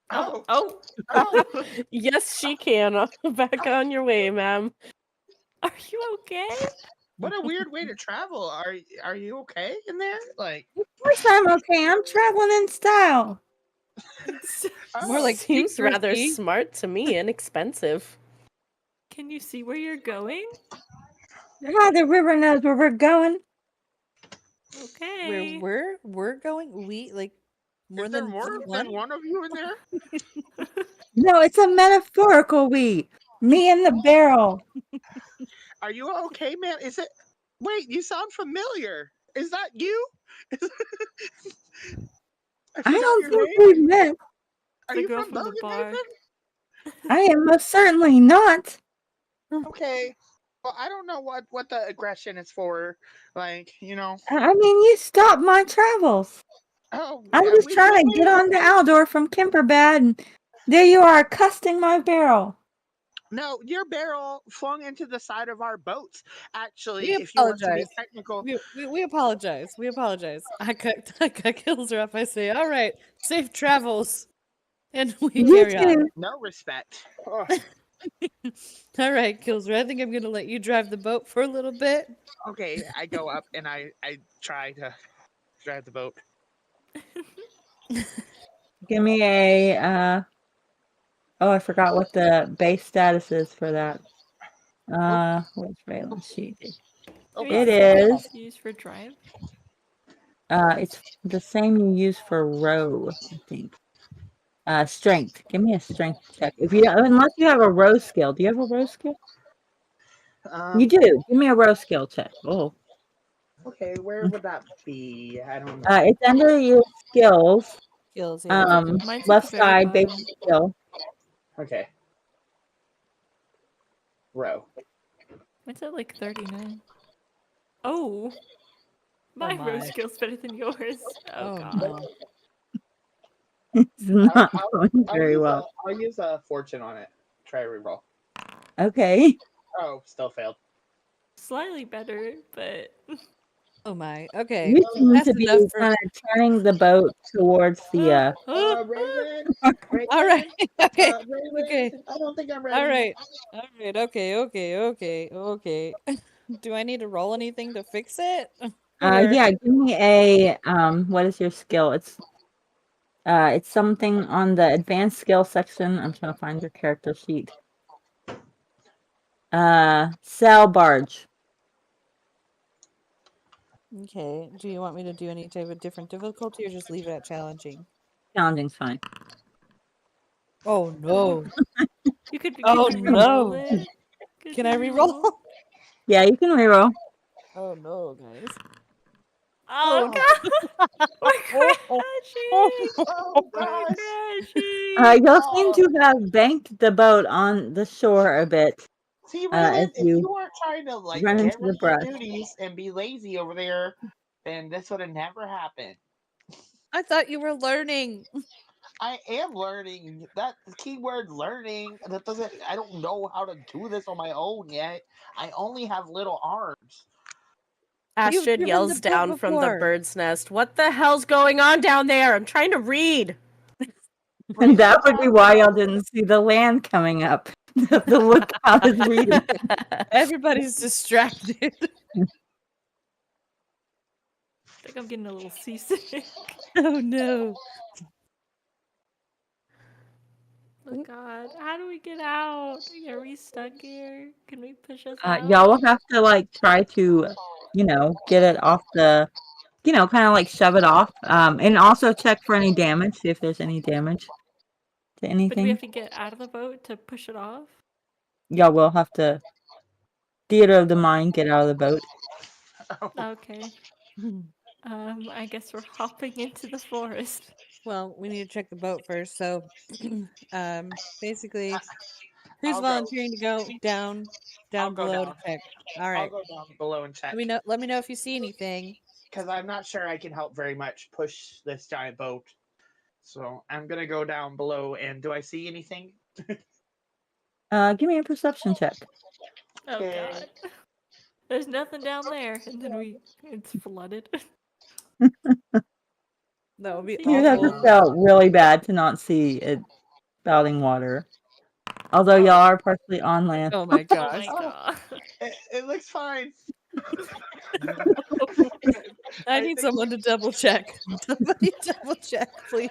S4: Oh.
S3: Oh.
S4: Oh.
S5: Yes, she can. Back on your way, ma'am.
S3: Are you okay?
S4: What a weird way to travel. Are you okay in there? Like,
S2: Of course I'm okay. I'm traveling in style.
S6: More like
S5: Seems rather
S6: secrecy.
S5: smart to me and expensive.
S3: Can you see where you're going?
S2: The river knows where we're going.
S3: Okay.
S6: Where we're going? We like more
S4: is there
S6: than
S4: more
S6: one?
S4: than one of you in there?
S2: No, it's a metaphorical we. Me and the barrel.
S4: Are you okay, man? Is it? Wait, you sound familiar. Is that you? I
S2: I
S4: forgot
S2: don't
S4: your
S2: think
S4: name.
S2: we've met.
S4: Are
S3: The
S4: you
S3: girl
S4: from
S3: from the bar.
S4: Logan,
S2: I am most certainly not.
S4: Nathan? Okay. Well, I don't know what the aggression is for. Like, you know.
S2: I mean, you stopped my travels.
S4: Oh,
S2: I'm
S4: yeah,
S2: just
S4: we
S2: trying to
S4: really-
S2: get on to Altdorf from Kimperbad, and there you are, accosting my barrel.
S4: No, your barrel flung into the side of our boats. Actually,
S6: We
S4: if you want to be
S6: apologize.
S4: technical,
S6: We apologize. We apologize. I cut Kilzer up. I say, all right, safe travels, and we
S2: You
S6: carry on.
S2: too.
S4: no respect. Oh,
S6: All right, Kilzer. I think I'm gonna let you drive the boat for a little bit.
S4: okay, I go up and I try to drive the boat.
S2: Give me a. Oh, I forgot what the base status is for that. Where's Raylan's sheet?
S4: Oh
S3: Maybe
S2: It
S3: it's
S2: is.
S3: just used for drive.
S2: It's the same you use for row, I think. Strength. Give me a strength check. If you unless you have a row skill. Do you have a row skill? You do. Give me a row skill check. Oh.
S4: Okay, where would that be? I don't know.
S2: It's under your skills.
S6: Kills, yeah.
S3: Mine's at
S2: Left
S3: the very
S2: side,
S3: bottom.
S2: basic skill.
S4: Okay. Row.
S3: Mine's at like 39. Oh! My row
S6: my.
S3: skill's better than yours. Oh,
S6: Oh,
S3: god.
S6: no.
S2: It's not going very well.
S4: I'll use a fortune on it. Try a reroll.
S2: Okay.
S4: Oh, still failed.
S3: Slightly better, but
S6: Oh my. Okay.
S2: You seem
S6: That's
S2: to be
S6: enough for.
S2: kind of turning the boat towards the.
S4: Raven.
S6: All right. Okay.
S4: Raven.
S6: Okay.
S4: I don't think I'm ready.
S6: All right. All right. Okay. Do I need to roll anything to fix it? Or-
S2: Yeah. Give me a. What is your skill? It's something on the advanced skill section. I'm trying to find your character sheet. Sail barge.
S6: Okay. Do you want me to do any type of different difficulty or just leave it at challenging?
S2: Challenging's fine.
S6: Oh no.
S3: you could
S6: Oh,
S3: re-roll
S6: no.
S3: it. Could
S6: Can I
S3: re-roll.
S6: reroll?
S2: Yeah, you can reroll.
S6: Oh no, guys.
S3: Oh,
S6: Oh.
S3: god! We're
S6: Oh.
S3: crashing!
S4: Oh
S3: We're
S4: gosh.
S3: crashing!
S2: Y'all seem to have banked the boat on the shore a bit.
S4: See,
S2: As
S4: Raven, if
S2: you
S4: you weren't trying to like
S2: run
S4: get
S2: into
S4: rid
S2: the
S4: of your
S2: brush.
S4: duties and be lazy over there, then this would have never happened.
S6: I thought you were learning.
S4: I am learning. That keyword learning. That doesn't. I don't know how to do this on my own yet. I only have little arms.
S6: You've
S5: Astrid
S6: driven
S5: yells
S6: the boat
S5: down from the
S6: before.
S5: bird's nest. What the hell's going on down there? I'm trying to read.
S2: And that would be why y'all didn't see the land coming up. The lookout is reading.
S6: Everybody's distracted.
S3: I think I'm getting a little seasick.
S6: Oh no.
S3: Oh god, how do we get out? Are we stuck here? Can we push us out?
S2: Y'all will have to like try to, get it off the, kind of like shove it off. And also check for any damage, see if there's any damage to
S3: But do we
S2: anything.
S3: have to get out of the boat to push it off?
S2: Y'all will have to theater of the mind, get out of the boat.
S3: Okay. I guess we're hopping into the forest.
S6: Well, we need to check the boat first. So, basically, who's
S4: I'll go.
S6: volunteering to go down
S4: I'll go
S6: below
S4: down.
S6: to check? All
S4: I'll
S6: right.
S4: go down below and check.
S6: Let me know if you see anything.
S4: Because I'm not sure I can help very much push this giant boat. So I'm gonna go down below. And do I see anything?
S2: Give me a perception check.
S3: Oh
S4: Okay.
S3: god. There's nothing down there, and then it's flooded.
S6: That would be
S2: You'd have to
S6: awful.
S2: feel really bad to not see it spouting water. Although y'all are partially on land.
S6: Oh my
S3: Oh
S6: gosh.
S3: my god.
S4: It looks fine.
S6: I need someone to double check. Somebody double check, please.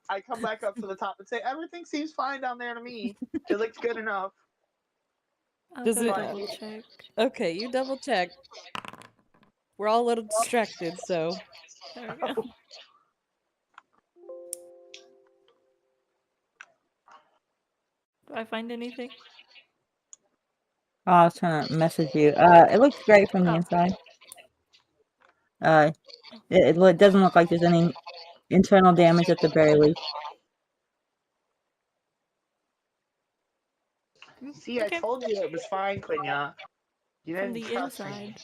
S4: I come back up to the top and say everything seems fine down there to me. It looks good enough.
S3: I'll
S6: Does
S3: go
S6: it-
S3: double check.
S6: Okay, you double check. We're all a little distracted, so
S3: There we go. Do I find anything?
S2: Oh, I was trying to message you. It looks great from the
S3: Oh.
S2: inside. It doesn't look like there's any internal damage at the very least.
S4: See, I
S3: Okay.
S4: told you it was fine, Quenya. You
S3: From
S4: didn't
S3: the
S4: trust
S3: inside.
S4: me.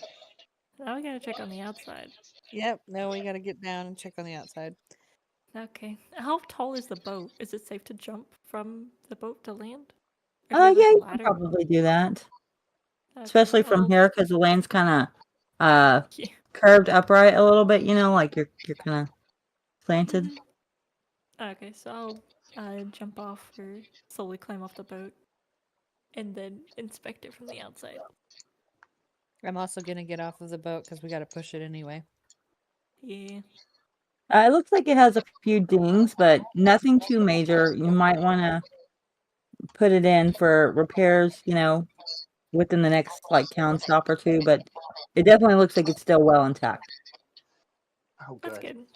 S3: Now we gotta check on the outside.
S6: yep. No, we gotta get down and check on the outside.
S3: Okay. How tall is the boat? Is it safe to jump from the boat to land? Or do we have,
S2: Yeah,
S3: like, a
S2: you can
S3: ladder?
S2: probably do that,
S3: Okay,
S2: especially from
S3: well,
S2: here because the lane's kind of
S3: yeah.
S2: curved upright a little bit. Like you're kind of slanted.
S3: Mhm. Okay, so I'll jump off or slowly climb off the boat and then inspect it from the outside.
S6: I'm also gonna get off of the boat because we got to push it anyway.
S3: Yeah.
S2: It looks like it has a few dings, but nothing too major. You might want to put it in for repairs, within the next like town stop or two, but it definitely looks like it's still well intact.
S4: Oh,
S3: That's
S4: good.
S3: good.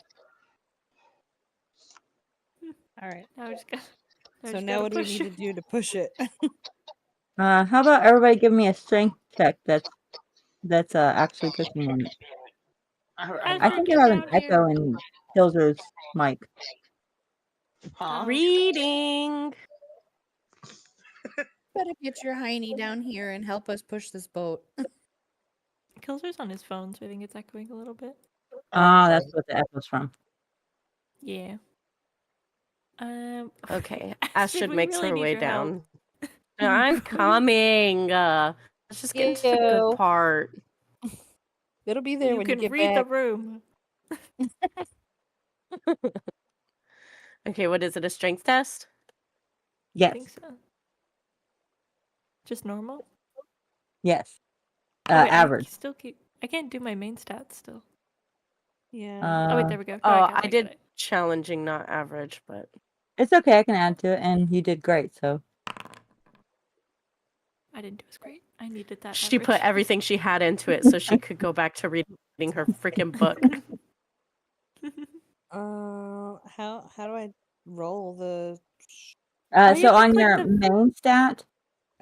S6: All right.
S3: Now we just got.
S6: So now what do we need to do to push it?
S2: How about everybody give me a strength check that's actually pushing on it. I
S3: Astrid,
S2: think
S3: get
S2: I have an
S3: down
S2: echo
S3: here.
S2: in Kilzer's mic.
S4: Huh?
S5: Reading.
S6: Better get your hiney down here and help us push this boat.
S3: Kilzer's on his phone, so I think it's echoing a little bit.
S2: That's what the echo's from.
S3: Yeah.
S5: Okay,
S3: Astrid,
S5: Astrid
S3: we
S5: makes
S3: really
S5: her
S3: need
S5: way
S3: your help.
S5: down. I'm coming. Let's just get to the
S6: Ew.
S5: good part.
S6: It'll be there
S3: You
S6: when you
S3: can
S6: get
S3: read
S6: back.
S3: the room.
S5: Okay, what is it? A strength test?
S3: I
S2: Yes.
S3: think so. Just normal?
S2: Yes.
S3: Oh, wait,
S2: Average.
S3: I can't do my main stats still.
S6: Yeah.
S3: Oh, wait, there we go. No,
S5: Oh,
S3: I
S5: I did
S3: got it.
S5: challenging, not average, but
S2: It's okay. I can add to it, and you did great. So
S3: I didn't do as great. I needed that
S5: she
S3: average.
S5: put everything she had into it so she could go back to reading her freaking book.
S6: How do I roll the?
S3: You
S2: so
S3: have to
S2: on
S3: click
S2: your
S3: the-
S2: main stat,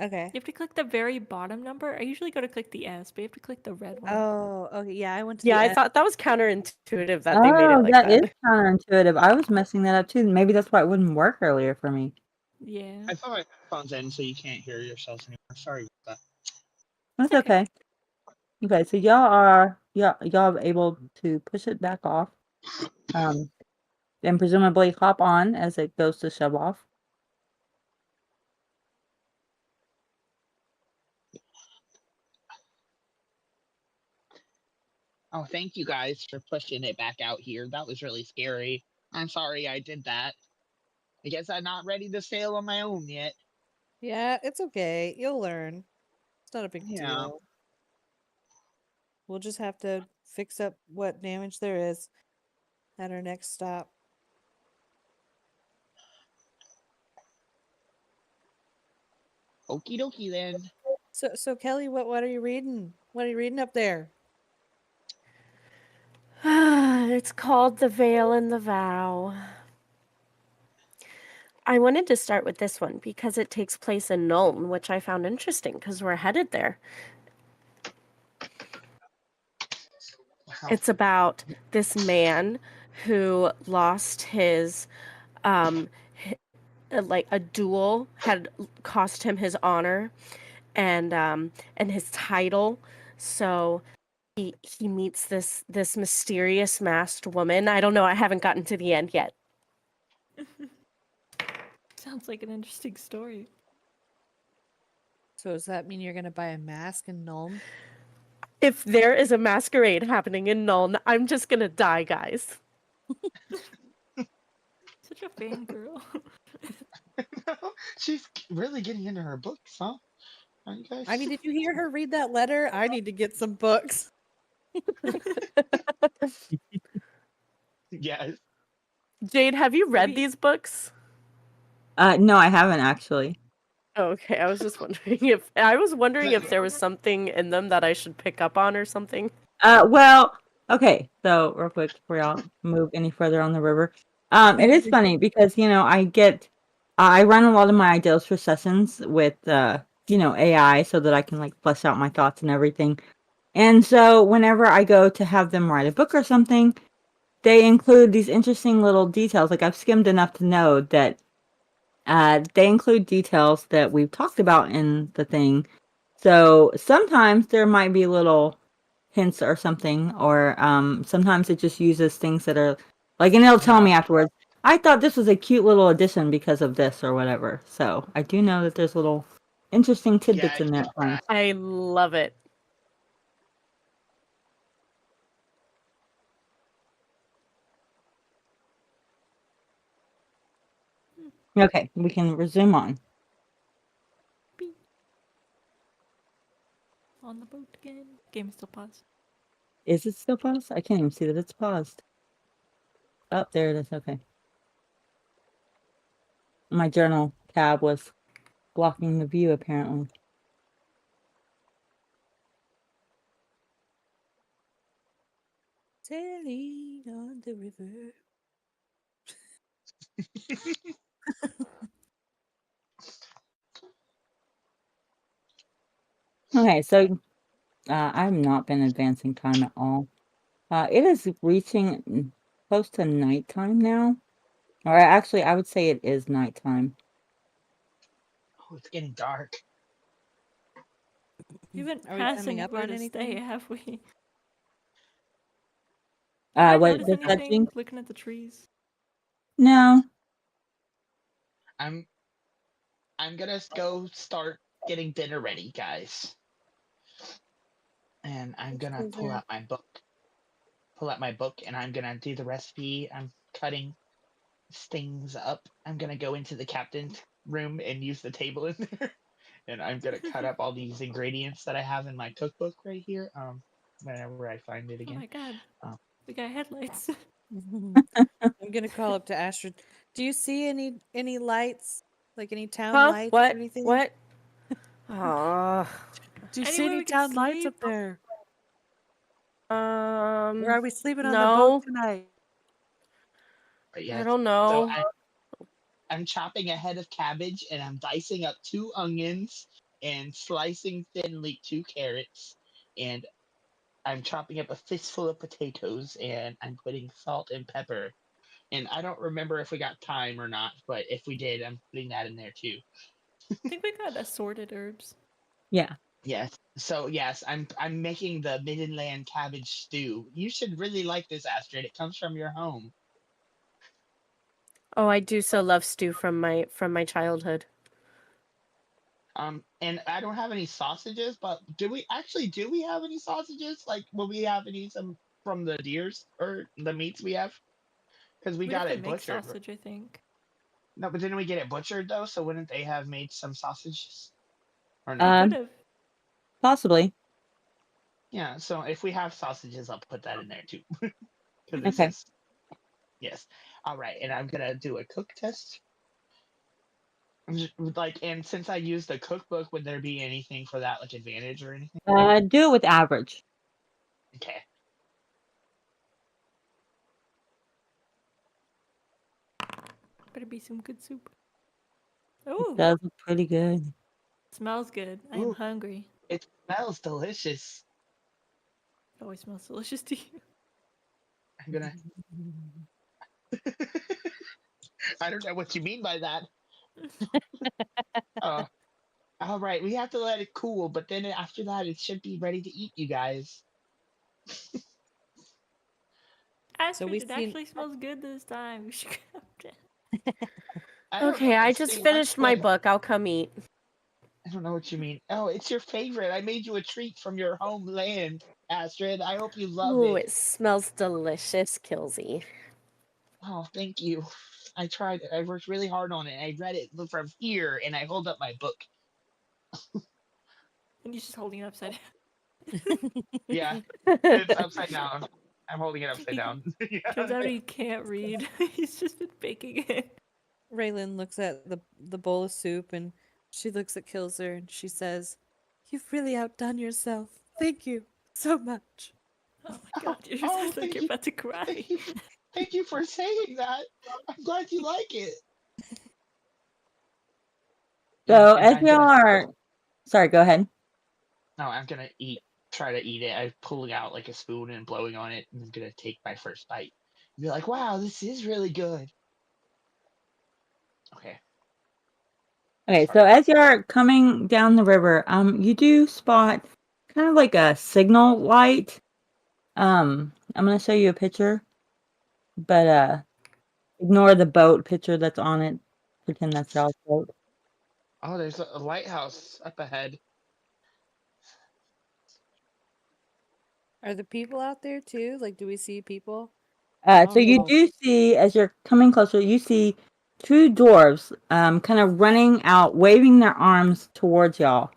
S6: Okay.
S3: You have to click the very bottom number. I usually go to click the S, but you have to click the red one.
S6: Oh, okay. Yeah, I went to
S5: Yeah,
S6: the
S5: I
S6: end.
S5: thought that was counterintuitive that they made it like
S2: that is
S5: that.
S2: counterintuitive. I was messing that up too. Maybe that's why it wouldn't work earlier for me.
S3: Yeah.
S4: I thought my phone's in, so you can't hear yourselves anymore. Sorry about that.
S2: That's
S3: It's okay.
S2: okay. Okay, so y'all able to push it back off, and presumably hop on as it goes to shove off.
S4: Oh, thank you guys for pushing it back out here. That was really scary. I'm sorry I did that. I guess I'm not ready to sail on my own yet.
S6: Yeah, it's okay. You'll learn. It's not a big
S4: Yeah.
S6: deal. We'll just have to fix up what damage there is at our next stop.
S4: Okie dokie then.
S6: So Kelly, what are you reading? What are you reading up there?
S5: It's called The Veil and the Vow. I wanted to start with this one because it takes place in Nuln, which I found interesting because we're headed there.
S4: Wow.
S5: It's about this man who lost his, like a duel had cost him his honor and his title. So he meets this mysterious masked woman. I don't know. I haven't gotten to the end yet.
S3: Sounds like an interesting story.
S6: So does that mean you're gonna buy a mask in Nuln?
S5: If there is a masquerade happening in Nuln, I'm just gonna die, guys.
S3: Such a fangirl.
S4: She's really getting into her books, huh? Aren't you guys?
S6: I mean, did you hear her read that letter? I need to get some books.
S4: Yes.
S5: Jade, have you read
S3: Maybe-
S5: these books?
S2: No, I haven't actually.
S5: Okay, I was just wondering if there was something in them that I should pick up on or something.
S2: Well, okay. So real quick before y'all move any further on the river, it is funny because I run a lot of my ideas for sessions with AI so that I can like flesh out my thoughts and everything. And so whenever I go to have them write a book or something, they include these interesting little details. Like I've skimmed enough to know that they include details that we've talked about in the thing. So sometimes there might be little hints or something, or sometimes it just uses things that are like, and it'll tell me afterwards, I thought this was a cute little addition because of this or whatever. So I do know that there's little interesting tidbits
S4: Yeah,
S2: in that time.
S5: I love it.
S2: Okay, we can resume on.
S3: Beep. On the boat again. Game is still paused.
S2: Is it still paused? I can't even see that it's paused. Oh, there it is. Okay. My journal tab was blocking the view, apparently.
S6: Sailing on the river.
S2: Okay, so I've not been advancing time at all. It is reaching close to nighttime now. Or actually, I would say it is nighttime.
S4: Oh, it's getting dark.
S3: We haven't
S6: Are we
S3: passed
S6: coming up
S3: anywhere
S6: on
S3: to stay,
S6: anything?
S3: have we? Did I
S2: What
S3: notice
S2: does that
S3: anything
S2: Jinx?
S3: looking at the trees?
S2: No.
S4: I'm gonna go start getting dinner ready, guys. And I'm gonna pull out my book. And I'm gonna do the recipe. I'm cutting things up. I'm gonna go into the captain's room and use the table in there. And I'm gonna cut up all these ingredients that I have in my cookbook right here. Whenever I find it
S3: Oh
S4: again.
S3: my god.
S4: Um,
S3: We got headlights.
S6: I'm gonna call up to Astrid. Do you see any lights? Like any town
S5: Huh?
S6: lights
S5: What?
S6: or anything?
S5: What? Oh.
S6: Do you see
S3: Anywhere
S6: any
S3: we can
S6: town lights
S3: sleep?
S6: up there? Or are we sleeping on the
S5: No.
S6: boat tonight?
S4: but
S5: I
S4: yes.
S5: don't
S4: So
S5: know.
S4: I'm chopping a head of cabbage and I'm dicing up 2 onions and slicing thinly 2 carrots, and I'm chopping up a fistful of potatoes and I'm putting salt and pepper. And I don't remember if we got thyme or not, but if we did, I'm putting that in there too.
S3: I think we got assorted herbs.
S2: Yeah.
S4: Yes. So yes, I'm making the Midland cabbage stew. You should really like this, Astrid. It comes from your home.
S5: Oh, I do so love stew from my childhood.
S4: And I don't have any sausages, but do we have any sausages? Like, will we have some from the deers or the meats we have? Because we
S3: We'd
S4: got
S3: have to
S4: it
S3: make
S4: butchered.
S3: sausage, I think.
S4: No, but didn't we get it butchered though? So wouldn't they have made some sausages? Or
S3: They
S4: no?
S3: could have.
S2: Possibly.
S4: Yeah. So if we have sausages, I'll put that in there too. Because
S2: Okay.
S4: yes. All right, and I'm gonna do a cook test. And since I used the cookbook, would there be anything for that, like advantage or anything?
S2: Do it with average.
S4: Okay.
S3: Better be some good soup.
S2: It
S3: Oh,
S2: does look pretty good.
S3: smells good. I am
S4: Ooh,
S3: hungry.
S4: it smells delicious.
S3: It always smells delicious to you.
S4: I'm gonna. I don't know what you mean by that. Uh, all right, we have to let it cool, but then after that, it should be ready to eat, you guys.
S3: Astrid,
S6: we've
S3: it
S6: seen-
S3: actually smells good this time. We should come down.
S4: I don't
S5: Okay,
S4: know,
S5: I
S4: it's
S5: just
S4: too
S5: finished
S4: much,
S5: my
S4: but
S5: book. I'll come eat.
S4: I don't know what you mean. Oh, it's your favorite. I made you a treat from your homeland, Astrid. I hope you love
S5: Ooh,
S4: it.
S5: it smells delicious, Kilzy.
S4: Oh, thank you. I tried. I worked really hard on it. I read it from here, and I hold up my book.
S3: And you're just holding it upside down.
S4: Yeah, it's upside down. I'm holding it upside down.
S3: Turns out he can't read. He's just been baking it.
S6: Raylan looks at the bowl of soup and she looks at Kilzer and she says, "You've really outdone yourself. Thank you so much."
S3: Oh my god, you
S4: Oh,
S3: sound like
S4: thank
S3: you're
S4: you.
S3: about to cry.
S4: Thank you for saying that. I'm glad you like it.
S2: So
S4: And
S2: as
S4: I'm
S2: you
S4: gonna.
S2: are, sorry, go ahead.
S4: No, I'm gonna try to eat it. I'm pulling out like a spoon and blowing on it, and I'm gonna take my first bite. And be like, "Wow, this is really good." Okay.
S2: Okay, so
S4: Sorry.
S2: as you are coming down the river, you do spot kind of like a signal light. I'm gonna show you a picture, but ignore the boat picture that's on it. Pretend that's y'all's boat.
S4: Oh, there's a lighthouse up ahead.
S6: Are the people out there too? Like, do we see people?
S2: So you
S6: know.
S2: do see, as you're coming closer, you see two dwarves kind of running out, waving their arms towards y'all.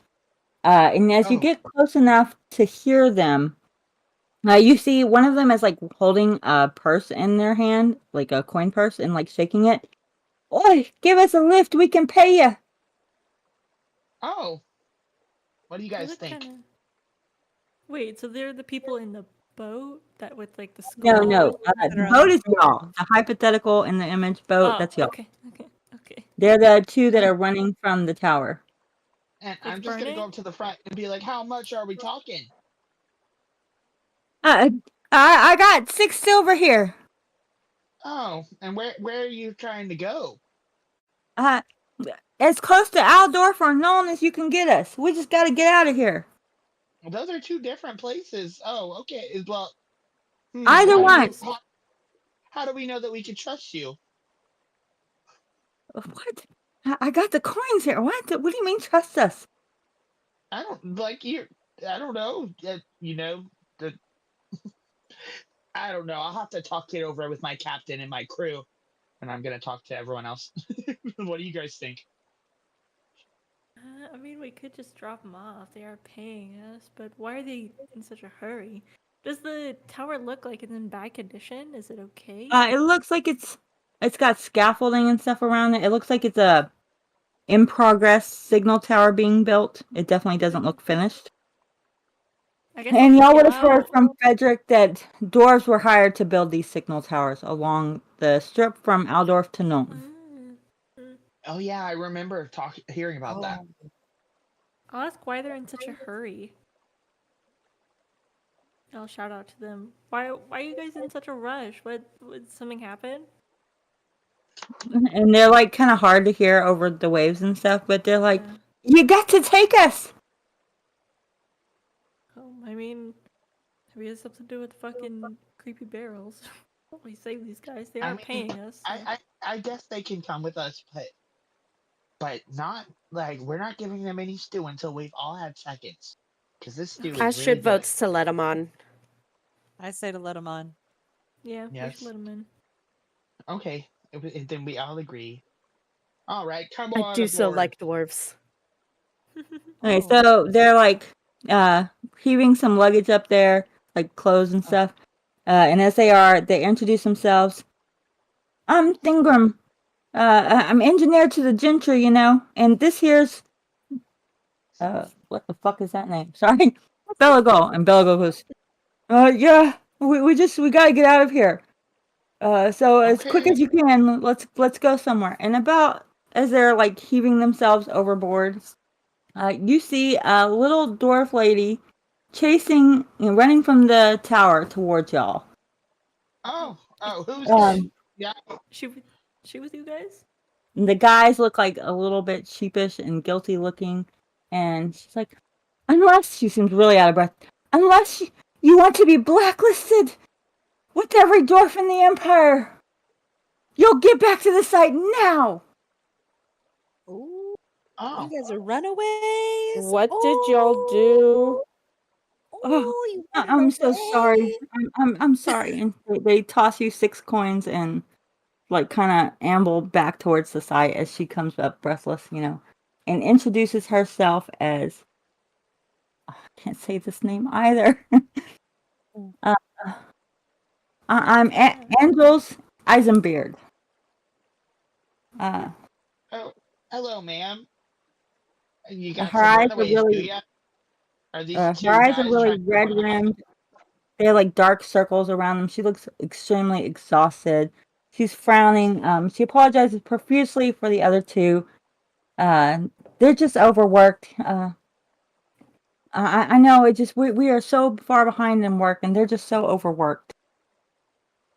S2: And as you
S4: Oh.
S2: get close enough to hear them, you see one of them is like holding a purse in their hand, like a coin purse, and like shaking it. Oi, give us a lift, we can pay you.
S4: Oh. What do you
S3: They
S4: guys
S3: look
S4: think?
S3: kinda... Wait, so they're the people in the boat that with like the
S2: No,
S3: skull?
S2: no,
S6: that
S2: the
S6: are on
S2: boat
S6: the
S2: is
S6: shore.
S2: y'all. The hypothetical in the image boat,
S3: Oh,
S2: that's y'all.
S3: okay, okay.
S2: They're the two that
S4: Oh.
S2: are running from the tower.
S4: And
S3: It's
S4: I'm just gonna go
S3: burning?
S4: up to the front and be like, "How much are we talking?"
S2: I got 6 silver here.
S4: Oh, and where are you trying to go?
S2: As close to Altdorf or Nuln as you can get us. We just got to get out of here.
S4: Well, those are two different places. Oh, okay. Well,
S2: Either
S3: What
S2: one.
S3: is...
S4: how do we know that we can trust you?
S2: What? I got the coins here. What? What do you mean trust us?
S4: I don't like you. I don't know. The I don't know. I'll have to talk it over with my captain and my crew, and I'm gonna talk to everyone else. What do you guys think?
S3: I mean, we could just drop them off. They are paying us, but why are they in such a hurry? Does the tower look like it's in bad condition? Is it okay?
S2: It looks like it's got scaffolding and stuff around it. It looks like it's a in progress signal tower being built. It definitely doesn't look finished.
S3: I guess I'll
S2: And
S3: just
S2: y'all would
S3: get
S2: have heard
S3: out.
S2: from Frederick that dwarves were hired to build these signal towers along the strip from Altdorf to Nuln.
S4: Oh yeah, I remember hearing about that.
S3: I'll ask why they're in such a hurry. I'll shout out to them. Why are you guys in such a rush? Would something happen?
S2: And they're like kind of hard to hear over the waves and stuff, but they're like, you got to take us.
S3: I mean, maybe it has something to do with fucking creepy barrels. We save these guys. They
S4: I
S3: are
S4: mean,
S3: paying us. So.
S4: I guess they can come with us, but not like we're not giving them any stew until we've all had seconds, because this stew is really
S5: Astrid
S4: good.
S5: votes to let him on.
S6: I say to let them on.
S3: Yeah, we
S4: Yes.
S3: should let them in.
S4: Okay, then we all agree. All right, come
S5: I
S4: on
S5: do so
S4: aboard.
S5: like dwarves.
S2: Okay,
S6: Oh.
S2: so they're like heaving some luggage up there, like clothes and stuff. And as they introduce themselves. I'm Thingram. I'm engineer to the gentry, you know, and this here's what the fuck is that name? Sorry, Belago. And Belago goes, yeah, we gotta get out of here. So as quick
S4: Okay.
S2: as you can, let's go somewhere. And about as they're like heaving themselves overboard, you see a little dwarf lady running from the tower towards y'all.
S4: Oh, who's yeah?
S3: She with you guys?
S2: And the guys look like a little bit sheepish and guilty looking, and she's like, unless she seems really out of breath, unless you want to be blacklisted with every dwarf in the empire, you'll get back to the site now.
S6: Ooh,
S4: Oh,
S6: you guys are runaways.
S5: What did y'all do?
S6: Oh, you
S2: I'm so sorry.
S6: away.
S2: I'm sorry. And they toss you 6 coins and like kind of amble back towards the site as she comes up breathless, you know, and introduces herself as I can't say this name either. I'm Angels Eisenbeard.
S4: oh, hello, ma'am. You got
S2: Her
S4: some
S2: eyes are
S4: runaways, do
S2: really,
S4: ya? Are these
S2: her
S4: two
S2: eyes are
S4: guys
S2: really
S4: trying to
S2: red
S4: run off?
S2: rimmed. They have like dark circles around them. She looks extremely exhausted. She's frowning. She apologizes profusely for the other two. They're just overworked. I know it just we are so far behind in work, and they're just so overworked.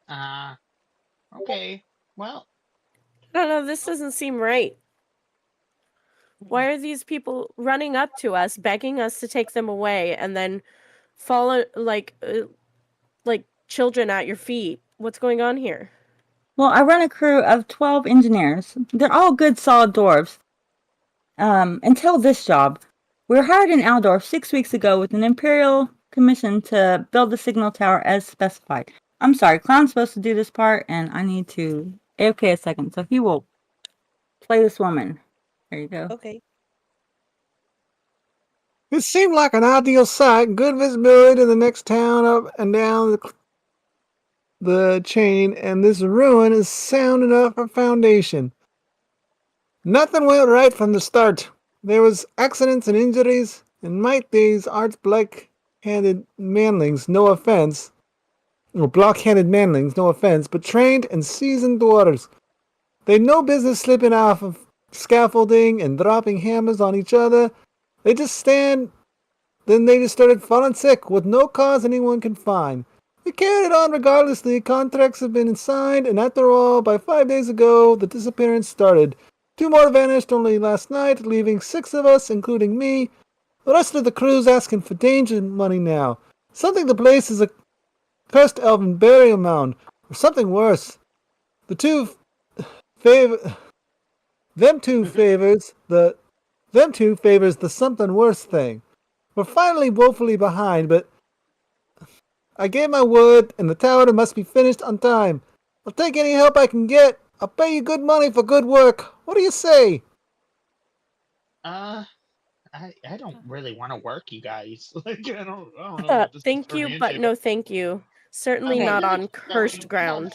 S4: Okay. Well,
S5: I don't know, this doesn't seem right. Why are these people running up to us, begging us to take them away, and then fall like children at your feet? What's going on here?
S2: Well, I run a crew of 12 engineers. They're all good, solid dwarves. until this job. We were hired in Altdorf 6 weeks ago with an imperial commission to build the signal tower as specified. I'm sorry, Clown's supposed to do this part, and I need to AFK a second, so he will play this woman. There you go.
S6: Okay.
S8: It seemed like an ideal site, good visibility to the next town up and down the chain, and this ruin is sound enough for foundation. Nothing went right from the start. There was accidents and injuries, and might these arts black-handed manlings, no offense, or block-handed manlings, no offense, but trained and seasoned dwarves. They'd no business slipping off of scaffolding and dropping hammers on each other. They just started falling sick with no cause anyone can find. We carried it on regardlessly. Contracts have been signed, and after all, by 5 days ago, the disappearance started. 2 more vanished only last night, leaving 6 of us, including me. The rest of the crew's asking for danger money now. Something the place is a cursed elven burial mound, or something worse. Them two favors the something worse thing. We're finally woefully behind, but I gave my word, and the tower must be finished on time. I'll take any help I can get. I'll pay you good money for good work. What do you say?
S4: I don't really want to work, you guys. Like, I don't know what this is
S5: Thank you,
S4: turning
S5: but
S4: into.
S5: no thank you. Certainly
S2: Okay.
S5: not
S4: Really,
S5: on cursed ground.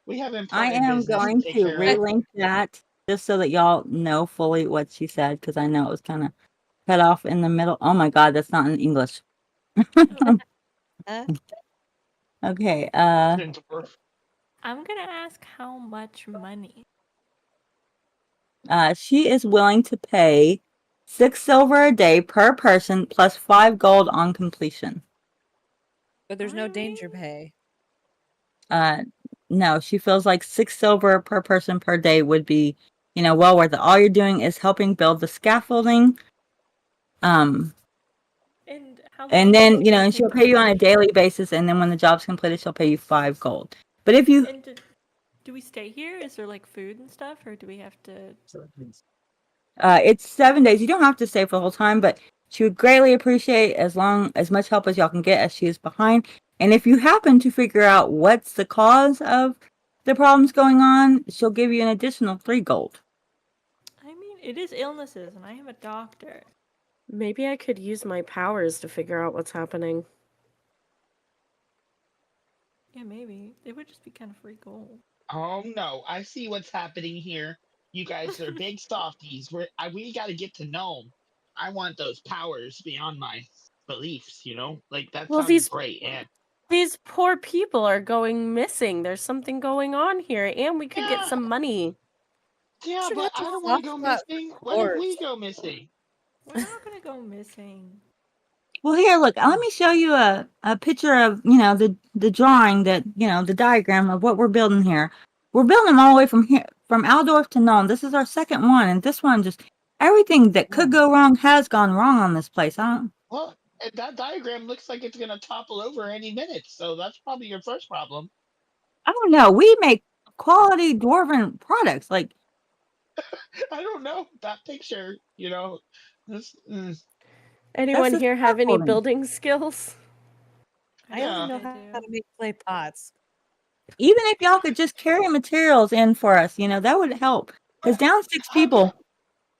S4: We have
S2: I
S4: important
S2: am
S4: business
S2: going
S4: take
S2: to
S4: care of.
S2: relink that just so that y'all know fully what she said, because I know it was kind of cut off in the middle. Oh my god, that's not in English.
S6: Huh?
S2: Okay,
S3: I'm gonna ask how much money.
S2: she is willing to pay 6 silver a day per person plus 5 gold on completion.
S6: But there's no
S3: I
S6: danger
S3: mean-
S6: pay.
S2: No, she feels like 6 silver per person per day would be, well worth it. All you're doing is helping build the scaffolding.
S3: And how long
S2: And
S3: does
S2: then,
S3: it
S2: and
S3: take
S2: she'll
S3: to
S2: pay you on a
S3: finish?
S2: daily basis, and then when the job's completed, she'll pay you 5 gold. But if you
S3: And do we stay here? Is there like food and stuff, or do we have to?
S2: it's 7 days. You don't have to stay for the whole time, but she would greatly appreciate as much help as y'all can get as she is behind. And if you happen to figure out what's the cause of the problems going on, she'll give you an additional 3 gold.
S3: I mean, it is illnesses, and I am a doctor.
S5: Maybe I could use my powers to figure out what's happening.
S3: Yeah, maybe it would just be kind of free gold.
S4: Oh no, I see what's happening here. You guys are big softies. We got to get to know 'em. I want those powers beyond my beliefs. Like that
S5: Well,
S4: sounds great. And
S5: these poor people are going missing. There's something going on here, and we could get
S4: yeah,
S5: some money.
S4: yeah,
S6: Should
S4: but
S6: have
S4: I
S6: to
S4: don't want to
S6: soft
S4: go
S6: spot
S4: missing. What if we
S6: reports.
S4: go missing?
S3: We're not gonna go missing.
S2: Well, here, look, let me show you a picture of, the drawing that, the diagram of what we're building here. We're building them all the way from here, from Altdorf to Nuln. This is our second one, and this one everything that could go wrong has gone wrong on this place.
S4: Well, that diagram looks like it's gonna topple over any minute. So that's probably your first problem.
S2: I don't know. We make quality dwarven products. Like,
S4: I don't know that picture. This,
S5: Anyone
S2: the
S5: here have any
S2: scaffolding.
S5: building skills?
S6: I
S4: Yeah.
S6: only know
S3: I
S6: how
S3: do.
S6: to make clay pots.
S2: Even if y'all could just carry materials in for us, that would help. Because down 6 people,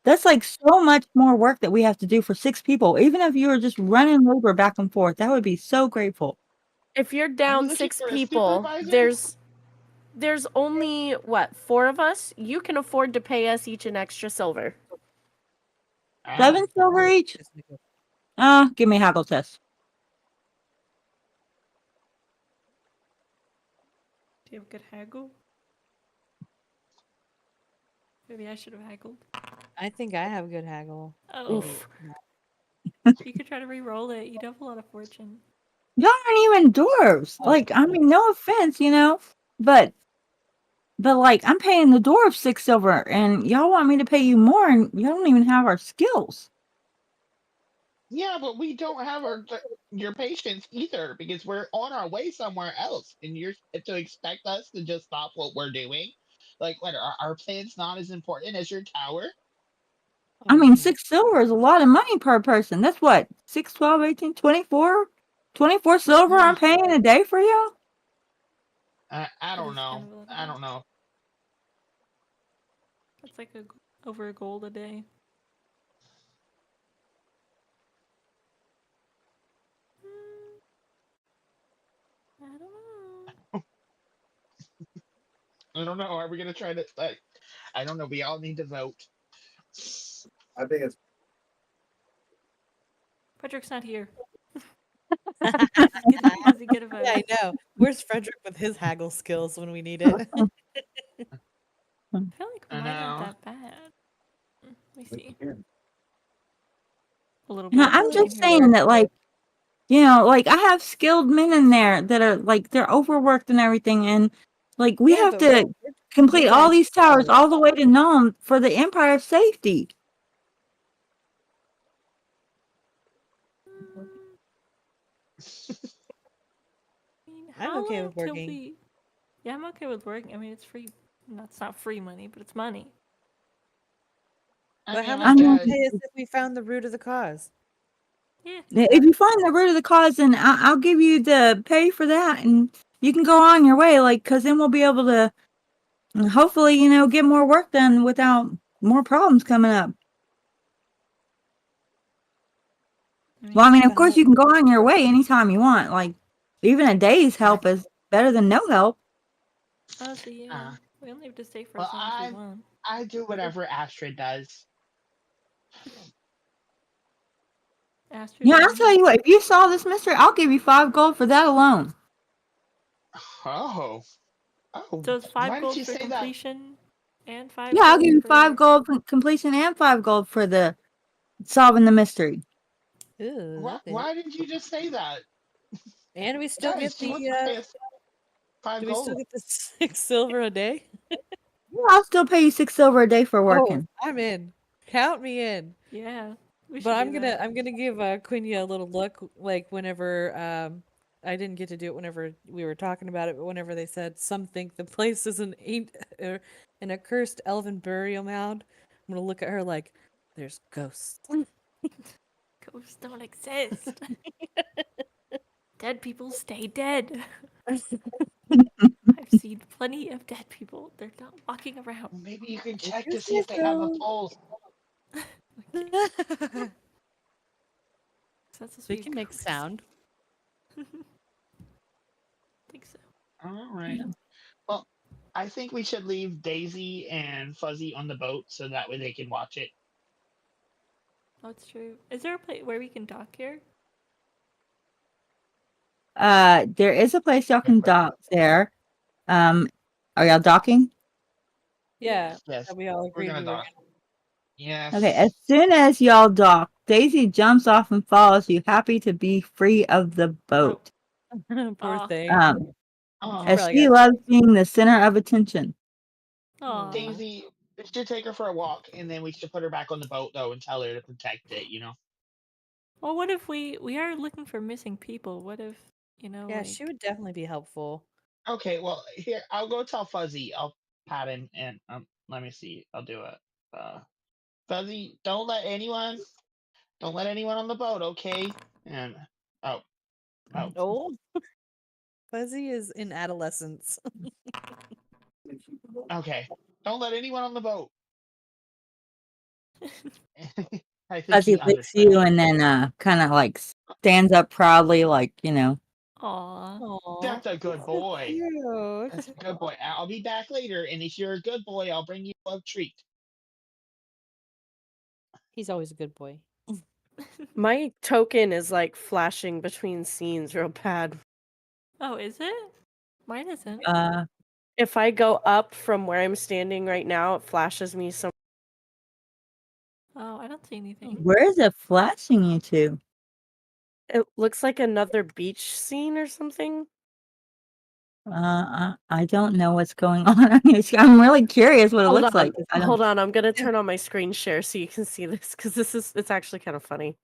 S2: that's like so much more work that we have to do for 6 people. Even if you were just running labor back and forth, that would be so grateful.
S5: If you're
S4: Are you
S5: down
S4: looking
S5: 6
S4: for a
S5: people,
S4: supervisor?
S5: there's only what, 4 of us? You can afford to pay us each an extra silver.
S2: 7 silver each? Give me a haggle test.
S3: Do you have good haggle? Maybe I should have haggled.
S6: I think I have good haggle.
S3: Oh,
S5: Oof.
S3: you could try to re-roll it. You'd have a lot of fortune.
S2: Y'all aren't even dwarves. Like, I mean, no offense, but like, I'm paying the dwarves 6 silver, and y'all want me to pay you more, and y'all don't even have our skills.
S4: Yeah, but we don't have your patience either because we're on our way somewhere else, and you're to expect us to just stop what we're doing. Like, what, our plan's not as important as your tower?
S2: I mean, 6 silver is a lot of money per person. That's what? 6, 12, 18, 24? 24 silver I'm paying a day for you?
S4: I
S3: That
S4: don't
S3: is
S4: know.
S3: kind of a lot of
S4: I
S3: money.
S4: don't know.
S3: That's like over a gold a day. I don't know.
S4: I don't know. Are we gonna try to like? I don't know. We all need to vote.
S8: I think it's
S3: Frederick's not here. Does he get a vote?
S6: Yeah, I know. Where's Frederick with his haggle skills when we need it?
S3: I feel like
S4: I
S3: mine aren't
S4: know.
S3: that bad. Let me see. A little
S2: Yeah,
S3: bit.
S2: I'm
S3: I can
S2: just
S3: hear
S2: saying
S3: that.
S2: that, like, like I have skilled men in there that are like they're overworked and everything, and like we
S6: Yeah,
S2: have
S6: but
S2: to complete all
S6: guys
S2: these towers
S6: suck.
S2: all the way to Nome for the Empire's safety.
S3: I mean,
S6: I'm
S3: how
S6: okay
S3: long
S6: with
S3: till
S6: working.
S3: we? Yeah, I'm okay with working. I mean, it's free. No, it's not free money, but it's money.
S4: I
S6: But how
S4: mean,
S6: much
S4: I
S2: I
S6: would you
S2: mean,
S4: guess.
S6: pay us if we found the root of the cause?
S3: Yeah.
S2: if you find the root of the cause, then I'll give you the pay for that, and you can go on your way. Like, cause then we'll be able to hopefully, get more work done without more problems coming up. Well, I mean, of course, you can go on your way anytime you want. Like, even a day's help is better than no help.
S3: Oh, so yeah.
S4: Uh,
S3: We only have to stay for
S4: well,
S3: as long as we want.
S4: I do whatever Astrid does.
S3: Astrid,
S2: Yeah, I'll tell you what. If you solve this mystery, I'll give you 5 gold for that alone.
S4: Oh,
S3: So it's 5
S4: why did
S3: gold
S4: you
S3: for
S4: say that?
S3: completion and 5
S2: Yeah, I'll
S3: gold
S2: give you
S3: for
S2: 5 gold for completion and 5 gold for the solving the mystery.
S6: Ooh, okay.
S4: Why did you just say that?
S6: And we still
S4: Guys,
S6: get
S4: she
S6: the
S4: wants to pay us 5
S6: do we still
S4: gold.
S6: get the 6 silver a day?
S2: Yeah, I'll still pay you 6 silver a day for
S6: Oh,
S2: working.
S6: I'm in. Count me in.
S3: Yeah, we should
S6: But
S3: do that.
S6: I'm gonna give Quenya a little look, like whenever I didn't get to do it whenever we were talking about it, but whenever they said some think the place is an accursed elven burial mound, I'm gonna look at her like there's ghosts.
S3: Ghosts don't exist. Dead people stay dead. I've seen plenty of dead people. They're not walking around.
S4: Well, maybe you can
S6: If
S4: check
S6: you
S4: to see
S6: say
S4: if they have a
S6: so.
S4: pulse.
S3: That's supposed to
S6: They
S3: be a
S6: can make
S3: ghost.
S6: sound.
S3: I think so.
S4: All right. Well, I think we should leave Daisy and Fuzzy on the boat so that way they can watch it.
S3: Oh, it's true. Is there a place where we can dock here?
S2: There is a place y'all can dock there. Are y'all docking?
S6: Yeah,
S4: Yes,
S6: that we all
S4: we're
S6: agreed
S4: gonna
S6: we were
S4: dock. Yes.
S2: Okay, as soon as y'all dock, Daisy jumps off and follows you, happy to be free of the boat.
S6: gonna. Poor
S3: Aw.
S6: thing.
S4: Oh,
S2: As
S6: Probably
S2: she
S6: got
S2: loves being the center of attention.
S3: Aw.
S4: Daisy, we should take her for a walk, and then we should put her back on the boat though and tell her to protect it. You know.
S3: Well, what if we are looking for missing people? What if,
S6: yeah,
S3: like...
S6: she would definitely be helpful.
S4: Okay. Well, here I'll go tell Fuzzy. I'll pat him and let me see. I'll do it. Fuzzy, don't let anyone on the boat, okay? And oh, oh,
S6: Oh, Fuzzy is in adolescence.
S4: okay. Don't let anyone on the boat. I think
S2: Fuzzy
S4: he
S2: licks
S4: understood.
S2: you and then kind of like stands up proudly, like,
S3: Aw.
S6: Aw,
S4: That's a good boy.
S6: cute.
S4: That's a good boy. I'll be back later, and if you're a good boy, I'll bring you a treat.
S6: He's always a good boy.
S5: My token is like flashing between scenes real bad.
S3: Oh, is it? Mine isn't.
S5: If I go up from where I'm standing right now, it flashes me some.
S3: Oh, I don't see anything.
S2: where is it flashing you to?
S5: It looks like another beach scene or something.
S2: I don't know what's going on. I'm really curious what it
S5: Hold
S2: looks
S5: on,
S2: like. 'Cause I don't.
S5: hold on. I'm gonna turn on my screen share so you can see this because it's actually kind of funny.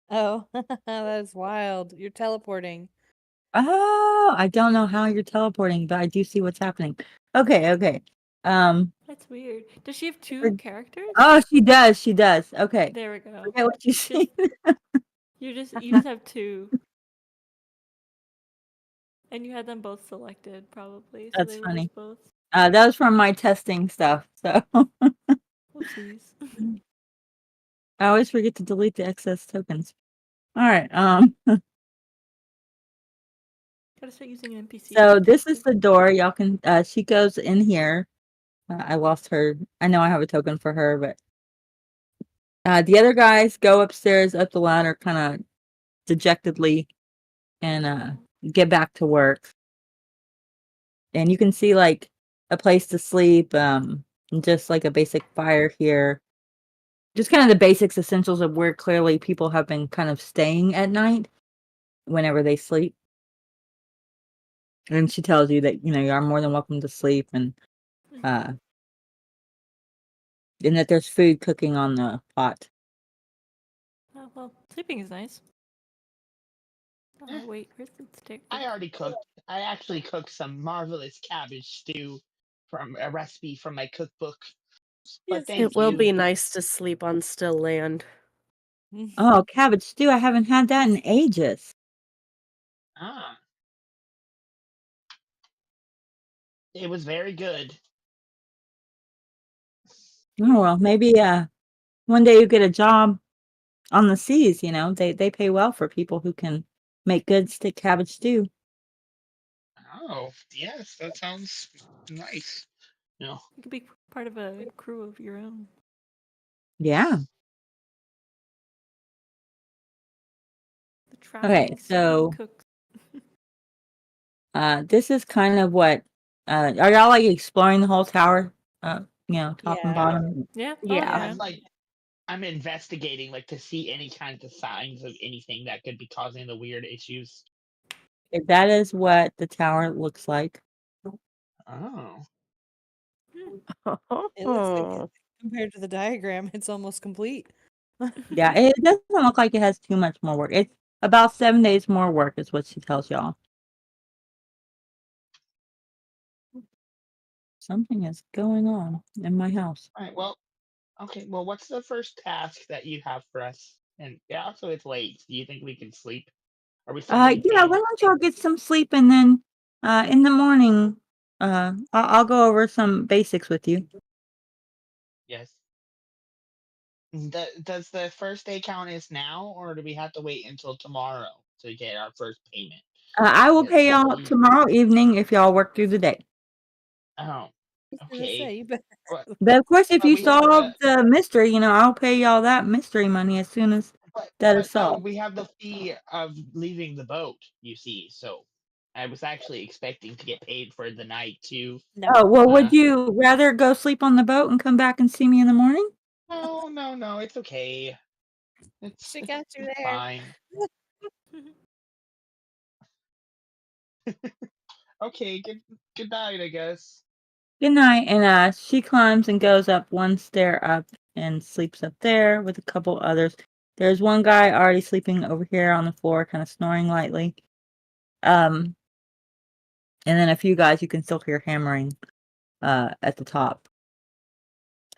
S6: Oh, that is wild. You're teleporting.
S2: Oh, I don't know how you're teleporting, but I do see what's happening. Okay.
S3: That's weird. Does she have two
S2: For-
S3: characters?
S2: Oh, she does. Okay.
S3: There we go.
S2: Forget what you
S3: Just-
S2: see.
S3: You just have two. And you had them both selected, probably. So
S2: That's
S3: they were
S2: funny.
S3: just both.
S2: That was from my testing stuff. So
S3: Whoopsies.
S2: I always forget to delete the excess tokens. All right.
S3: Gotta start using an NPC.
S2: So this is the door. Y'all can. She goes in here. I lost her. I know I have a token for her, but the other guys go upstairs up the ladder, kind of dejectedly, and get back to work. And you can see like a place to sleep, and just like a basic fire here. Just kind of the basics, essentials of where clearly people have been kind of staying at night whenever they sleep. And she tells you that, you are more than welcome to sleep, and that there's food cooking on the pot.
S3: Oh, well, sleeping is nice. Oh, wait, where's the stick?
S4: I already cooked. I actually cooked some marvelous cabbage stew from a recipe from my cookbook. But
S6: Yes,
S4: thank
S5: It will
S4: you.
S5: be nice to sleep on still land.
S2: Oh, cabbage stew. I haven't had that in ages.
S4: Ah. It was very good.
S2: Oh, well, maybe one day you get a job on the seas, they pay well for people who can make good stick cabbage stew.
S4: Oh, yes, that sounds nice. No.
S3: You could be part of a crew of your own.
S2: Yeah.
S3: The traveling
S2: Okay, so
S3: cooks.
S2: this is kind of what are y'all like exploring the whole tower? Top and
S6: Yeah.
S2: bottom.
S3: Yeah. Oh,
S5: Yeah.
S3: yeah.
S4: I'm investigating to see any kinds of signs of anything that could be causing the weird issues.
S2: Okay, that is what the tower looks like.
S4: Oh.
S6: It looks like compared to the diagram, it's almost complete.
S2: Yeah, it doesn't look like it has too much more work. It's about 7 days more work is what she tells y'all. Something is going on in my house.
S4: All right. Well, okay. Well, what's the first task that you have for us? And yeah, also it's late. Do you think we can sleep? Are we still getting
S2: Yeah,
S4: paid?
S2: why don't y'all get some sleep, and then in the morning I'll go over some basics with you.
S4: Yes. Does the first day count as now, or do we have to wait until tomorrow to get our first payment?
S2: I will
S4: Yes,
S2: pay y'all
S4: we-
S2: tomorrow evening if y'all work through the day.
S4: Oh,
S6: I was gonna say,
S4: okay.
S6: you better.
S2: But of course, if
S4: But
S2: you
S4: we have
S2: solve the mystery, I'll pay y'all that mystery money as soon as that is
S4: but no,
S2: solved.
S4: we have the fee of leaving the boat. You see, so I was actually expecting to get paid for the night too.
S6: No.
S2: Oh, well,
S4: Uh,
S2: would you rather go sleep on the boat and come back and see me in the morning?
S4: No, it's okay. It's
S6: She got you there.
S4: fine. Okay, good night, I guess.
S2: Good night. And she climbs and goes up one stair up and sleeps up there with a couple others. There's one guy already sleeping over here on the floor, kind of snoring lightly. And then a few guys you can still hear hammering at the top.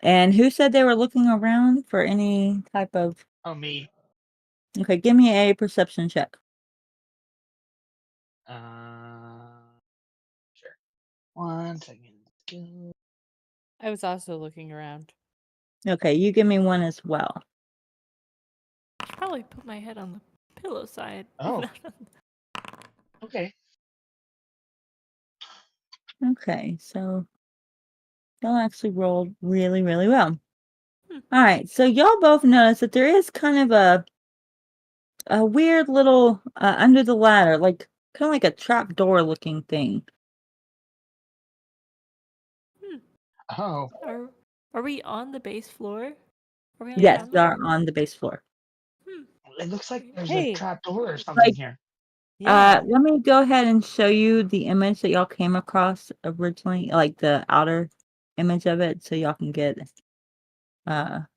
S2: And who said they were looking around for any type of...
S4: Oh, me.
S2: Okay, give me a perception check.
S4: Sure. 1 second.
S6: I was also looking around.
S2: Okay, you give me one as well.
S3: I should probably put my head on the pillow side.
S4: Oh. Okay.
S2: Okay, so y'all actually rolled really, really well. All right, so y'all both notice that there is kind of a weird little under the ladder, like kind of like a trap door looking thing.
S4: Oh.
S3: Are we on the base floor? Are we on
S2: Yes,
S3: ground
S2: they are
S3: level?
S2: on the base floor.
S4: It looks like there's
S6: Hey.
S4: a trap door or something
S2: Like,
S4: here.
S6: Yeah.
S2: let me go ahead and show you the image that y'all came across originally, like the outer image of it, so y'all can get. There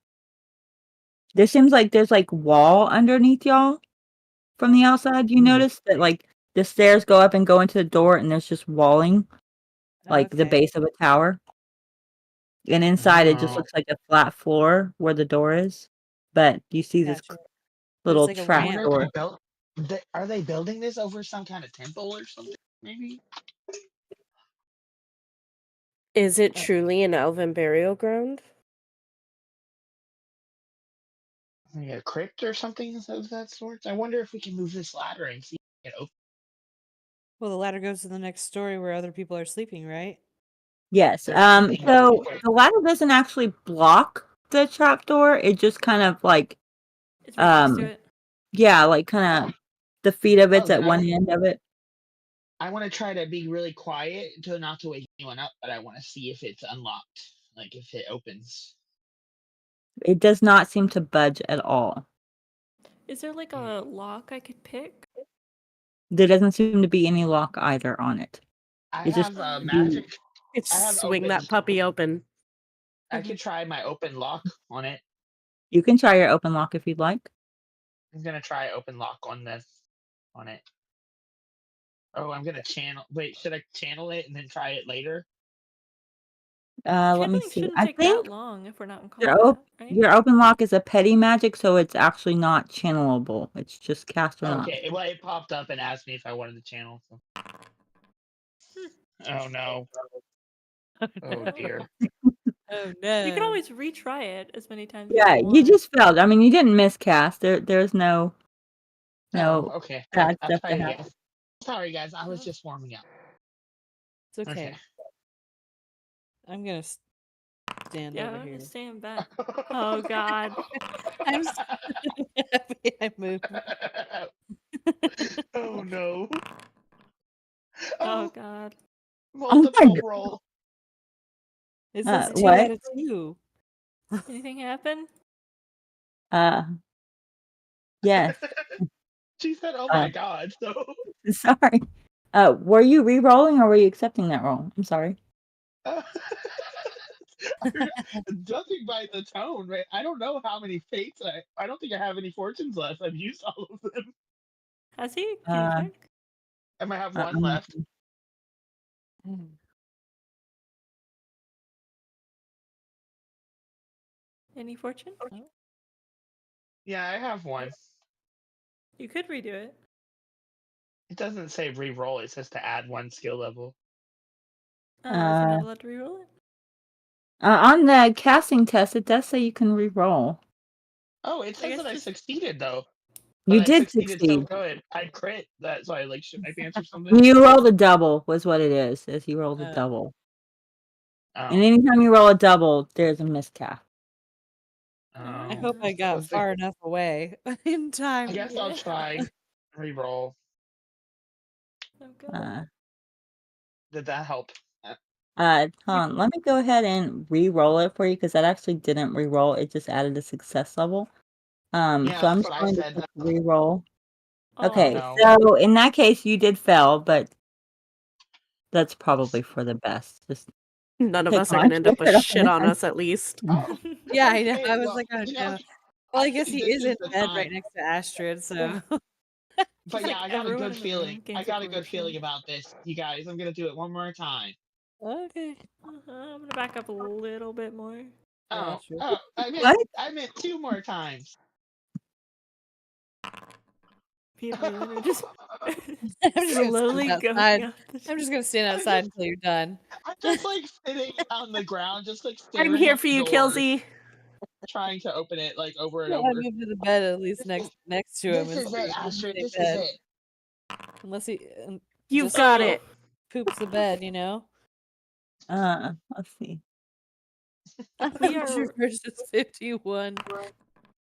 S2: seems like there's like wall underneath y'all from the outside. You notice that like the stairs go up and go into the door, and there's just walling, like the
S6: Okay.
S2: base of a tower. And inside, it just
S4: Oh.
S2: looks like a flat floor where the door is. But you see this
S6: Gotcha.
S2: little
S6: like a
S4: I
S2: trap
S4: wonder
S6: ramp.
S4: if
S2: door.
S4: are they building this over some kind of temple or something? Maybe.
S5: Is it truly an elven burial ground?
S4: Like a crypt or something of that sort. I wonder if we can move this ladder and see if it opens.
S6: Well, the ladder goes to the next story where other people are sleeping, right?
S2: Yes.
S4: There's something
S2: So
S4: else.
S2: the ladder doesn't actually block the trap door. It just kind of like,
S3: It's right next to it.
S2: yeah, like kind of the feet of it's
S4: then
S2: at one end of it.
S4: I want to try to be really quiet to not to wake anyone up, but I want to see if it's unlocked, like if it opens.
S2: It does not seem to budge at all.
S3: Is there like a lock I could pick?
S2: There doesn't seem to be any lock either on it.
S4: I
S2: It just
S4: have magic.
S5: It's
S4: I have
S5: swing
S4: open.
S5: that puppy open.
S4: I could try my open lock on it.
S2: You can try your open lock if you'd like.
S4: I'm gonna try open lock on this, on it. Oh, I'm gonna channel. Wait, should I channel it and then try it later?
S2: Let me
S3: Channeling
S2: see.
S3: shouldn't
S2: I
S3: take
S2: think
S3: that long if we're not in
S2: your
S3: combat, right?
S2: your open lock is a petty magic, so it's actually not channelable. It's just cast or not.
S4: Okay, well, it popped up and asked me if I wanted to channel. So. Oh no! Oh dear!
S6: Oh no.
S3: You can always retry it as many times
S2: Yeah,
S3: as you
S2: you
S3: want.
S2: just failed. I mean, you didn't miscast. There's no
S4: Oh, okay.
S2: bad
S4: I'll
S2: stuff
S4: try
S2: to
S4: again.
S2: happen.
S4: Sorry, guys. I was just warming up.
S6: It's okay.
S4: Okay.
S6: I'm gonna stand
S3: Yeah,
S6: over
S3: I'm
S6: here.
S3: just staying back. Oh god.
S6: I'm so happy I moved.
S4: Oh no!
S3: Oh god.
S2: Oh my
S4: Multiple
S2: God.
S4: roll.
S6: It says 2
S2: What?
S6: out of 2.
S3: Anything happen?
S2: Yes.
S4: She said, "Oh my god!" So.
S2: Sorry. Were you re-rolling or were you accepting that roll? I'm sorry.
S4: Judging by the tone, right? I don't know how many fates I don't think I have any fortunes left. I've used all of them.
S3: Has he? Can you check?
S4: I might have
S2: Uh,
S4: one left.
S3: Any fortune? No.
S4: Yeah, I have one.
S3: You could redo it.
S4: It doesn't say re-roll. It says to add one skill level.
S3: Is he not allowed to reroll it?
S2: On the casting test, it does say you can re-roll.
S4: Oh, it says
S3: guess
S4: that I
S3: just-
S4: succeeded though.
S2: You
S4: But I
S2: did
S4: succeeded so
S2: succeed.
S4: good. I crit. That's why I like shit my pants or something.
S2: You rolled a double, was what it is you rolled a double. And
S4: Oh.
S2: anytime you roll a double, there's a miscast.
S6: I
S4: Oh.
S6: hope I got far enough away in time.
S4: I guess I'll try re-roll.
S3: Okay.
S4: Did that help?
S2: Hold on. Let me go ahead and re-roll it for you because that actually didn't re-roll. It just added a success level.
S4: Yeah,
S2: so I'm
S4: that's
S2: just
S4: what I
S2: going
S4: said.
S2: to re-roll.
S3: Oh,
S2: Okay,
S4: no.
S2: so in that case, you did fail, but that's probably for the best. Just
S5: None of
S2: take
S5: us are
S2: my
S5: gonna end up with
S2: shit on
S5: shit on
S2: it.
S5: us, at least.
S6: Yeah, I know.
S4: Okay,
S6: I was
S4: well,
S6: like, oh
S4: you know,
S6: no. Well, I guess
S4: think
S6: he
S4: this
S6: is
S4: is
S6: in
S4: the
S6: bed
S4: time.
S6: right next to Astrid, so.
S4: But yeah,
S3: like
S4: I got a
S3: everyone
S4: good
S3: in the
S4: feeling.
S3: room gains
S4: I
S3: a
S4: got a good
S3: pollution.
S4: feeling about this, you guys. I'm gonna do it one more time.
S6: Okay.
S3: I'm gonna back up a little bit more.
S4: Oh,
S6: Gotcha.
S2: What?
S4: I meant 2 more times.
S3: People are just
S6: I'm just gonna
S3: slowly
S6: stand
S3: going
S6: outside.
S3: up the
S6: I'm just gonna stand outside until you're done.
S4: I'm just like sitting on the ground, just like staring
S5: I'm here
S4: at
S5: for
S4: the
S5: you,
S4: door,
S5: Kilzy.
S4: trying to open it like over and
S6: Yeah, I
S4: over.
S6: moved to the bed at least next to him.
S4: This is
S6: instead
S4: it,
S6: of
S4: Astrid.
S6: the
S4: This is
S6: bed.
S4: it.
S6: Unless he
S5: You've
S6: just
S5: got it.
S6: poops the bed, you know?
S2: Let's see.
S3: We
S6: 100
S3: are-
S6: versus 51.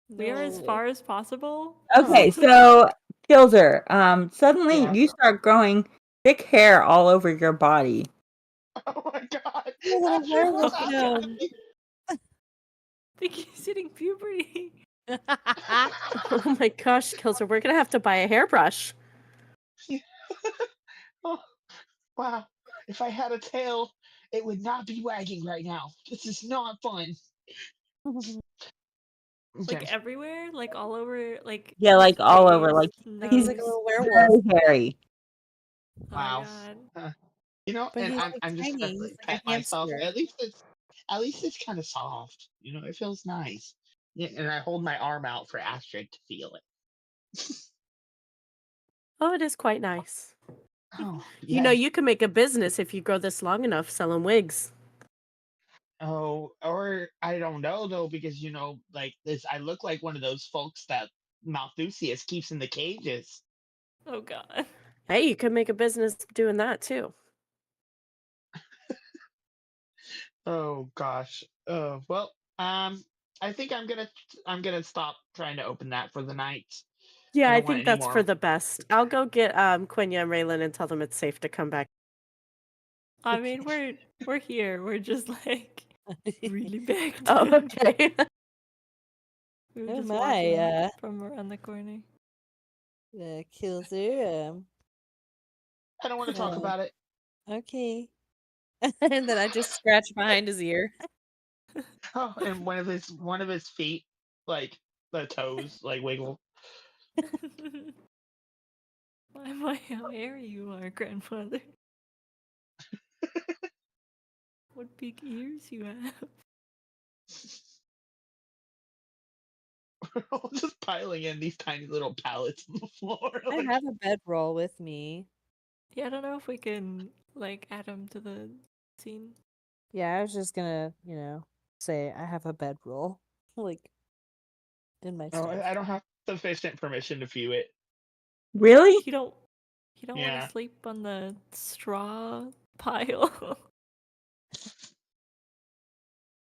S3: We are as
S6: No.
S3: far as possible.
S2: Okay, so Kilzer, suddenly
S4: Yeah.
S2: you start growing thick hair all over your body.
S4: Oh my god.
S6: You're a little
S4: Astrid,
S6: werewolf
S4: what's
S6: gnome.
S4: happening?
S3: I think he's hitting puberty.
S5: Oh my gosh, Kilzer, we're gonna have to buy a hairbrush.
S4: Oh, wow. If I had a tail, it would not be wagging right now. This is not fun. Okay.
S3: Like everywhere, like all over, like
S2: Yeah, like
S3: his
S2: all over,
S3: face,
S2: like
S6: He's like a
S3: nose.
S6: little werewolf.
S2: very hairy.
S3: Oh my
S4: Wow.
S3: god.
S4: You know,
S6: But
S4: and
S6: he's
S4: I'm
S6: like
S4: I'm just gonna
S6: tiny. He's like
S4: pat
S6: a
S4: myself.
S6: hamster.
S4: At least it's kind of soft. You know, it feels nice. Yeah, and I hold my arm out for Astrid to feel it.
S5: Oh, it is quite nice.
S4: Oh
S5: You know,
S4: yes.
S5: you can make a business if you grow this long enough selling wigs.
S4: Oh, or I don't know though, because like this, I look like one of those folks that Malthusius keeps in the cages.
S3: Oh god.
S5: Hey, you could make a business doing that too.
S4: Oh gosh. Well, I think I'm gonna stop trying to open that for the night.
S5: Yeah,
S4: I
S5: I
S4: don't want
S5: think
S4: any
S5: that's for
S4: more.
S5: the best. I'll go get Quenya and Raylan and tell them it's safe to come back.
S3: I mean, we're here. We're just like really big.
S5: Oh,
S3: Dude.
S5: okay.
S3: We were
S6: Oh
S3: just
S6: my,
S3: watching from around the corner.
S6: Kilzer.
S4: I don't want to talk about it.
S6: Okay. And then I just scratched behind his ear.
S4: Oh, and one of his feet, like the toes, like wiggle.
S3: Why am I how hairy you are, grandfather? What big ears you have.
S4: We're all just piling in these tiny little pallets on the floor.
S6: I
S4: Like,
S6: have a bedroll with me.
S3: Yeah, I don't know if we can like add him to the scene.
S6: Yeah, I was just gonna, say I have a bedroll, like in my
S4: oh,
S6: stuff.
S4: I don't have sufficient permission to view it.
S2: Really?
S3: You don't want
S4: Yeah.
S3: to sleep on the straw pile.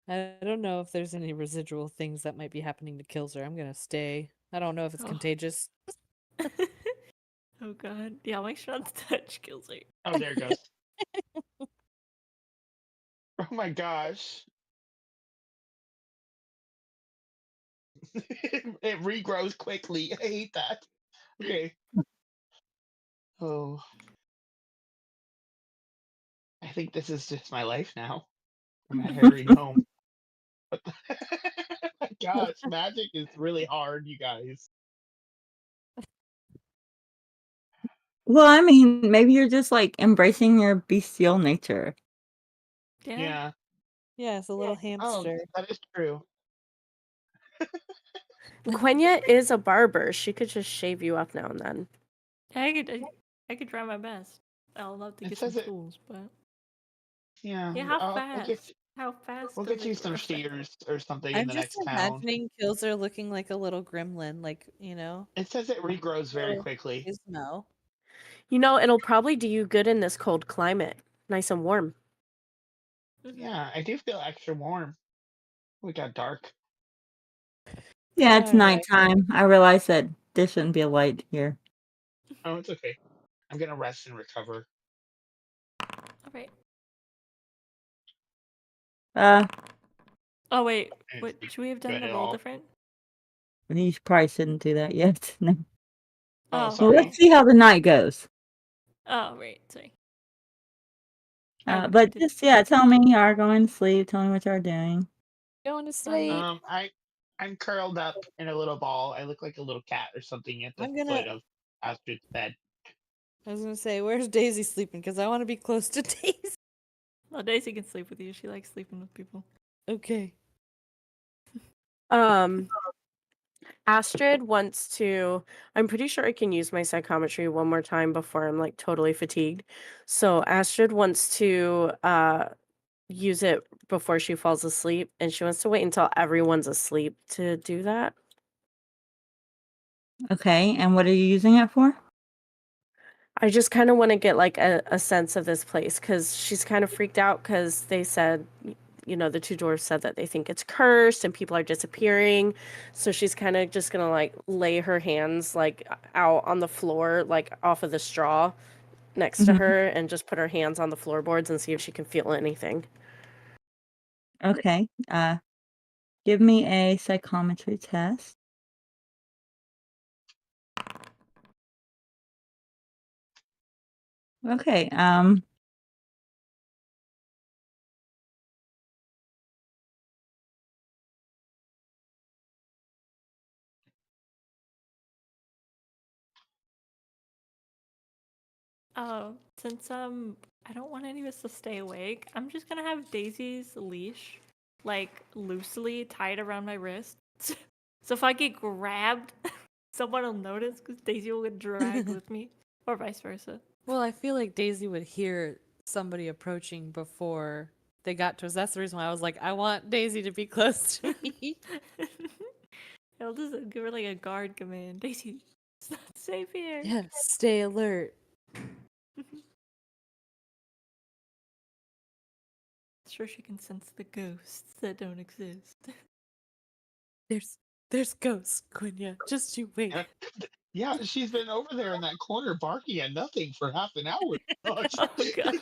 S6: I don't know if there's any residual things that might be happening to Kilzer. I'm gonna stay. I don't know if it's
S3: Oh.
S6: contagious.
S3: Oh god. Yeah, make sure not to touch Kilzer.
S4: Oh, there it goes. Oh my gosh. It regrows quickly. I hate that. Okay. Oh, I think this is just my life now. I'm a hairy gnome. My gosh, magic is really hard, you guys.
S2: Well, I mean, maybe you're just like embracing your bestial nature.
S3: Yeah.
S4: Yeah.
S6: Yeah, it's a little
S4: Oh,
S6: hamster.
S4: that is true.
S5: Quenya is a barber. She could just shave you up now and then.
S3: I could try my best. I'll have to
S4: It
S3: get some
S4: says it.
S3: tools, but
S4: Yeah.
S3: yeah, how
S4: We'll get
S3: fast? How fast
S4: we'll
S3: does
S4: get you
S3: it
S4: some
S3: grow?
S4: shears or something in
S6: I'm
S4: the
S6: just
S4: next town.
S6: imagining Kilzer looking like a little gremlin, like,
S4: It says it regrows very
S6: little
S4: quickly.
S6: Gizmo.
S5: You know, it'll probably do you good in this cold climate. Nice and warm.
S4: Yeah, I do feel extra warm. We got dark.
S2: Yeah, it's
S6: Alright.
S2: nighttime. I realize that there shouldn't be a light here.
S4: Oh, it's okay. I'm gonna rest and recover.
S3: All right.
S2: Uh,
S3: Oh wait,
S4: And
S3: what
S4: it's
S3: should we have done
S4: good
S3: the
S4: at
S3: roll
S4: all.
S3: different?
S2: you probably shouldn't do that yet. No.
S4: Oh,
S3: Oh,
S2: Well,
S4: sorry.
S2: let's see how the night goes.
S3: oh right, sorry. I
S2: But
S3: did.
S2: just yeah, tell me you are going to sleep. Tell me what you're doing.
S6: Going to sleep.
S4: I'm curled up in a little ball. I look like a little cat or something at the
S6: I'm gonna
S4: foot of Astrid's bed.
S6: I was gonna say, where's Daisy sleeping? Because I want to be close to Daisy.
S3: Well, Daisy can sleep with you. She likes sleeping with people.
S6: Okay.
S5: Astrid wants to. I'm pretty sure I can use my psychometry one more time before I'm like totally fatigued. So Astrid wants to use it before she falls asleep, and she wants to wait until everyone's asleep to do that.
S2: Okay, and what are you using it for?
S5: I just kind of want to get like a sense of this place because she's kind of freaked out because they said, the two dwarves said that they think it's cursed and people are disappearing. So she's kind of just gonna like lay her hands like out on the floor, like off of the straw next to
S2: Mhm.
S5: her, and just put her hands on the floorboards and see if she can feel anything.
S2: Okay. Give me a psychometry test. Okay.
S3: Since I don't want any of us to stay awake, I'm just gonna have Daisy's leash like loosely tied around my wrist. So if I get grabbed, someone will notice because Daisy will get dragged with me, or vice versa.
S6: Well, I feel like Daisy would hear somebody approaching before they got to us. That's the reason why I was like, I want Daisy to be close to me.
S3: I'll just give her like a guard command. Daisy, it's not safe here.
S6: Yeah, stay alert.
S3: Sure, she can sense the ghosts that don't exist.
S6: There's ghosts, Quenya. Just you wait.
S4: Yeah, she's been over there in that corner barking at nothing for half an hour.
S3: Oh god.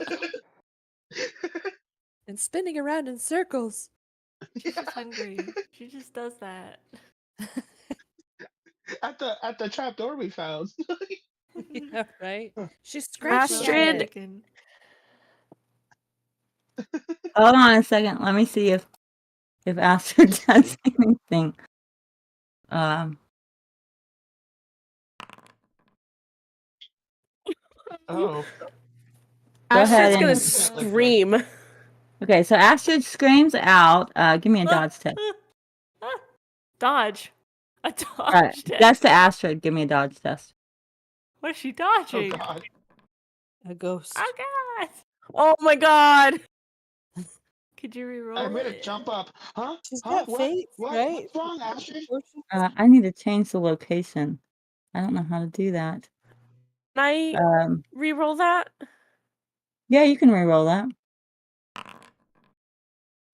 S6: And spinning around in circles.
S3: She's just hungry. She just does that.
S4: At the trap door we found.
S6: Yeah, right? She's
S3: Scratching
S6: scratching
S5: Astrid.
S6: at it.
S3: chicken.
S2: Hold on a second. Let me see if Astrid does anything.
S4: Oh.
S2: Go ahead
S5: Astrid's gonna
S2: and-
S5: scream.
S2: Okay, so Astrid screams out. Give me a dodge test.
S3: Dodge. A dodge
S2: Alright,
S3: test.
S2: that's to Astrid. Give me a dodge test.
S3: What is she
S4: Oh
S3: dodging?
S4: god.
S6: A ghost.
S3: Oh god.
S5: Oh my god.
S3: Could you reroll
S4: I'm gonna
S3: it?
S4: jump up. Huh?
S6: She's
S4: Huh?
S6: got faith, right?
S4: What's wrong, Astrid?
S2: I need to change the location. I don't know how to do that.
S5: Can I re-roll that?
S2: Yeah, you can re-roll that.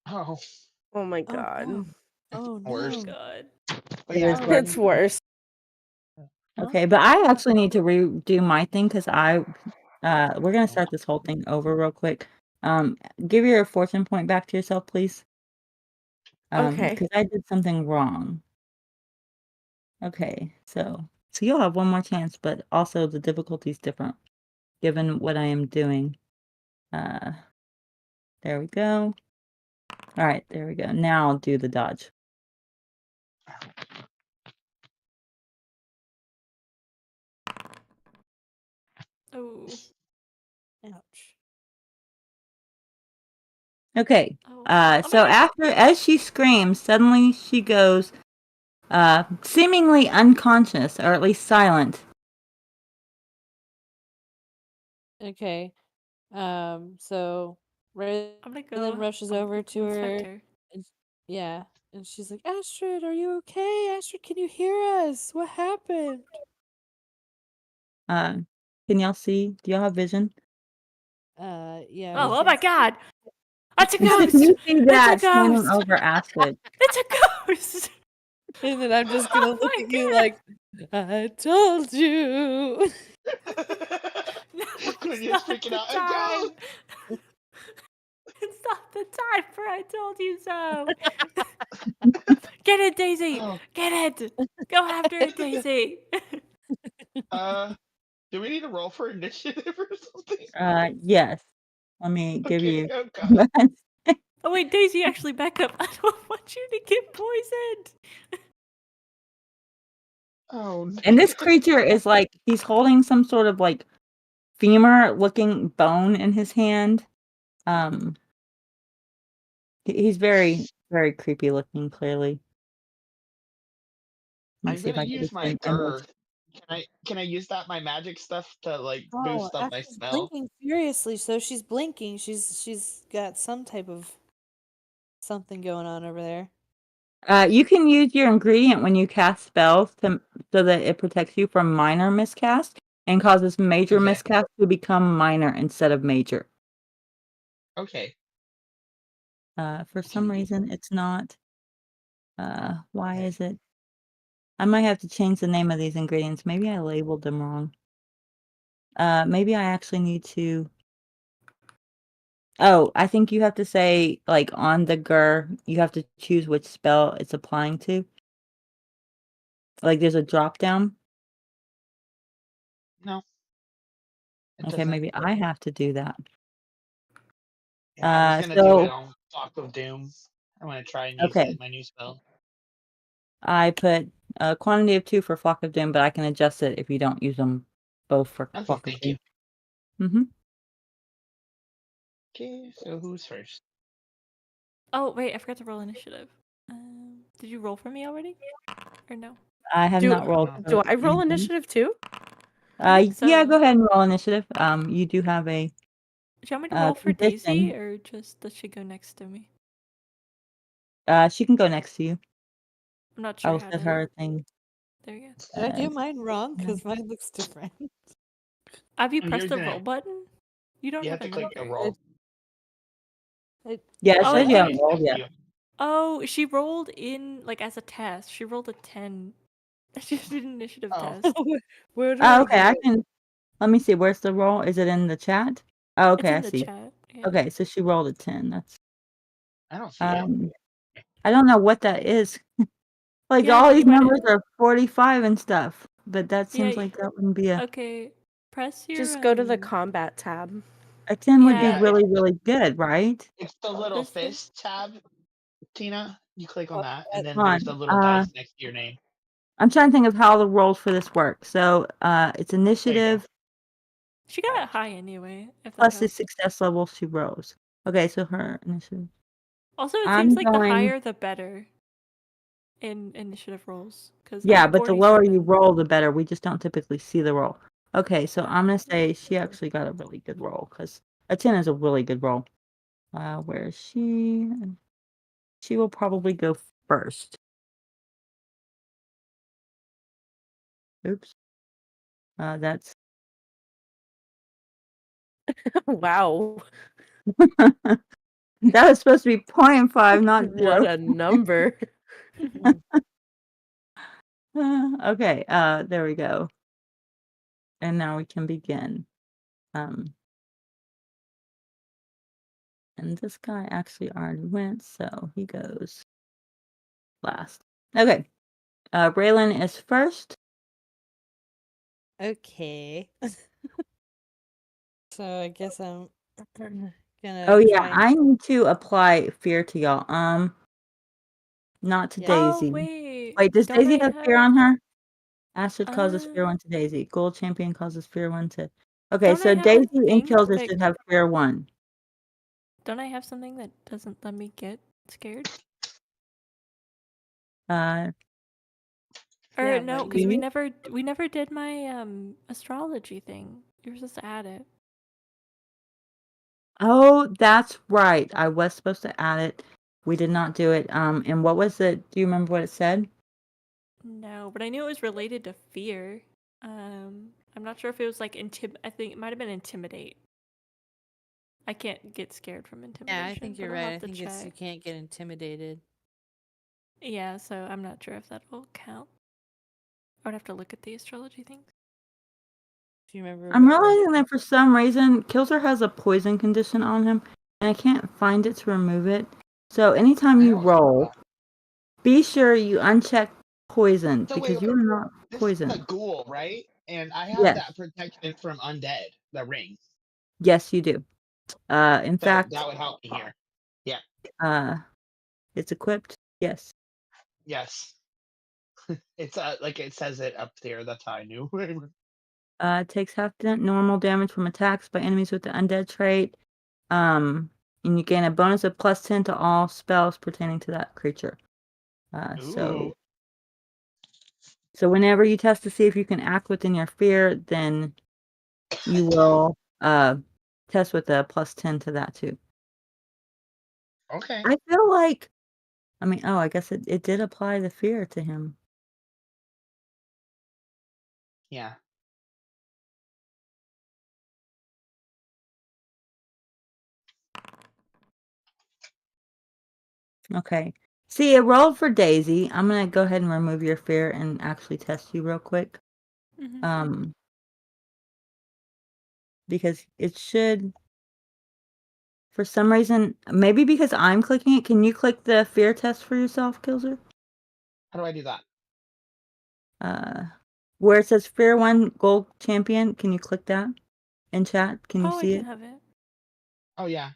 S4: Oh.
S5: Oh my
S6: Oh,
S5: god.
S6: no. Oh no.
S4: Worse.
S3: God.
S4: But
S2: It
S4: yeah,
S2: is
S4: I'm
S2: worse.
S5: It's worse.
S2: Okay, but I actually need to redo my thing because we're gonna start this whole thing over real quick. Give your fortune point back to yourself, please.
S5: Okay.
S2: Because I did something wrong. Okay, so you'll have one more chance, but also the difficulty is different given what I am doing. There we go. All right, there we go. Now I'll do the dodge.
S3: Oh.
S6: Ouch.
S2: Okay.
S3: Oh.
S2: So as she screams, suddenly she goes seemingly unconscious, or at least silent.
S6: Okay. So Ray
S3: I'm gonna go.
S6: then rushes
S3: I'll
S6: over to her.
S3: inspect
S6: And, yeah. And she's like, Astrid, are you okay? Astrid, can you hear us? What happened?
S2: Can y'all see? Do y'all have vision?
S6: Yeah.
S3: Oh,
S6: we
S3: oh
S6: can
S3: my
S6: see-
S3: god! That's a
S2: You
S3: ghost!
S2: see that
S3: It's a
S2: standing
S3: ghost!
S2: over Astrid.
S3: It's a ghost!
S6: And then I'm just gonna
S3: Oh
S6: look
S3: my
S6: at you
S3: God.
S6: like, I told you.
S3: No,
S4: Quenya's
S3: it's not
S4: freaking
S3: the
S4: out.
S3: time. It's not the time for I told you so. Get it, Daisy.
S4: Oh.
S3: Get it. Go after it, Daisy.
S4: Do we need to roll for initiative or something?
S2: Yes. Let me give
S4: Okay,
S2: you.
S4: oh god.
S3: Oh wait, Daisy, actually back up. I don't want you to get poisoned.
S4: Oh no.
S2: And this creature is like he's holding some sort of like femur-looking bone in his hand. He's very, very creepy looking. Clearly. Let me
S4: I'm
S2: see if
S4: gonna
S2: I can
S4: use
S2: get
S4: my
S2: an image.
S4: Can I use that my magic stuff to like
S6: Oh,
S4: boost up my
S6: Astrid's
S4: spell?
S6: blinking furiously, so she's blinking. She's got some type of something going on over there.
S2: You can use your ingredient when you cast spells so that it protects you from minor miscast and causes major
S4: Okay.
S2: miscast to become minor instead of major.
S4: Okay.
S2: For some reason, it's not. Why is it? I might have to change the name of these ingredients. Maybe I labeled them wrong. Maybe I actually need to. Oh, I think you have to say, like, on the GUR, you have to choose which spell it's applying to. Like, there's a drop down.
S4: No. It
S2: Okay,
S4: doesn't.
S2: maybe I have to do that.
S4: Yeah, I was gonna do it on Flock of Doom. I'm gonna try and use
S2: Okay.
S4: it, my new spell.
S2: I put a quantity of 2 for Flock of Doom, but I can adjust it if you don't use them both for
S4: Okay,
S2: Flock of
S4: thank
S2: Doom.
S4: you.
S2: Mm-hmm.
S4: Okay, so who's first?
S3: Oh wait, I forgot to roll initiative. Did you roll for me already, or no?
S2: I have
S5: Do-
S2: not rolled.
S5: Do I roll
S2: anything.
S5: initiative too?
S3: think
S2: Yeah,
S3: so.
S2: go ahead and roll initiative. You do have a
S3: Do you want me to roll for Daisy,
S2: condition.
S3: or just does she go next to me?
S2: She can go next to you.
S3: I'm not
S2: I
S3: sure
S2: will
S3: how
S2: set
S3: to.
S2: her a thing.
S3: There you go.
S6: Did I do
S2: Uh,
S6: mine wrong? Because mine looks different.
S3: Have you
S4: Oh,
S3: pressed
S4: you're
S3: the
S4: gonna-
S3: roll button? You don't
S4: You
S3: have
S4: have to
S3: it
S4: click the
S3: either.
S4: roll.
S2: Yeah, it
S3: Oh,
S2: says
S3: I
S2: you haven't
S3: think-
S2: rolled yet.
S3: Oh, she rolled in like as a test. She rolled a 10. She did an initiative
S4: Oh.
S3: test.
S6: Where do
S2: Oh,
S6: I
S2: okay.
S6: go?
S2: I can. Let me see. Where's the roll? Is it in the chat? Oh,
S3: It's
S2: okay.
S3: in
S2: I
S3: the
S2: see.
S3: chat. Yeah.
S2: Okay, so she rolled a 10. That's
S4: I don't see it.
S2: I don't know what that is. Like
S3: Yeah,
S2: all
S3: you
S2: these
S3: might-
S2: numbers are 45 and stuff, but that
S3: Yeah,
S2: seems like that wouldn't be a
S3: Okay, press your.
S5: Just go to the combat tab.
S2: 10 would be
S3: Yeah.
S2: really, really good, right?
S4: It's the little
S3: Where's the-
S4: fist tab, Tina. You click on that, and then
S2: Hold
S4: there's the
S2: on,
S4: little dice next to your name.
S2: I'm trying to think of how the rolls for this work. So it's initiative
S3: She got it high anyway. If that
S2: plus the
S3: helps.
S2: success level she rolls. Okay, so her initiative.
S3: Also, it
S2: I'm
S3: seems like the
S2: going-
S3: higher the better in initiative rolls. Cause
S2: Yeah,
S3: I'm
S2: but the lower you
S3: 47.
S2: roll, the better. We just don't typically see the roll. Okay, so I'm gonna say she actually got a really good roll because a 10 is a really good roll. Where is she? She will probably go first. Oops. That's
S5: Wow.
S2: that was supposed to be 0.5, not
S5: What
S2: 0.
S5: a number.
S2: Okay, there we go. And now we can begin. And this guy actually already went, so he goes last. Okay. Braylon is first.
S6: Okay. So I guess I'm gonna
S2: Oh yeah,
S6: try and-
S2: I need to apply fear to y'all. Not to
S6: Yeah.
S2: Daisy.
S3: Oh wait.
S2: Wait, does
S3: don't
S2: Daisy
S3: I
S2: have fear on her? Astrid causes fear
S3: Uh,
S2: 1 to Daisy. Gold champion causes fear 1 to. Okay,
S3: Don't I
S2: so
S3: have a
S2: Daisy and
S3: thing
S2: Kilzer
S3: that-
S2: should have fear 1.
S3: Don't I have something that doesn't let me get scared?
S2: Uh,
S3: Or
S6: Yeah,
S3: no,
S6: but
S3: because
S2: you-
S3: we never did my astrology thing. You were supposed to add it.
S2: Oh, that's right. I was supposed to add it. We did not do it. And what was it? Do you remember what it said?
S3: No, but I knew it was related to fear. I'm not sure if it was like I think it might have been intimidate. I can't get scared from intimidation.
S6: Yeah, I think you're
S3: but I'll
S6: right. I
S3: have to
S6: think it's you
S3: check.
S6: can't get intimidated.
S3: Yeah, so I'm not sure if that will count. I would have to look at the astrology things.
S6: Do you remember?
S2: I'm
S6: what it was?
S2: realizing that for some reason, Kilzer has a poison condition on him, and I can't find it to remove it. So anytime you roll, be sure you uncheck poison
S4: So
S2: because
S4: wait,
S2: you are not
S4: this
S2: poisoned.
S4: is a ghoul, right? And I have
S2: Yes.
S4: that protection from undead, the ring.
S2: Yes, you do. In
S4: So
S2: fact,
S4: that would help me here.
S2: it's equipped. Yes.
S4: Yes. It's like it says it up there. That's how I knew.
S2: Takes half normal damage from attacks by enemies with the undead trait. And you gain a bonus of +10 to all spells pertaining to that creature. So whenever you test to see if you can act within your fear, then you will test with a +10 to that too.
S4: Okay.
S2: I feel like, I guess it did apply the fear to him.
S4: Yeah.
S2: Okay. See, it rolled for Daisy. I'm gonna go ahead and remove your fear and actually test you real quick.
S3: Mhm.
S2: Because it should, for some reason, maybe because I'm clicking it. Can you click the fear test for yourself, Kilzer?
S4: How do I do that?
S2: Where it says fear 1 gold champion, can you click that in chat? Can you
S3: Oh, I
S2: see
S3: do
S2: it?
S3: have it.
S4: Oh yeah.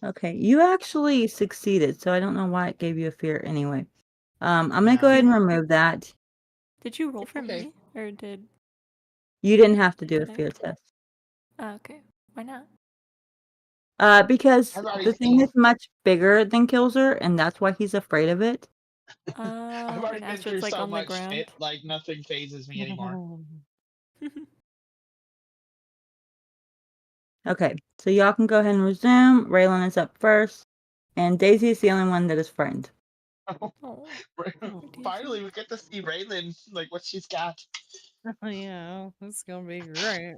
S2: Okay, you actually succeeded, so I don't know why it gave you a fear anyway. I'm gonna go
S4: Yeah.
S2: ahead and remove that.
S3: Did you roll for
S4: Okay.
S3: me? Or did...
S2: You didn't have to do a
S3: Did I?
S2: fear test.
S3: Oh, okay. Why not?
S2: Because
S4: I've already
S2: the thing
S4: seen.
S2: is much bigger than Kilzer, and that's why he's afraid of it.
S4: I've
S3: Oh,
S4: already
S3: and
S4: been through
S3: Astrid's like
S4: so
S3: on the
S4: much
S3: ground.
S4: shit. Like nothing phases me anymore.
S2: Okay, so y'all can go ahead and resume. Raylan is up first, and Daisy is the only one that is frightened.
S3: Oh,
S4: Finally, we get to see Raylan, like what she's got.
S6: Yeah, it's gonna be great.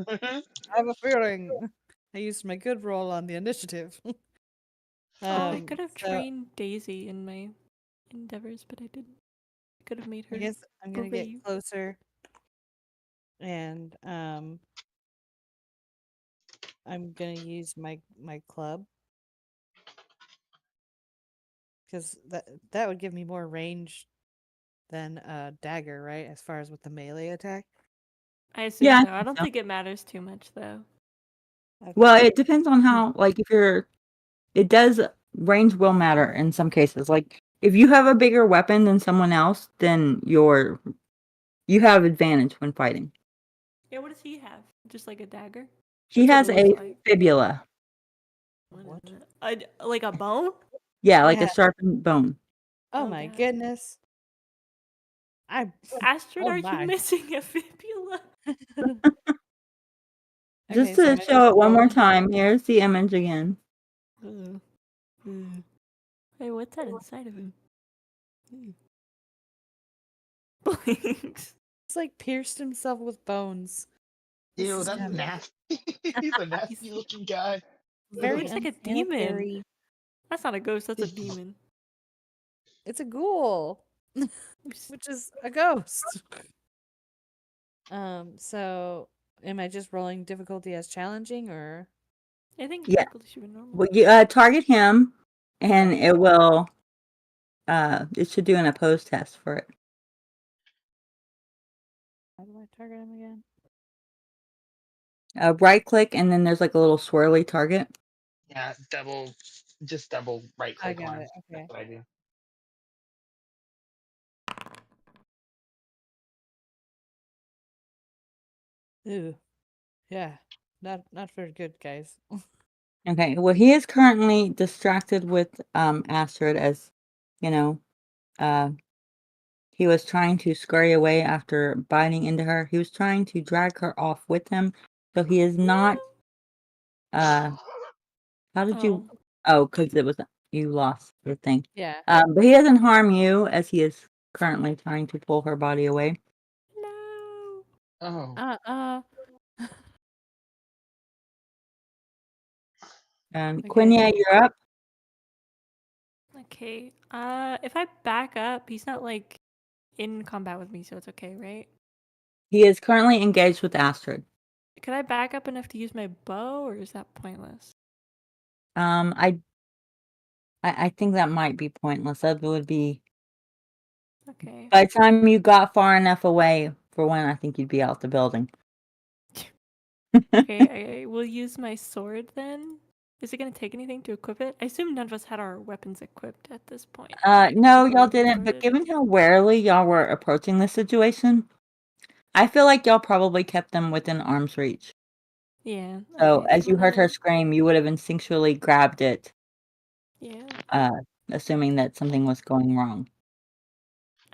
S6: I have a feeling I used my good roll on the initiative.
S3: I could have
S6: so
S3: trained Daisy in my endeavors, but I didn't. I could have made her
S6: I guess I'm gonna get
S3: brave.
S6: closer, and I'm gonna use my club because that would give me more range than a dagger, right? As far as with the melee attack.
S3: I assume
S2: Yeah, I
S3: so. I
S2: think
S3: don't
S2: so.
S3: think it matters too much, though.
S6: Okay.
S2: Well, it depends on how, like, if you're, it does, range will matter in some cases. Like, if you have a bigger weapon than someone else, then you have advantage when fighting.
S3: Yeah, what does he have? Just like a dagger?
S2: He
S3: That's
S2: has
S3: what it
S2: a
S3: looks like.
S2: fibula.
S6: What?
S3: Like a bone?
S2: Yeah, like
S6: Yeah.
S2: a sharpened bone.
S6: Oh
S3: Oh,
S6: my
S3: God.
S6: goodness.
S3: Astrid,
S6: oh
S3: are you
S6: my.
S3: missing a fibula?
S2: Just
S6: Okay, so
S2: to
S6: I'm
S2: show it one more
S6: rolling.
S2: time, here's the image again.
S3: Hey, what's that inside of him? Blinks.
S6: He's like pierced himself with bones. This
S4: Ew,
S6: is
S4: that's
S6: kind of
S4: nasty. He's a nasty looking guy.
S6: very
S3: Looks like a demon.
S6: unsanitary.
S3: That's not a ghost, that's a demon.
S6: It's a ghoul, which is a ghost. So am I just rolling difficulty as challenging or?
S3: I think
S2: Yeah.
S3: difficulty should be normal.
S2: Well, you target him, and
S6: Okay.
S2: it will, it should do an opposed test for it.
S6: How do I target him again?
S2: Right click, and then there's like a little swirly target.
S4: Yeah, just double right
S6: I
S4: click
S6: got
S4: on him.
S6: it. Okay.
S4: That's what I do.
S6: Ooh. Yeah. Not very good, guys.
S2: Okay, well, he is currently distracted with Astrid, as you know, he was trying to scurry away after biting into her. He was trying to drag her off with him, so he is not. How did you? Oh, because it was you lost your thing.
S6: Yeah.
S2: But he doesn't harm you, as he is currently trying to pull her body away.
S3: No.
S4: Oh.
S2: And
S6: Okay.
S2: Quenya, you're up.
S3: Okay. If I back up, he's not like in combat with me, so it's okay, right?
S2: He is currently engaged with Astrid.
S3: Could I back up enough to use my bow, or is that pointless?
S2: I think that might be pointless. That would be.
S3: Okay.
S2: By the time you got far enough away, for one, I think you'd be out the building.
S3: Okay, I will use my sword then. Is it gonna take anything to equip it? I assume none of us had our weapons equipped at this point.
S2: No,
S3: before
S2: y'all
S3: we
S2: didn't. But
S3: started.
S2: given how warily y'all were approaching this situation, I feel like y'all probably kept them within arm's reach.
S3: Yeah.
S2: So
S3: Okay,
S2: as
S3: so
S2: you
S3: I'm
S2: heard her
S3: gonna...
S2: scream, you would have instinctually grabbed it,
S3: Yeah.
S2: assuming that something was going wrong.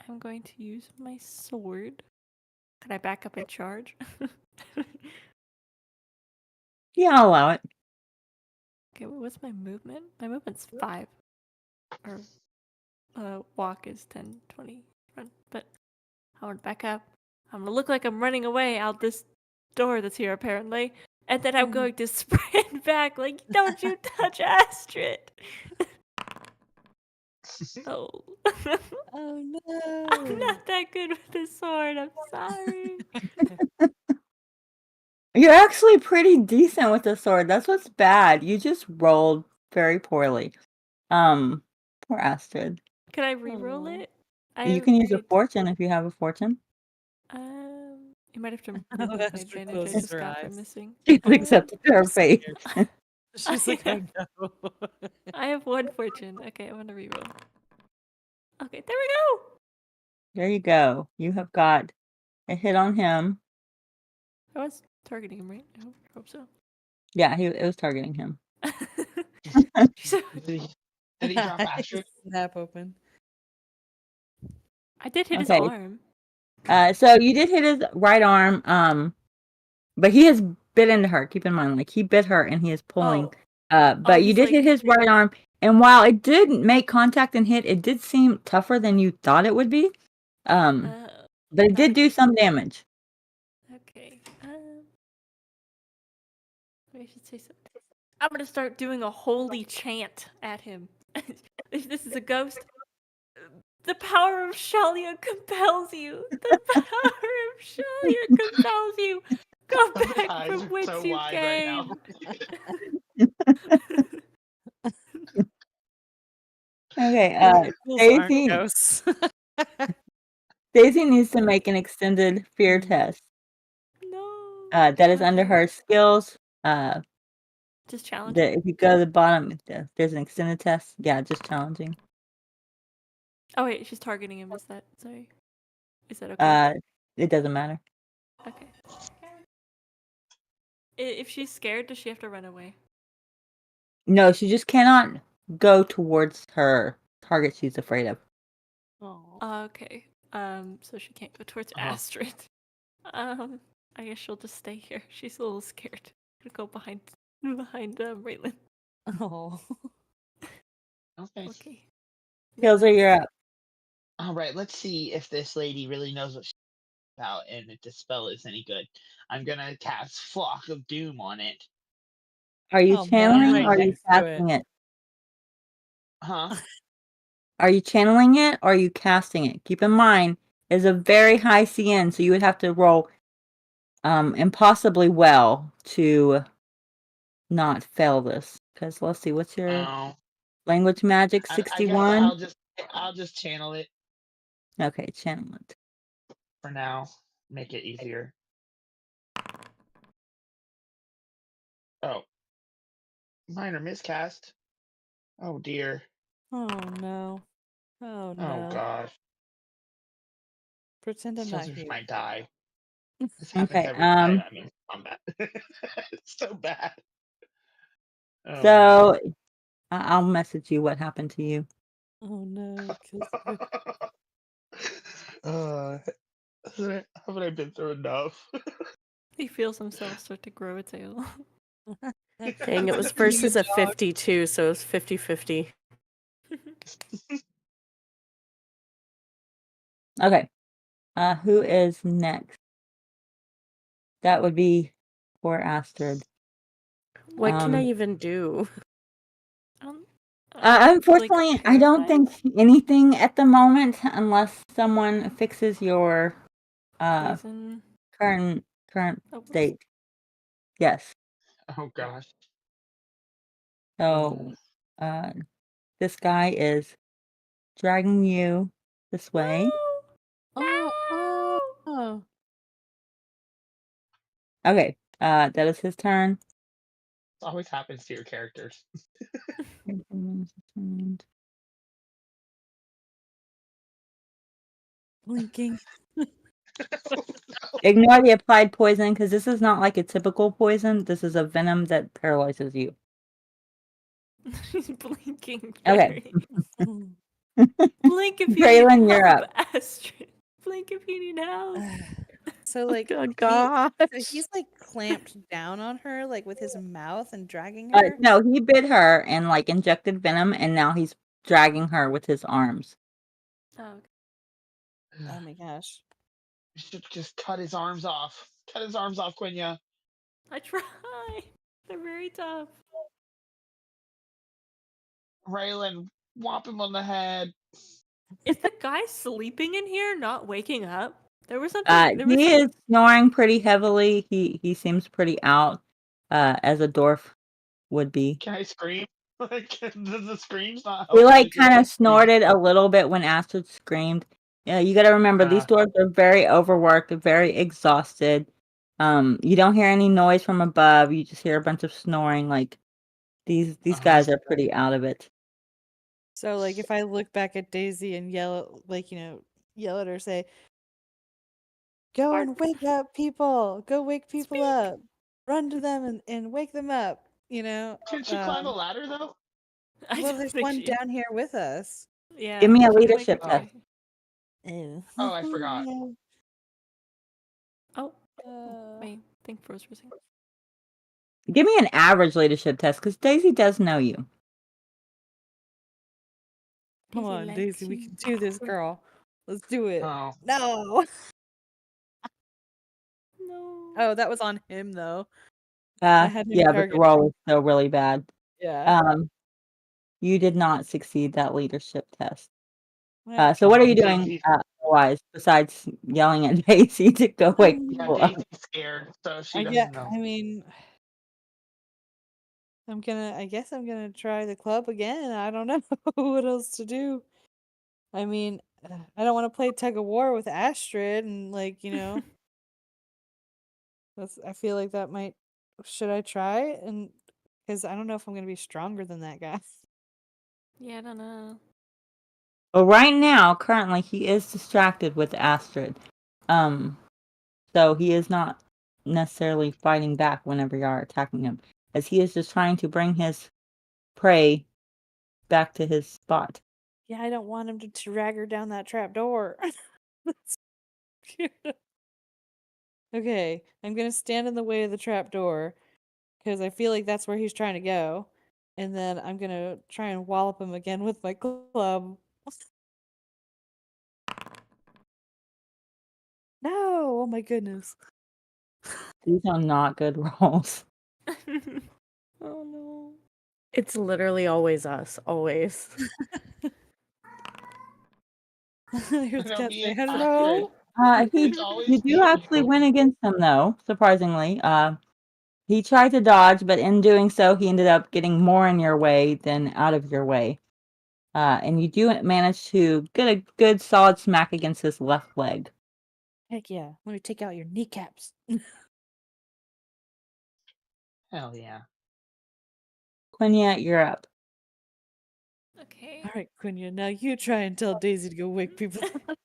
S3: I'm going to use my sword. Can I back up and charge?
S2: Yeah, I'll allow it.
S3: Okay, what's my movement? My movement's 5. Or walk is 10, 20, run. But I want to back up. I'm gonna look like I'm running away out this door that's here apparently. And then I'm going to sprint back like, don't you touch Astrid! Oh.
S6: Oh no.
S3: I'm not that good with the sword, I'm sorry.
S2: You're actually pretty decent with the sword. That's what's bad. You just rolled very poorly. Poor Astrid.
S3: Can I re-roll it?
S2: You can use a fortune if you have a fortune.
S3: You might have to
S6: Oh,
S3: remove my
S6: Astrid
S3: advantage I
S6: closes
S3: just
S6: her
S3: got from
S6: eyes.
S3: missing.
S2: She's accepted her fate.
S6: She's like, oh no.
S3: I have 1 fortune. Okay, I'm gonna re-roll. Okay, there we go!
S2: There you go. You have got It hit on him.
S3: I was targeting him, right? I hope so.
S2: Yeah, it was targeting him.
S4: Did he drop Astrid?
S6: Snap open.
S3: I did hit his
S2: Okay.
S3: arm.
S2: So you did hit his right arm, but he has bit into her. Keep in mind, like he bit her and he is pulling. But you
S3: he's
S2: did hit
S3: like-
S2: his right arm, and while it did make contact and hit, it did seem tougher than you thought it would be. But it did do some damage.
S3: Okay. I should say something. I'm gonna start doing a holy chant at him. If this is a ghost, the power of Shalia compels you. The power of Shalia compels you. Go
S4: My
S3: back
S4: eyes
S3: from
S4: are
S3: whence
S4: so
S3: you
S4: wide right now.
S3: came.
S2: Okay,
S6: Ghouls aren't
S2: Daisy.
S6: ghosts.
S2: Daisy needs to make an extended fear test.
S3: No.
S2: That is under
S3: Okay.
S2: her skills.
S3: Just challenging.
S2: If you go to the bottom, there's an extended test. Yeah, just challenging.
S3: Oh wait, she's targeting him. Is that sorry? Is that okay?
S2: It doesn't matter.
S3: Okay. If she's scared, does she have to run away?
S2: No, she just cannot go towards her target she's afraid of.
S3: Okay. So she can't go towards Astrid. I guess she'll just stay here. She's a little scared. Go behind Raylan.
S6: Oh.
S3: Okay.
S2: Kilzer, you're up.
S4: All right, let's see if this lady really knows what she's about and if the spell is any good. I'm gonna cast Flock of Doom on it.
S2: Are you
S6: Oh, man, I'm
S2: channeling
S6: right
S2: or are you
S6: next to
S2: casting it?
S4: Huh?
S2: Are you channeling it or are you casting it? Keep in mind, it's a very high CN, so you would have to roll impossibly well to not fail this. Because let's see, what's your language magic? 61?
S4: I'll just channel it
S2: Okay, channel it.
S4: for now. Make it easier. Oh. Minor miscast. Oh dear.
S6: Oh no. Oh no.
S4: Oh god.
S6: Pretend I'm not
S4: Scissors
S6: here.
S4: might die. This happens
S2: Okay,
S4: every time. I mean, combat. It's so bad. Oh,
S2: so I'll message you what happened to you.
S6: Oh no.
S4: Haven't I been through enough?
S3: He feels himself start to grow a tail.
S5: Dang, it was versus a 52, so it was 50-50.
S2: Okay. Who is next? That would be poor Astrid.
S5: What can I even do?
S2: Unfortunately, I don't think anything at the moment, unless someone fixes your
S3: Poison.
S2: current state. Yes.
S4: Oh gosh.
S2: So, this guy is dragging you this way.
S6: Oh.
S2: Okay. That is his turn.
S4: This always happens to your characters.
S6: Blinking.
S2: Ignore the applied poison because this is not like a typical poison. This is a venom that paralyzes you.
S3: He's blinking.
S2: Okay.
S3: Blink if you
S2: Raylan,
S3: need
S2: you're
S3: help,
S2: up.
S3: Astrid. Blink if you need help.
S6: So like,
S5: Oh gosh.
S6: he's like clamped down on her, like with his mouth and dragging her.
S2: No, he bit her and like injected venom, and now he's dragging her with his arms.
S3: Oh.
S6: Oh my gosh.
S4: You should just cut his arms off. Cut his arms off, Quenya.
S3: I try. They're very tough.
S4: Raylan, whop him on the head.
S3: Is the guy sleeping in here, not waking up? There was something.
S2: He is snoring pretty heavily. He seems pretty out, as a dwarf would be.
S4: Can I scream? Does the screams not help?
S2: He like kind of snorted a little bit when Astrid screamed. Yeah, you got to remember these dwarves are very overworked, very exhausted. You don't hear any noise from above. You just hear a bunch of snoring. Like these guys are pretty out of it.
S6: So like, if I look back at Daisy and yell, like yell at her, say, Go and
S3: Bark.
S6: wake up people. Go wake people
S3: Speak.
S6: up. Run to them and wake them up. You know.
S4: Can she climb a ladder though?
S3: I
S6: Well,
S3: don't
S6: there's
S3: think
S6: one
S3: she.
S6: down here with us.
S3: Yeah.
S2: Give me a
S3: she can, like,
S2: leadership
S4: Oh.
S2: test.
S6: Ew.
S4: Oh, I forgot.
S3: Oh,
S6: Uh,
S3: my thing froze for a second.
S2: Give me an average leadership test, because Daisy does know you.
S6: Come
S3: Daisy
S6: on,
S3: likes
S6: Daisy, we
S3: you.
S6: can do this, girl. Let's do it.
S4: Oh.
S6: No.
S3: No.
S6: Oh, that was on him though. I had him
S2: Yeah, but the
S6: targeted.
S2: roll was still really bad.
S6: Yeah.
S2: You did not succeed that leadership test.
S6: Well,
S2: So what are you doing
S4: Daisy.
S2: otherwise, besides yelling at Daisy to go wake
S6: Um,
S4: Yeah,
S2: people up?
S4: Daisy's scared, so she
S6: I
S4: doesn't know.
S6: mean, I guess I'm gonna try the club again. I don't know what else to do. I mean, I don't want to play tug of war with Astrid and like, I feel like that might. Should I try? And because I don't know if I'm gonna be stronger than that guy.
S3: Yeah, I don't know.
S2: Well, right now, currently, he is distracted with Astrid. So he is not necessarily fighting back whenever you are attacking him, as he is just trying to bring his prey back to his spot.
S6: Yeah, I don't want him to drag her down that trap door. That's cute. Okay, I'm gonna stand in the way of the trap door because I feel like that's where he's trying to go, and then I'm gonna try and wallop him again with my club. No! Oh my goodness.
S2: These are not good rolls.
S3: Oh no.
S5: It's literally always us, always.
S6: Here's
S4: It'll
S6: Cat
S4: be
S6: say
S4: an
S6: hello.
S4: It's always
S2: You do
S4: me.
S2: actually win against him, though, surprisingly. He tried to dodge, but in doing so, he ended up getting more in your way than out of your way. And you do manage to get a good solid smack against his left leg.
S6: Heck yeah. Let me take out your kneecaps.
S4: Hell yeah.
S2: Quenya, you're up.
S3: Okay.
S6: Alright, Quenya, now you try and tell Daisy to go wake people up.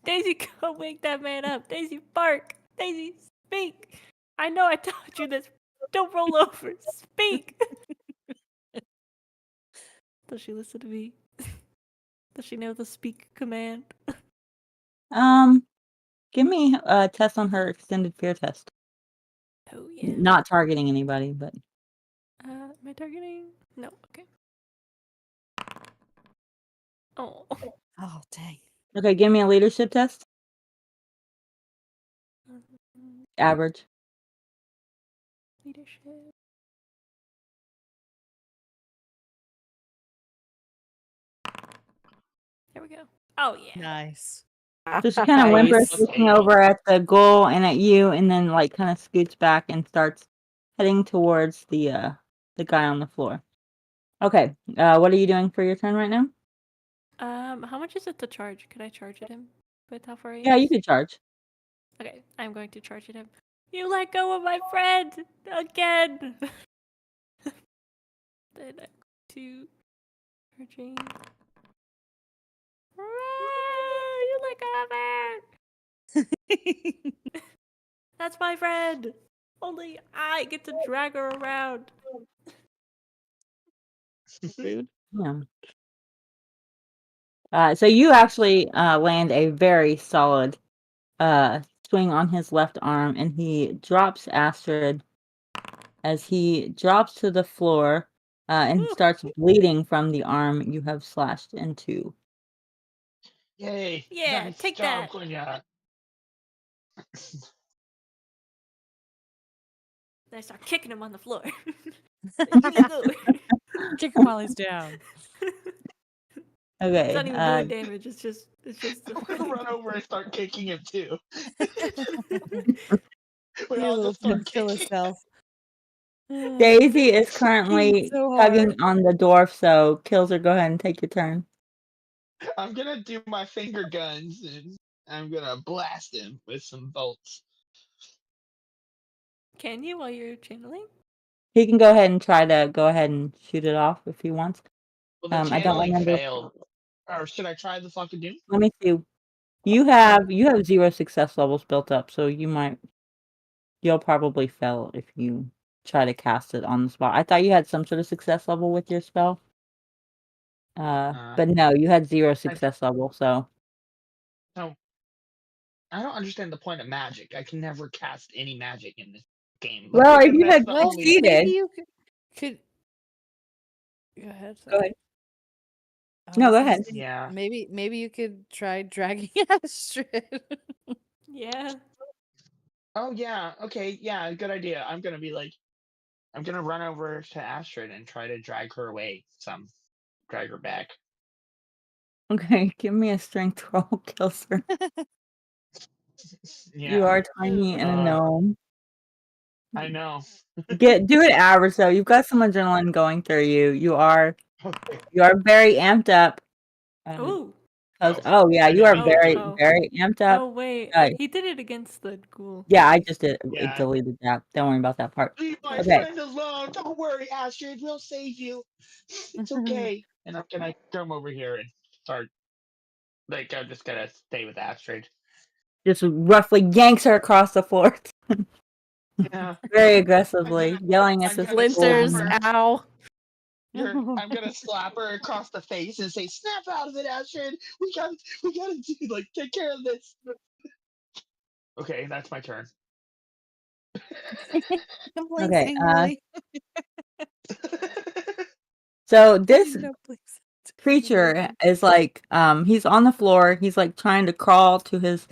S3: Daisy, go wake that man up. Daisy, bark. Daisy, speak. I know I taught you this. Don't roll over. Speak. Does she listen to me? Does she know the speak command?
S2: Give me a test on her extended fear test.
S3: Oh yeah.
S2: Not targeting anybody, but
S3: Am I targeting? No. Okay. Oh.
S6: Oh, dang.
S2: okay. Give me a leadership test. Average.
S3: Leadership. There we go. Oh yeah.
S6: Nice.
S2: So she kind of whimpers,
S5: Nice.
S2: looking over at the goal and at you, and then like kind of scoots back and starts heading towards the guy on the floor. Okay. What are you doing for your turn right now?
S3: How much is it to charge? Could I charge at him with how far he
S2: Yeah,
S3: is?
S2: you could charge.
S3: Okay, I'm going to charge at him. You let go of my friend again. Then I'm to charging. You let go of her. That's my friend. Only I get to drag her around.
S5: Rude.
S2: Yeah. So you actually land a very solid swing on his left arm, and he drops Astrid as he drops to the floor and
S3: Woo.
S2: starts bleeding from the arm you have slashed into.
S4: Yay.
S3: Yeah,
S4: Nice
S3: take
S4: job,
S3: that.
S4: Quenya.
S3: Then I start kicking him on the floor. You let go.
S6: Kick him while he's down.
S2: Okay.
S3: It's not even doing damage. It's just.
S4: I'm gonna run over and start kicking him too. We
S6: You
S4: all
S6: little
S4: just start
S6: pinchilla
S4: kicking.
S6: self.
S2: Daisy is currently
S6: so
S2: tugging
S6: hard.
S2: on the dwarf, so Kilzer, go ahead and take your turn.
S4: I'm gonna do my finger guns and I'm gonna blast him with some bolts.
S3: Can you while you're channeling?
S2: He can go ahead and try to go ahead and shoot it off if he wants.
S4: Well, the
S2: I don't
S4: channeling
S2: remember.
S4: failed. Or should I try the fucking doom?
S2: Let me see. You have 0 success levels built up, so you'll probably fail if you try to cast it on the spot. I thought you had some sort of success level with your spell. But no, you had 0 success level, so
S4: No, I don't understand the point of magic. I can never cast any magic in this game.
S2: Well, if
S4: and
S2: you
S4: that's
S2: had
S4: the
S6: Well,
S4: only.
S6: maybe
S2: succeeded.
S6: you could. Go ahead.
S2: Go ahead.
S6: I
S2: No,
S6: was
S2: go
S6: gonna
S2: ahead.
S6: say,
S4: Yeah.
S6: maybe you could try dragging Astrid.
S3: Yeah.
S4: Oh yeah. Okay. Yeah. Good idea. I'm gonna run over to Astrid and try to drag her away. Drag her back.
S2: Okay, give me a strength roll, Kilzer.
S4: Yeah.
S2: You are tiny and a gnome.
S4: I know.
S2: Do it average though. You've got some adrenaline going through you. You are
S4: Okay.
S2: very amped up.
S3: Ooh.
S2: Oh yeah,
S4: I
S2: you
S4: didn't
S2: are
S4: mean
S2: very
S3: Oh.
S2: very amped up.
S3: Oh wait,
S2: Uh,
S3: he did it against the ghoul.
S2: yeah, I just did.
S4: Yeah.
S2: Deleted that. Don't worry about that part.
S4: Leave my
S2: Okay.
S4: friend alone. Don't worry, Astrid. We'll save you. It's okay. And I'm gonna come over here and start. Like I'm just gonna stay with Astrid.
S2: Just roughly yanks her across the floor.
S4: Yeah.
S2: Very aggressively, yelling at
S4: I'm
S2: the
S4: gonna
S5: Splinters,
S2: school.
S4: slap her.
S5: ow.
S4: I'm gonna slap her across the face and say, "Snap out of it, Astrid. We gotta take care of this." Okay, that's my turn.
S6: Don't blink
S2: Okay,
S6: angrily.
S2: so this
S6: Don't blink.
S2: creature is like, he's on the floor. He's like trying to crawl to his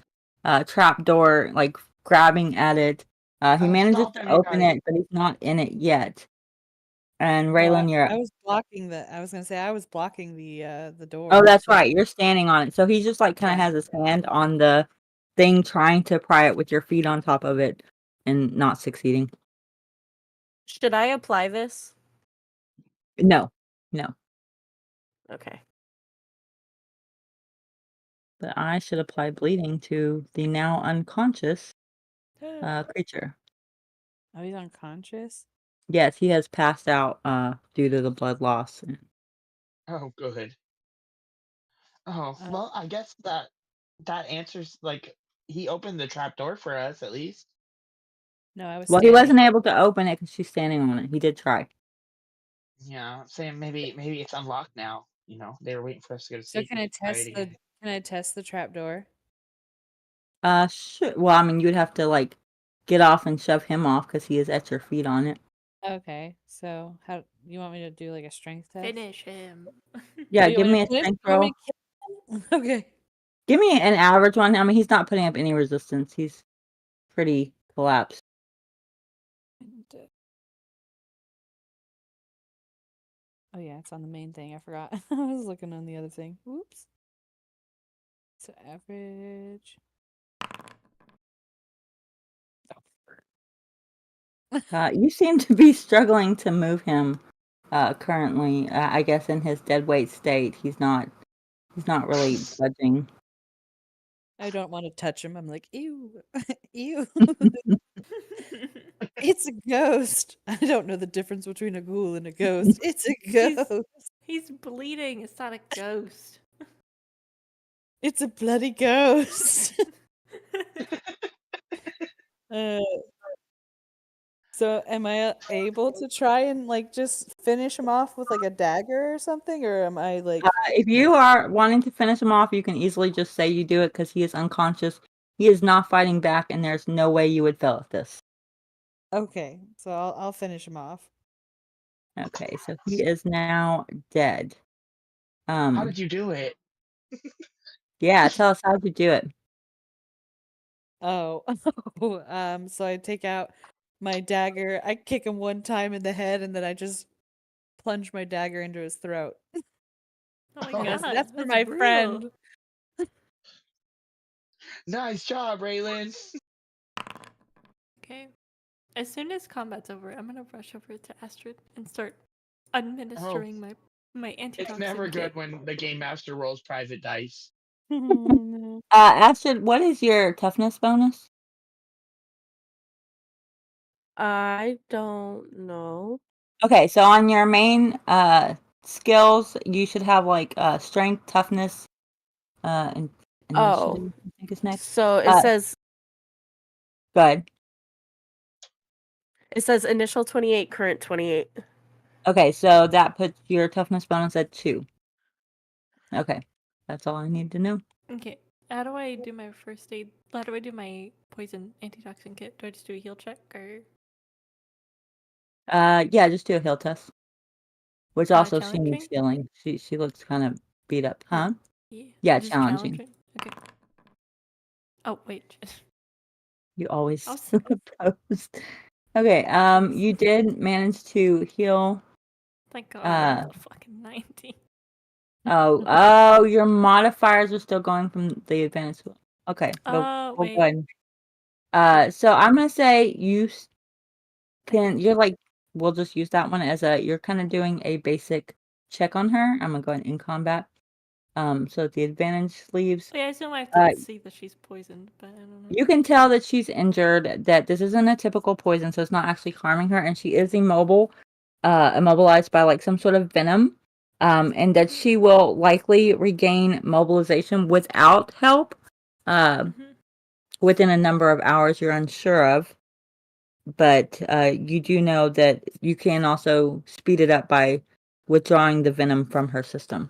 S2: trap door, like grabbing at it. He manages
S4: Stop
S2: to open
S4: anybody.
S2: it, but he's not in it yet. And
S6: No,
S2: Raylan, you're up.
S6: I was blocking the. I was gonna say I was blocking the door.
S2: Oh, that's
S6: so-
S2: right. You're standing on it. So he just like kind of
S6: Yeah.
S2: has his hand on the thing, trying to pry it with your feet on top of it and not succeeding.
S5: Should I apply this?
S2: No.
S5: Okay.
S2: But I should apply bleeding to the now unconscious creature.
S6: Oh, he's unconscious.
S2: Yes, he has passed out due to the blood loss.
S4: Oh, good. Oh, well, I guess that answers. Like, he opened the trap door for us, at least.
S6: No, I was.
S2: Well, he
S6: standing.
S2: wasn't able to open it because she's standing on it. He did try.
S4: Yeah, I'm saying maybe it's unlocked now. You know, they were waiting for us to go to
S6: So
S4: sleep.
S6: can I
S4: Try
S6: test
S4: it
S6: the?
S4: again.
S6: Can I test the trap door?
S2: Sure. Well, I mean, you'd have to like get off and shove him off because he is at your feet on it.
S6: Okay. So how you want me to do like a strength test?
S3: Finish him.
S2: Yeah,
S6: Oh, you
S2: give
S6: want
S2: me a
S6: to finish?
S2: strength
S6: You want
S2: roll.
S6: me to kill him? Okay.
S2: Give me an average one. I mean, he's not putting up any resistance. He's pretty collapsed.
S6: Oh yeah, it's on the main thing. I forgot. I was looking on the other thing. Whoops. So average.
S2: You seem to be struggling to move him currently. I guess in his dead weight state, he's not really budging.
S6: I don't want to touch him. I'm like, ew, ew. It's a ghost. I don't know the difference between a ghoul and a ghost. It's a ghost.
S3: He's bleeding. It's not a ghost.
S6: It's a bloody ghost. So am I able to try and like just finish him off with like a dagger or something, or am I like?
S2: If you are wanting to finish him off, you can easily just say you do it because he is unconscious. He is not fighting back, and there's no way you would fail at this.
S6: Okay, so I'll finish him off.
S2: Okay, so he is now dead.
S4: How did you do it?
S2: Yeah, tell us how to do it.
S6: Oh, so I take out my dagger. I kick him one time in the head, and then I just plunge my dagger into his throat.
S3: Oh my
S4: Oh,
S3: god,
S6: That's for
S3: that's
S6: my
S3: brutal.
S6: friend.
S4: Nice job, Raylan.
S3: Okay. As soon as combat's over, I'm gonna rush over to Astrid and start administering my antitoxin
S4: It's never
S3: kit.
S4: good when the game master rolls private dice.
S6: Oh, no.
S2: Astrid, what is your toughness bonus?
S5: I don't know.
S2: Okay, so on your main skills, you should have like strength, toughness, and
S5: Oh.
S2: initiative. think is next.
S5: So it
S2: Uh,
S5: says
S2: Go ahead.
S5: it says initial 28, current 28.
S2: Okay, so that puts your toughness bonus at 2. Okay, that's all I need to know.
S3: Okay. How do I do my first aid? How do I do my poison antitoxin kit? Do I just do a heal check or
S2: Yeah, just do a heal test. Which also she needs
S3: challenging?
S2: healing. She looks kind of beat up,
S3: Or-
S2: huh?
S3: Yeah.
S2: Yeah,
S3: Just
S2: challenging.
S3: Okay. Oh wait.
S2: You always
S3: I was-
S2: post. Okay, you did manage to heal.
S3: Thank God I rolled a fucking 90.
S2: Oh, your modifiers are still going from the advantage. Okay, we'll
S3: Wait.
S2: go ahead. So I'm gonna say you you're like, we'll just use that one as you're kind of doing a basic check on her. I'm gonna go ahead in combat. So the advantage leaves.
S3: Oh, yeah, I assume I have to see that she's poisoned, but I don't know.
S2: You can tell that she's injured, that this isn't a typical poison, so it's not actually harming her, and she is immobilized by like some sort of venom. And that she will likely regain mobilization without help within a number of hours you're unsure of. But you do know that you can also speed it up by withdrawing the venom from her system.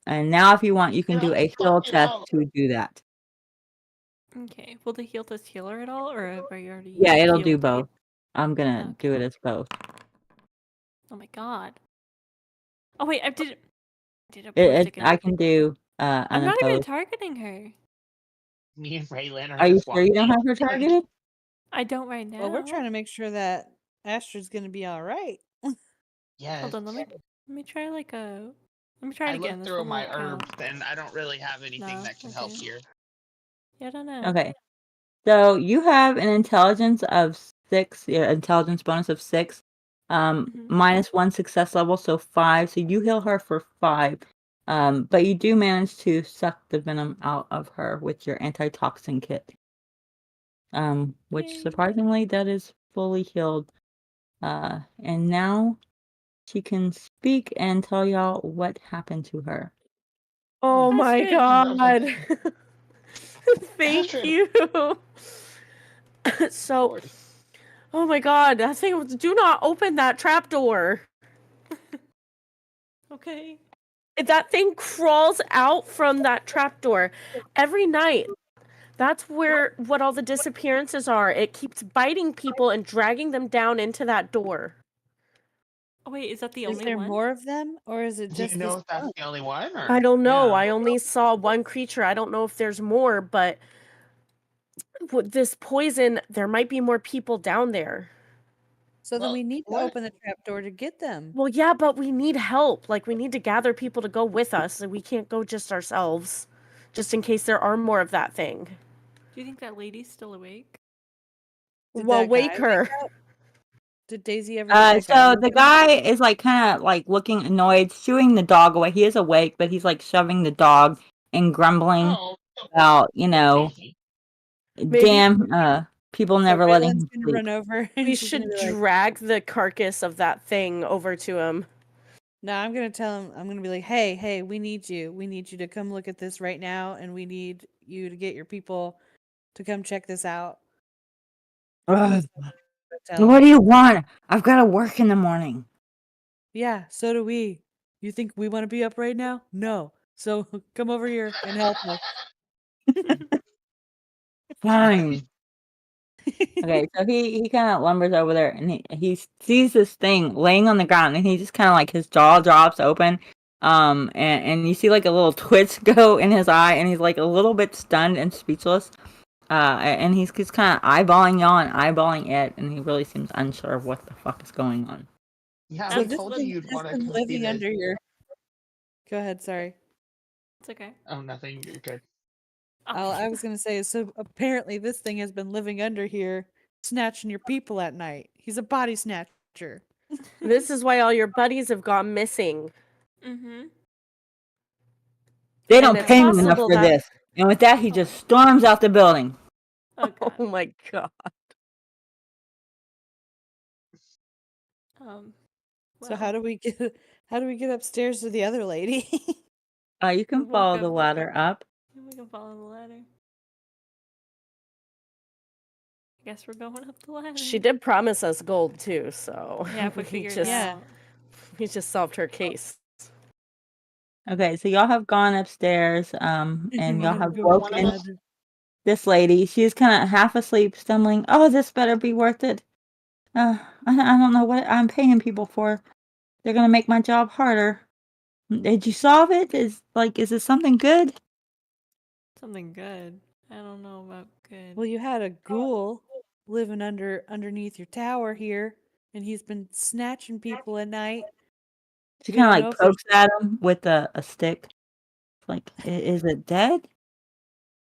S2: And now if you want, you can do a heal test to do that.
S3: Okay. Will the heal test heal her at all, or have I already
S2: Yeah, it'll do
S3: healed her?
S2: both. I'm gonna do it as both.
S3: Oh my God. Oh wait, I did opposed again.
S2: I can do
S3: I'm not even
S2: unopposed.
S3: targeting her.
S4: Me and Raylan
S2: Are you
S4: just
S2: sure you don't have her
S4: walking.
S2: targeted?
S3: I don't right now.
S6: Well, we're trying to make sure that Astrid's gonna be all right.
S4: Yes.
S3: Hold on, let me try like a. Let me try it
S4: I
S3: again.
S4: looked
S3: This
S4: through
S3: one
S4: my
S3: won't count.
S4: herbs and I don't really have anything
S3: No,
S4: that can help
S3: okay.
S4: here.
S3: Yeah, I don't know.
S2: Okay. So you have an intelligence of 6, intelligence bonus of 6, minus 1 success level, so 5. So you heal her for 5. But you do manage to suck the venom out of her with your antitoxin kit. Which
S3: Yay.
S2: surprisingly, that is fully healed. And now she can speak and tell y'all what happened to her.
S5: Oh my
S3: Astrid.
S5: God. Thank
S4: Astrid.
S5: you. So, oh my God, that thing, do not open that trapdoor.
S3: Okay.
S5: That thing crawls out from that trapdoor every night. That's what all the disappearances are. It keeps biting people and dragging them down into that door.
S3: Oh wait, is that the
S6: Is
S3: only
S6: there
S3: one?
S6: more of them, or is it
S4: Do you
S6: just
S4: know
S6: this
S4: if that's
S6: one?
S4: the only one? Or?
S5: I don't know.
S4: Yeah.
S5: I only saw one creature. I don't know if there's more, but with this poison, there might be more people down there.
S6: So then
S4: Well,
S6: we need to
S4: what?
S6: open the trapdoor to get them.
S5: Well, yeah, but we need help. Like, we need to gather people to go with us, and we can't go just ourselves, just in case there are more of that thing.
S3: Do you think that lady's still awake?
S6: Did
S5: Well,
S6: that
S5: wake
S6: guy
S5: her.
S6: up? Did Daisy ever get that guy?
S2: So the guy is like kind of like looking annoyed, shooing the dog away. He is awake, but he's like shoving the dog and grumbling
S4: Oh,
S2: about, damn, people
S6: So
S2: never letting
S6: Raylan's
S2: him
S6: gonna
S2: sleep.
S6: run over and
S5: We
S6: she's gonna
S5: should
S6: be like,
S5: drag the carcass of that thing over to him.
S6: no, I'm gonna tell him, I'm gonna be like, hey, we need you. We need you to come look at this right now, and we need you to get your people to come check this out.
S2: Ugh.
S6: Tell
S2: What
S6: him.
S2: do you want? I've got to work in the morning.
S6: Yeah, so do we. You think we want to be up right now? No. So come over here and help us.
S2: Fine. Okay, so he kind of lumbers over there and he sees this thing laying on the ground and he just kind of like his jaw drops open. And you see like a little twitch go in his eye and he's like a little bit stunned and speechless. And he's kind of eyeballing y'all and eyeballing it, and he really seems unsure of what the fuck is going on.
S4: yeah,
S6: So
S4: we
S6: this
S4: told you
S6: thing
S4: you'd
S6: has
S4: want to
S6: been
S4: come see
S6: living
S4: this.
S6: under your. Go ahead, sorry.
S3: It's okay.
S4: Oh, nothing. You're good.
S6: I was gonna say, so apparently this thing has been living under here, snatching your people at night. He's a body snatcher.
S5: This is why all your buddies have gone missing.
S3: Mm-hmm.
S2: They
S5: And
S2: don't
S5: it's
S2: pay me enough
S5: possible
S2: for
S5: that-
S2: this. And with that, he just storms out the building.
S3: Oh God.
S5: Oh my God.
S6: So how do we get upstairs to the other lady?
S2: You can
S3: walk
S2: follow the
S3: up.
S2: ladder up.
S3: We can follow the ladder. Guess we're going up the ladder.
S5: She did promise us gold too, so
S3: Yeah, if we figure it
S5: just
S3: out.
S5: we just solved her case.
S2: Okay, so y'all have gone upstairs, and y'all have
S4: One of
S2: woken
S4: us.
S2: this lady. She's kind of half asleep, stumbling. Oh, this better be worth it. I don't know what I'm paying people for. They're gonna make my job harder. Did you solve it? Is it something good?
S3: Something good. I don't know about good.
S6: Well, you had a ghoul living underneath your tower here, and he's been snatching people at night.
S2: She
S6: We don't
S2: kind
S6: know
S2: of
S6: if there's
S2: pokes at him with a stick. Like, is it dead?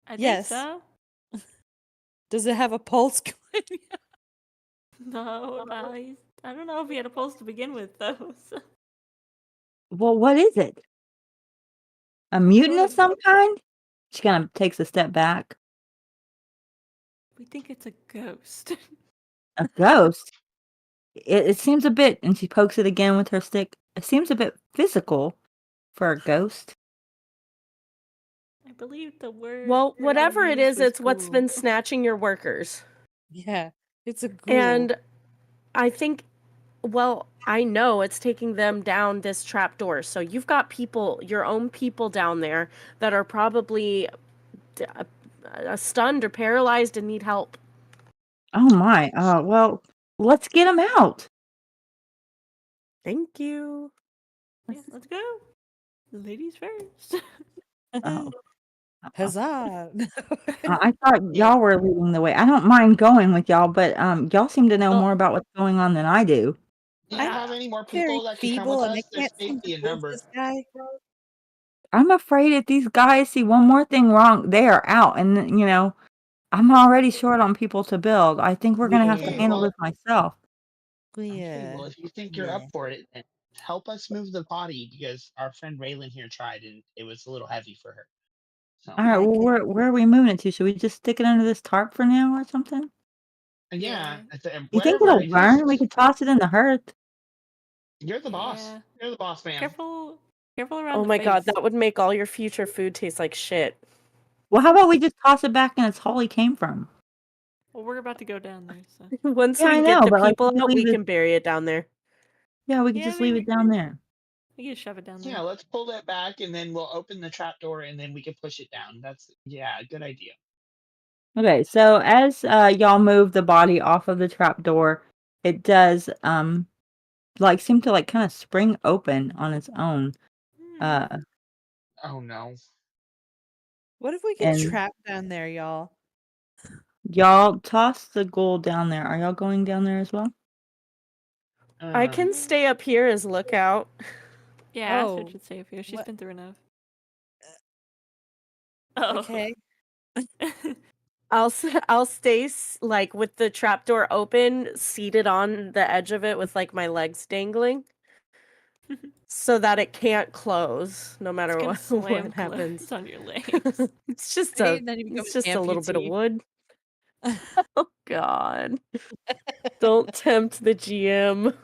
S3: I think
S6: Yes.
S3: so.
S6: Does it have a pulse going?
S3: No, I don't know if he had a pulse to begin with, though. So.
S2: Well, what is it? A mutant of
S3: Sort of-
S2: some kind? She kind of takes a step back.
S3: We think it's a ghost.
S2: A ghost? It seems a bit, and she pokes it again with her stick. It seems a bit physical for a ghost.
S3: I believe the word.
S5: Well,
S3: that
S5: whatever
S3: we
S5: it
S3: used
S5: is,
S3: was
S5: it's what's been
S3: ghoul.
S5: snatching your workers.
S6: Yeah, it's a ghoul.
S5: And I think, well, I know it's taking them down this trap door. So you've got people, your own people down there that are probably stunned or paralyzed and need help.
S2: Oh my. Well, let's get him out.
S5: Thank you.
S3: Yeah, let's go. Ladies first.
S2: Oh.
S6: Huzzah!
S2: I thought y'all were leading the way. I don't mind going with y'all, but y'all seem to know
S6: Well-
S2: more about what's going on than I do.
S4: Do you
S6: I'm
S4: have any more
S6: very
S4: people that can come
S6: feeble,
S4: with
S6: and I
S4: us? There's
S6: can't seem
S4: safety
S6: to
S4: in
S6: move
S4: numbers.
S6: this guy.
S2: I'm afraid if these guys see one more thing wrong, they are out. And, I'm already short on people to build. I think we're going to have to
S4: Okay,
S2: handle
S4: well-
S2: this myself.
S4: Okay,
S6: Yeah.
S4: well, if you think you're up for it, then help us move the body because our friend Raylan here tried and it was a little heavy for her. So,
S2: All right,
S6: I
S2: well,
S6: can-
S2: where are we moving it to? Should we just stick it under this tarp for now or something?
S4: and
S3: Yeah.
S2: You think
S4: wherever,
S2: it'll burn? We could toss it in the hearth.
S4: You're the boss.
S3: Yeah.
S4: You're the boss man.
S3: Careful around
S5: Oh
S3: the
S5: my god,
S3: face.
S5: that would make all your future food taste like shit.
S2: Well, how about we just toss it back in its hole he came from?
S3: Well, we're about to go down there, so.
S5: Once
S2: Yeah,
S5: we
S2: I
S5: get
S2: know,
S5: the
S2: but, like,
S5: people
S2: we
S5: out,
S2: leave
S5: we
S2: it-
S5: can bury it down there.
S2: Yeah, we could
S3: Yeah,
S2: just
S3: I mean,
S2: leave it down there.
S3: We can shove it down there.
S4: Yeah, let's pull that back and then we'll open the trap door and then we can push it down. That's a good idea.
S2: Okay, so as y'all move the body off of the trap door, it does seem to kind of spring open on its own.
S3: Hmm.
S4: Oh no.
S6: What if we get
S2: And-
S6: trapped down there, y'all?
S2: Y'all toss the ghoul down there. Are y'all going down there as well?
S5: I can stay up here as lookout.
S3: Yeah,
S6: Oh,
S3: Astrid should stay up here. She's
S6: what-
S3: been through enough. Oh.
S6: Okay.
S5: I'll stay with the trapdoor open, seated on the edge of it with my legs dangling, so that it can't close no matter
S3: It's gonna
S5: what,
S3: slam
S5: what happens.
S3: closed on your legs.
S5: It's just
S6: Hey, and then you become
S5: it's
S6: an
S5: just a little bit of
S6: amputee.
S5: wood. Oh God! Don't tempt the GM.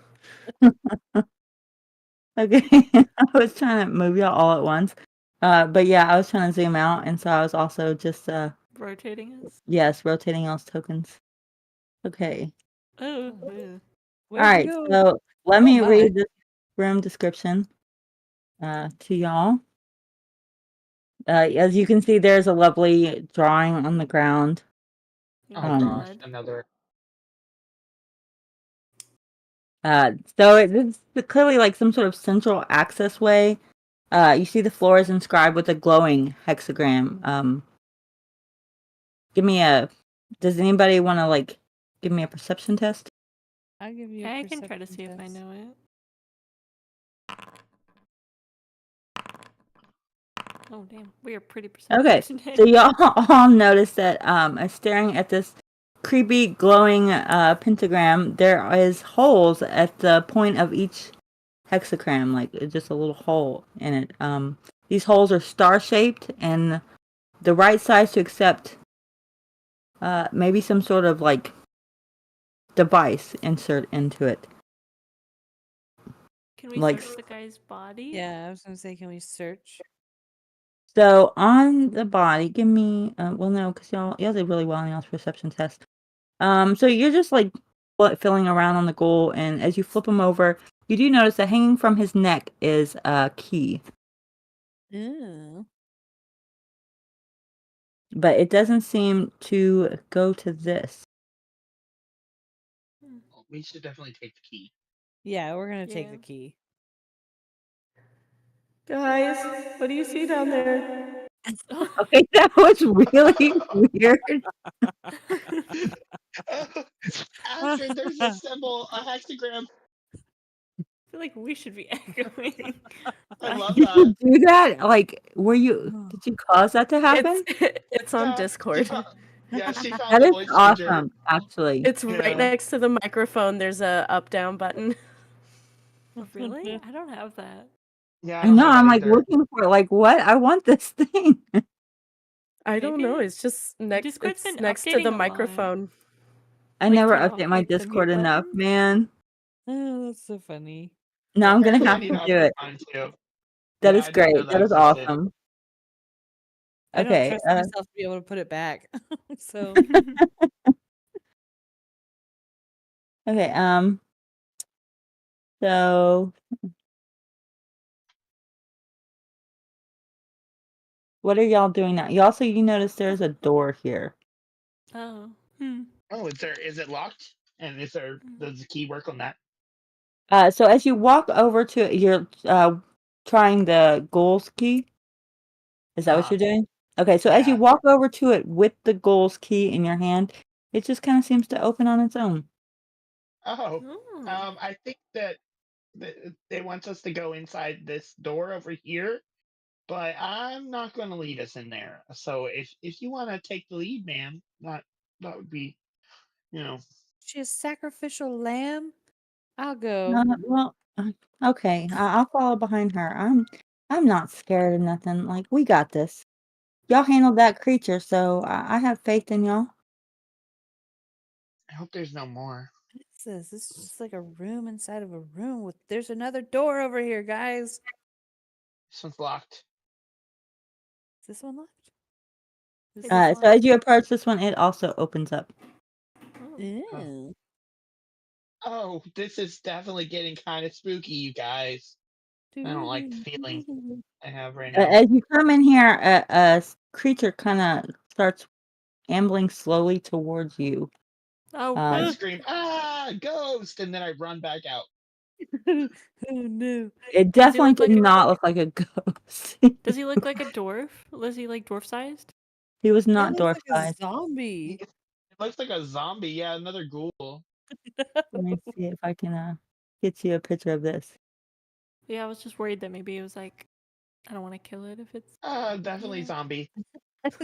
S2: Okay, I was trying to move y'all all at once. But yeah, I was trying to zoom out, and so I was also just
S3: Rotating us.
S2: yes, rotating y'all's tokens. Okay.
S3: Oh.
S2: All right,
S6: go?
S2: so let
S6: Oh
S2: me
S6: my.
S2: read the room description to y'all. As you can see, there's a lovely drawing on the ground.
S4: Oh gosh, another.
S2: So it's clearly some sort of central access way. You see the floor is inscribed with a glowing hexagram. Does anybody want to give me a perception test?
S6: I'll give you.
S3: Yeah,
S6: a
S3: I can try to see
S6: perception
S3: if I
S6: test.
S3: know it. Oh damn, we are pretty perceptive
S2: Okay,
S3: today.
S2: so y'all all notice that staring at this creepy glowing pentagram, there is holes at the point of each hexagram, it's just a little hole in it. These holes are star-shaped and the right size to accept maybe some sort of device insert into it.
S3: Can we
S2: like-
S3: search the guy's body?
S6: Yeah, I was gonna say, can we search?
S2: So on the body, give me well no, because y'all did really well on y'all's perception test. So you're just like filling around on the ghoul, and as you flip him over, you do notice that hanging from his neck is a key,
S6: Ooh.
S2: but it doesn't seem to go to this.
S4: We should definitely take the key.
S6: Yeah, we're gonna take
S3: Yeah.
S6: the key.
S5: Guys, what do you see down there?
S2: Okay, that was really weird.
S4: Astrid, there's a symbol, a hexagram.
S3: I feel like we should be echoing.
S4: I love
S2: Did you
S4: that.
S2: do that? Like, did you cause that to happen?
S5: It's on
S4: Yeah,
S5: Discord.
S4: she found
S2: That
S4: the
S2: is
S4: voice changer.
S2: awesome, actually.
S5: It's right
S4: Yeah.
S5: next to the microphone. There's a up-down button.
S3: Really? I don't have that.
S4: Yeah, I
S2: I
S4: don't
S2: know,
S4: have
S2: I'm
S4: that
S2: like
S4: either.
S2: looking for it, like, what? I want this thing.
S5: I don't know.
S3: Maybe-
S5: It's just next.
S3: Discord's
S5: It's
S3: been
S5: next to the
S3: updating a lot.
S5: microphone.
S2: I
S3: Like,
S2: never
S3: turn off,
S2: update my
S3: like, the
S2: Discord
S3: mute
S2: enough,
S3: button.
S2: man.
S6: Oh, that's so funny.
S2: No, I'm gonna
S4: Apparently I
S2: have
S4: need
S2: to
S4: to
S2: do
S4: update
S2: it.
S4: mine too.
S2: That
S4: Yeah,
S2: is
S4: I didn't know
S2: great. That is
S4: existed.
S2: awesome.
S6: I don't
S2: Okay,
S6: trust myself to be able to put it back. So
S2: okay, so what are y'all doing now? You notice there's a door here.
S3: Oh.
S4: Oh, is it locked? And does the key work on that?
S2: So as you walk over to it, you're trying the ghoul's key. Is that what you're doing? Okay, so as you
S4: Yeah.
S2: walk over to it with the ghoul's key in your hand, it just kind of seems to open on its own.
S4: Oh,
S3: Oh.
S4: I think that they want us to go inside this door over here, but I'm not going to lead us in there. So if you want to take the lead, man, that would be, you know.
S6: she a sacrificial lamb? I'll go.
S2: Well, okay, I'll follow behind her. I'm not scared of nothing. Like, we got this. Y'all handled that creature, so I have faith in y'all.
S4: I hope there's no more.
S6: What is this? This is just like a room inside of a room with there's another door over here, guys.
S4: This one's locked.
S6: Is this one locked? This
S3: It is
S6: is
S2: So as you approach this one, it also opens up.
S3: Oh.
S6: Ew.
S4: Oh, this is definitely getting kind of spooky, you guys. I don't like the feeling I have right now.
S2: As you come in here, a creature kind of starts ambling slowly towards you.
S3: Oh.
S4: I
S2: Um,
S4: scream, ghost! And then I run back out.
S6: Oh no.
S2: It
S3: Does he
S2: definitely
S3: look like
S2: did
S3: a-
S2: not look like a ghost.
S3: Does he look like a dwarf? Was he like dwarf sized?
S2: He was
S6: It
S2: not
S6: looks
S2: dwarf
S6: like a
S2: sized.
S6: zombie.
S4: It looks like a zombie. Yeah, another ghoul.
S2: Let me see if I can get you a picture of this.
S3: Yeah, I was just worried that maybe it was like, I don't want to kill it if it's.
S4: Definitely
S3: Yeah.
S4: zombie.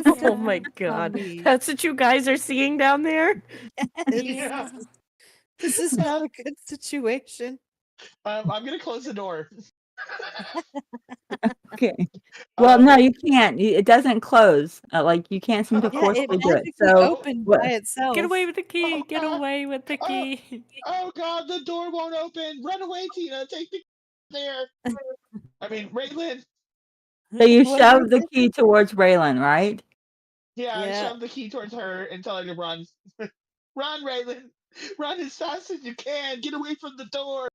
S5: Oh my god.
S6: Zombie.
S5: That's what you guys are seeing down there?
S6: Yes.
S4: Yeah.
S6: This is not a good situation.
S4: I'm gonna close the door.
S2: Okay. Well,
S4: Um,
S2: no, you can't. It doesn't close. Like you can't seem to
S6: Yeah, it
S2: forcibly do it.
S6: magically
S2: So
S6: opened
S2: what?
S6: by itself.
S3: Get away with the key!
S4: Oh,
S3: Get
S4: God.
S3: away with the
S4: Oh.
S3: key!
S4: Oh God, the door won't open. Run away, Tina. Take the there. I mean, Raylan.
S2: So you
S6: What did I
S2: shove the
S6: say?
S2: key towards Raylan, right?
S4: Yeah, I
S6: Yeah.
S4: shoved the key towards her and tell her to run. Run, Raylan. Run as fast as you can. Get away from the door.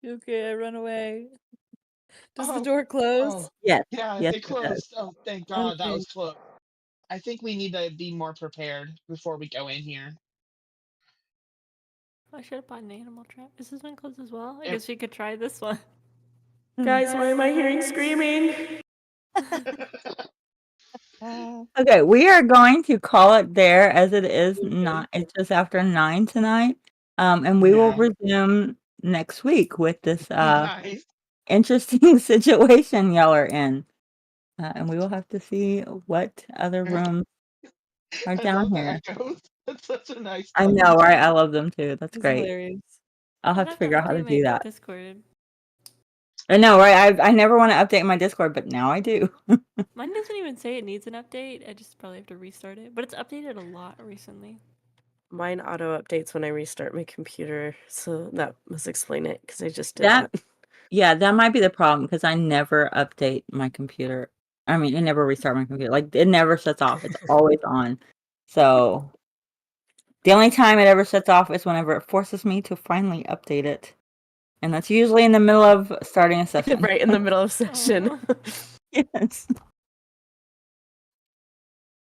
S6: Okay, I run away. Does the
S4: Oh,
S6: door close?
S4: Oh,
S2: Yes.
S4: yeah,
S2: Yes,
S4: it
S2: it does.
S4: closed. Oh, thank God, that
S6: Okay.
S4: was close. I think we need to be more prepared before we go in here.
S3: I should have bought an animal trap. Is this one closed as well? I
S4: Yep.
S3: guess we could try this one.
S5: Guys, why am I hearing screaming?
S2: Okay, we are going to call it there as it is not. It's just after 9 tonight. And we will
S4: Yeah.
S2: resume next week with this
S4: Nice.
S2: interesting situation y'all are in. And we will have to see what other rooms are
S4: I
S2: down
S4: love the
S2: here.
S4: echoes. That's such a nice
S2: I
S4: touch.
S2: know, right? I love them too. That's
S6: It's
S2: great.
S6: hilarious.
S2: I'll
S3: I'm
S2: have
S3: gonna
S2: to figure out how to
S3: update my
S2: do that.
S3: Discord.
S2: I know, right? I never want to update my Discord, but now I do.
S3: Mine doesn't even say it needs an update. I just probably have to restart it. But it's updated a lot recently.
S5: Mine auto updates when I restart my computer, so that must explain it because I just did
S2: That-
S5: that.
S2: Yeah, that might be the problem because I never update my computer. I mean, I never restart my computer. Like it never shuts off. It's always on. So The only time it ever sets off is whenever it forces me to finally update it. And that's usually in the middle of starting a session.
S5: Right in the middle of session.
S2: Yes.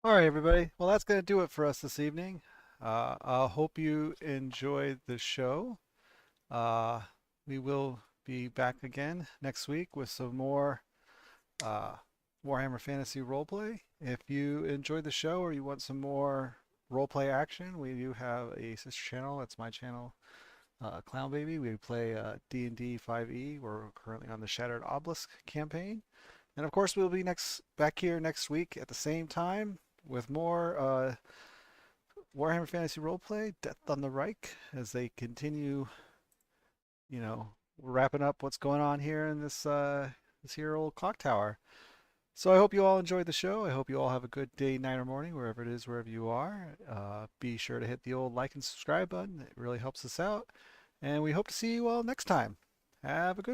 S1: All right, everybody. Well, that's going to do it for us this evening. I hope you enjoyed the show. We will be back again next week with some more Warhammer Fantasy Roleplay. If you enjoyed the show or you want some more roleplay action, we do have a sister channel. That's my channel, Clown Baby. We play D&D 5e. We're currently on the Shattered Obelisk campaign. And of course, we'll be back here next week at the same time with more Warhammer Fantasy Roleplay, Death on the Reik, as they continue, wrapping up what's going on here in this here old clock tower. So I hope you all enjoyed the show. I hope you all have a good day, night, or morning, wherever it is, wherever you are. Be sure to hit the old like and subscribe button. It really helps us out. And we hope to see you all next time. Have a good one.